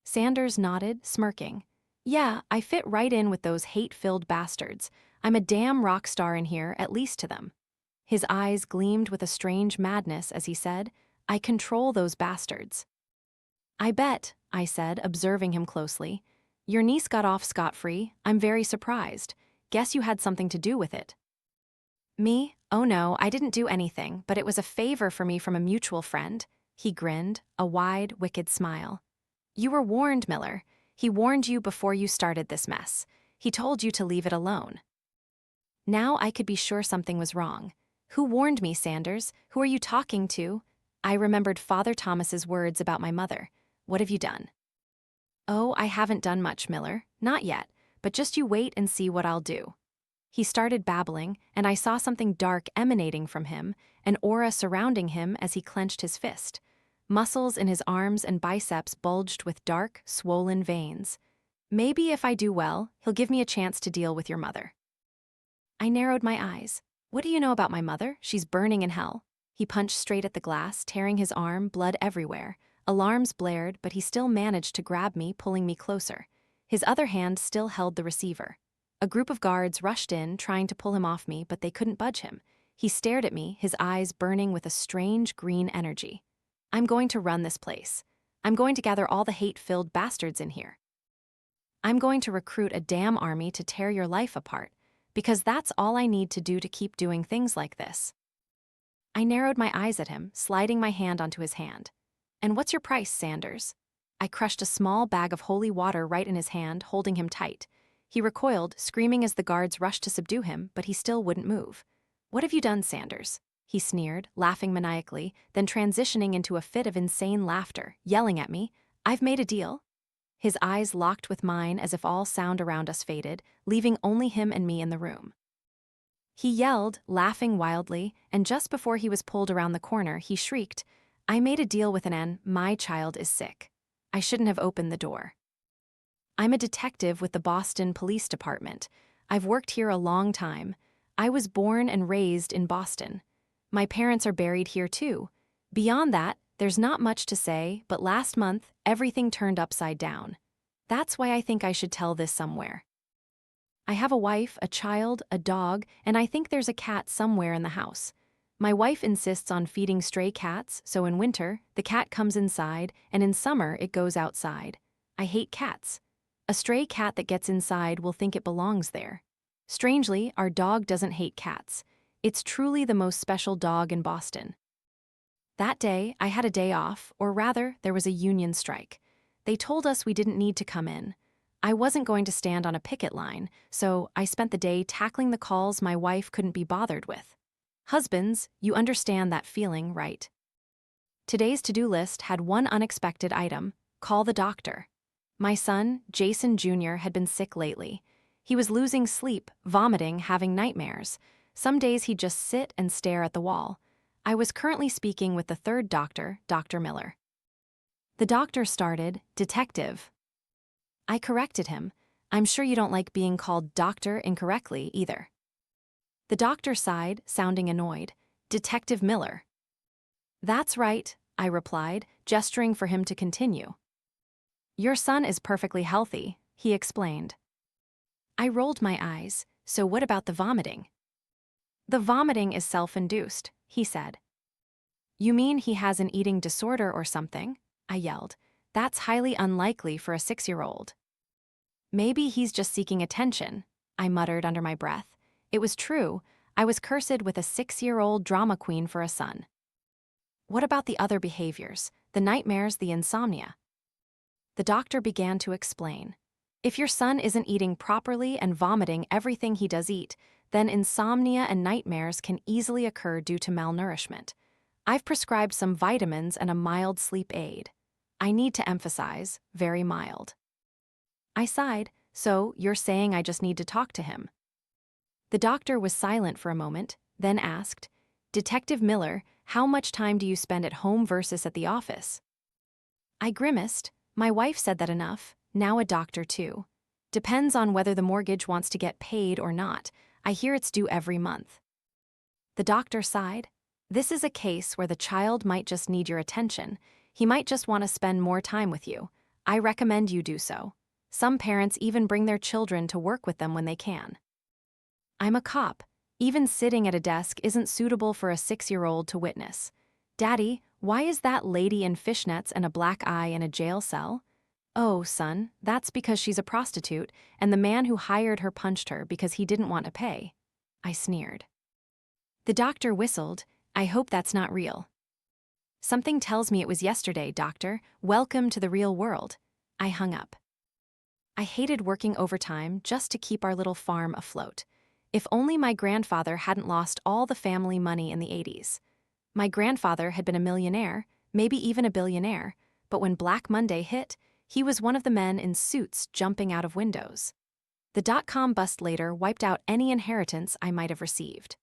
Sanders nodded, smirking. Yeah, I fit right in with those hate-filled bastards. I'm a damn rock star in here, at least to them. His eyes gleamed with a strange madness as he said, I control those bastards. I bet, I said, observing him closely. Your niece got off scot-free. I'm very surprised. Guess you had something to do with it. Me? Oh no, I didn't do anything, but it was a favor for me from a mutual friend. He grinned, a wide, wicked smile. You were warned, Miller. He warned you before you started this mess. He told you to leave it alone. Now I could be sure something was wrong. Who warned me, Sanders? Who are you talking to? I remembered Father Thomas's words about my mother. What have you done? Oh, I haven't done much, Miller. Not yet, but just you wait and see what I'll do. He started babbling, and I saw something dark emanating from him, an aura surrounding him as he clenched his fist. Muscles in his arms and biceps bulged with dark, swollen veins. Maybe if I do well, he'll give me a chance to deal with your mother. I narrowed my eyes. What do you know about my mother? She's burning in hell. He punched straight at the glass, tearing his arm, blood everywhere. Alarms blared, but he still managed to grab me, pulling me closer. His other hand still held the receiver. A group of guards rushed in, trying to pull him off me, but they couldn't budge him. He stared at me, his eyes burning with a strange green energy. I'm going to run this place. I'm going to gather all the hate-filled bastards in here. I'm going to recruit a damn army to tear your life apart, because that's all I need to do to keep doing things like this. I narrowed my eyes at him, sliding my hand onto his hand. And what's your price, Sanders? I crushed a small bag of holy water right in his hand, holding him tight. He recoiled, screaming as the guards rushed to subdue him, but he still wouldn't move. What have you done, Sanders? He sneered, laughing maniacally, then transitioning into a fit of insane laughter, yelling at me, I've made a deal. His eyes locked with mine as if all sound around us faded, leaving only him and me in the room. He yelled, laughing wildly, and just before he was pulled around the corner, he shrieked, I made a deal with an N. My child is sick. I shouldn't have opened the door. I'm a detective with the Boston Police Department. I've worked here a long time. I was born and raised in Boston. My parents are buried here too. Beyond that, there's not much to say, but last month, everything turned upside down. That's why I think I should tell this somewhere. I have a wife, a child, a dog, and I think there's a cat somewhere in the house. My wife insists on feeding stray cats, so in winter, the cat comes inside, and in summer, it goes outside. I hate cats. A stray cat that gets inside will think it belongs there. Strangely, our dog doesn't hate cats. It's truly the most special dog in Boston. That day, I had a day off, or rather, there was a union strike. They told us we didn't need to come in. I wasn't going to stand on a picket line, so I spent the day tackling the calls my wife couldn't be bothered with. Husbands, you understand that feeling, right? Today's to-do list had one unexpected item: call the doctor. My son, Jason Jr., had been sick lately. He was losing sleep, vomiting, having nightmares. Some days he'd just sit and stare at the wall. I was currently speaking with the third doctor, Dr. Miller. The doctor started, Detective. I corrected him. I'm sure you don't like being called doctor incorrectly either. The doctor sighed, sounding annoyed. Detective Miller. That's right, I replied, gesturing for him to continue. Your son is perfectly healthy, he explained. I rolled my eyes. So what about the vomiting? The vomiting is self-induced, he said. You mean he has an eating disorder or something? I yelled. That's highly unlikely for a 6-year-old. Maybe he's just seeking attention, I muttered under my breath. It was true. I was cursed with a 6-year-old drama queen for a son. What about the other behaviors, the nightmares, the insomnia? The doctor began to explain. If your son isn't eating properly and vomiting everything he does eat, then insomnia and nightmares can easily occur due to malnourishment. I've prescribed some vitamins and a mild sleep aid. I need to emphasize, very mild. I sighed. So, you're saying I just need to talk to him? The doctor was silent for a moment, then asked, Detective Miller, how much time do you spend at home versus at the office? I grimaced. My wife said that enough, now a doctor too. Depends on whether the mortgage wants to get paid or not. I hear it's due every month. The doctor sighed. This is a case where the child might just need your attention. He might just want to spend more time with you. I recommend you do so. Some parents even bring their children to work with them when they can. I'm a cop. Even sitting at a desk isn't suitable for a 6-year-old to witness. Daddy, why is that lady in fishnets and a black eye in a jail cell? Oh, son, that's because she's a prostitute, and the man who hired her punched her because he didn't want to pay. I sneered. The doctor whistled. I hope that's not real. Something tells me it was yesterday, doctor. Welcome to the real world. I hung up. I hated working overtime just to keep our little farm afloat. If only my grandfather hadn't lost all the family money in the 80s. My grandfather had been a millionaire, maybe even a billionaire, but when Black Monday hit, he was one of the men in suits jumping out of windows. The dot-com bust later wiped out any inheritance I might have received.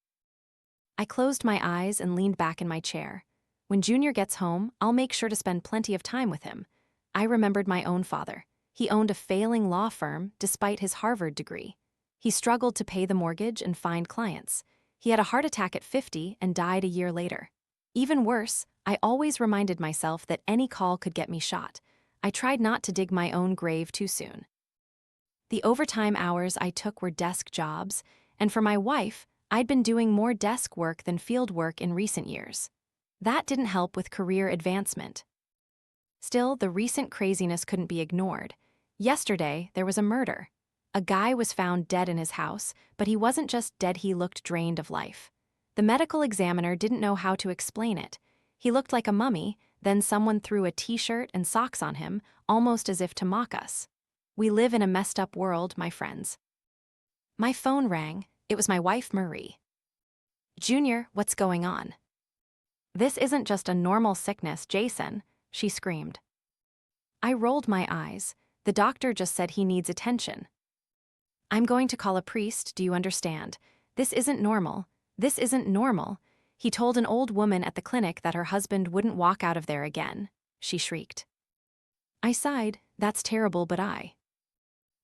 I closed my eyes and leaned back in my chair. When Junior gets home, I'll make sure to spend plenty of time with him. I remembered my own father. He owned a failing law firm despite his Harvard degree. He struggled to pay the mortgage and find clients. He had a heart attack at 50 and died a year later. Even worse, I always reminded myself that any call could get me shot. I tried not to dig my own grave too soon. The overtime hours I took were desk jobs, and for my wife, I'd been doing more desk work than field work in recent years. That didn't help with career advancement. Still, the recent craziness couldn't be ignored. Yesterday, there was a murder. A guy was found dead in his house, but he wasn't just dead, he looked drained of life. The medical examiner didn't know how to explain it. He looked like a mummy, then someone threw a t-shirt and socks on him, almost as if to mock us. We live in a messed up world, my friends. My phone rang. It was my wife, Marie. Junior, what's going on? This isn't just a normal sickness, Jason, she screamed. I rolled my eyes. The doctor just said he needs attention. I'm going to call a priest, do you understand? This isn't normal. This isn't normal. He told an old woman at the clinic that her husband wouldn't walk out of there again, she shrieked. I sighed. That's terrible, but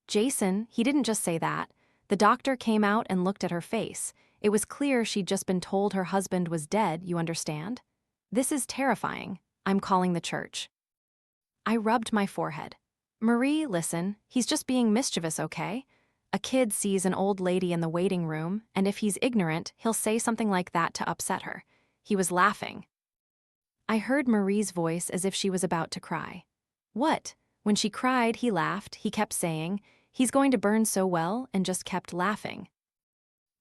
Jason, he didn't just say that. The doctor came out and looked at her face. It was clear she'd just been told her husband was dead, you understand? This is terrifying. I'm calling the church. I rubbed my forehead. Marie, listen, he's just being mischievous, okay? A kid sees an old lady in the waiting room, and if he's ignorant, he'll say something like that to upset her. He was laughing. I heard Marie's voice as if she was about to cry. What? When she cried, he laughed. He kept saying, he's going to burn so well, and just kept laughing.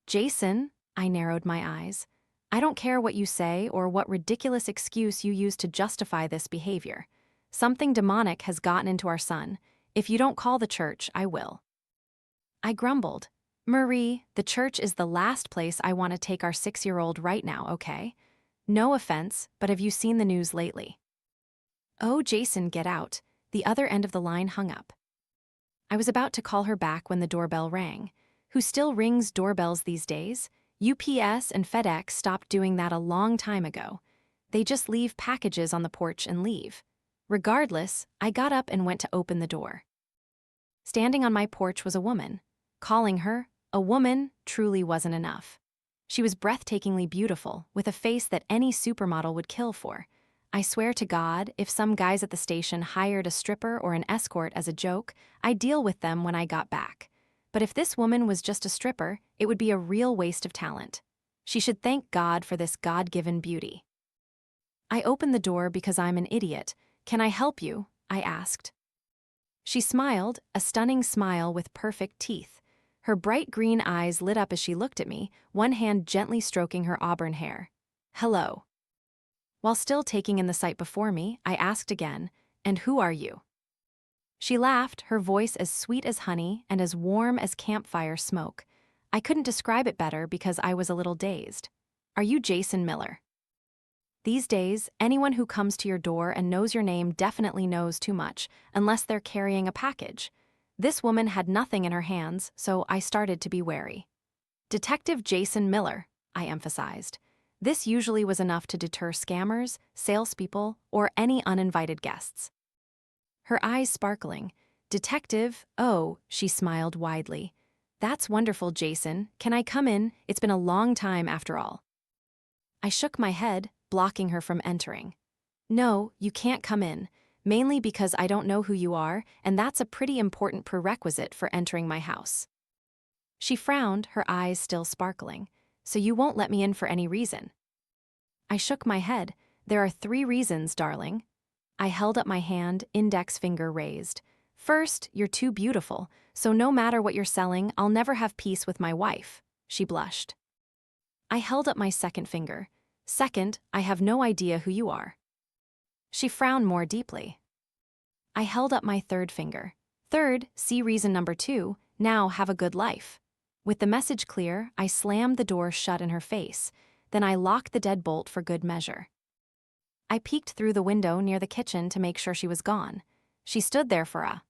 Jason, I narrowed my eyes. I don't care what you say or what ridiculous excuse you use to justify this behavior. Something demonic has gotten into our son. If you don't call the church, I will. I grumbled. Marie, the church is the last place I want to take our 6-year-old right now, okay? No offense, but have you seen the news lately? Oh, Jason, get out. The other end of the line hung up. I was about to call her back when the doorbell rang. Who still rings doorbells these days? UPS and FedEx stopped doing that a long time ago. They just leave packages on the porch and leave. Regardless, I got up and went to open the door. Standing on my porch was a woman. Calling her a woman truly wasn't enough. She was breathtakingly beautiful, with a face that any supermodel would kill for. I swear to God, if some guys at the station hired a stripper or an escort as a joke, I'd deal with them when I got back. But if this woman was just a stripper, it would be a real waste of talent. She should thank God for this God-given beauty. I opened the door because I'm an idiot. Can I help you? I asked. She smiled, a stunning smile with perfect teeth. Her bright green eyes lit up as she looked at me, one hand gently stroking her auburn hair. Hello. While still taking in the sight before me, I asked again, and who are you? She laughed, her voice as sweet as honey and as warm as campfire smoke. I couldn't describe it better because I was a little dazed. Are you Jason Miller? These days, anyone who comes to your door and knows your name definitely knows too much, unless they're carrying a package. This woman had nothing in her hands, so I started to be wary. Detective Jason Miller, I emphasized. This usually was enough to deter scammers, salespeople, or any uninvited guests. Her eyes sparkling. Detective, oh, she smiled widely. That's wonderful, Jason. Can I come in? It's been a long time after all. I shook my head, blocking her from entering. No, you can't come in, mainly because I don't know who you are, and that's a pretty important prerequisite for entering my house. She frowned, her eyes still sparkling. So you won't let me in for any reason? I shook my head. There are 3 reasons, darling. I held up my hand, index finger raised. First, you're too beautiful, so no matter what you're selling, I'll never have peace with my wife. She blushed. I held up my second finger. Second, I have no idea who you are. She frowned more deeply. I held up my third finger. Third, see reason number 2, now have a good life. With the message clear, I slammed the door shut in her face. Then I locked the deadbolt for good measure. I peeked through the window near the kitchen to make sure she was gone. She stood there for a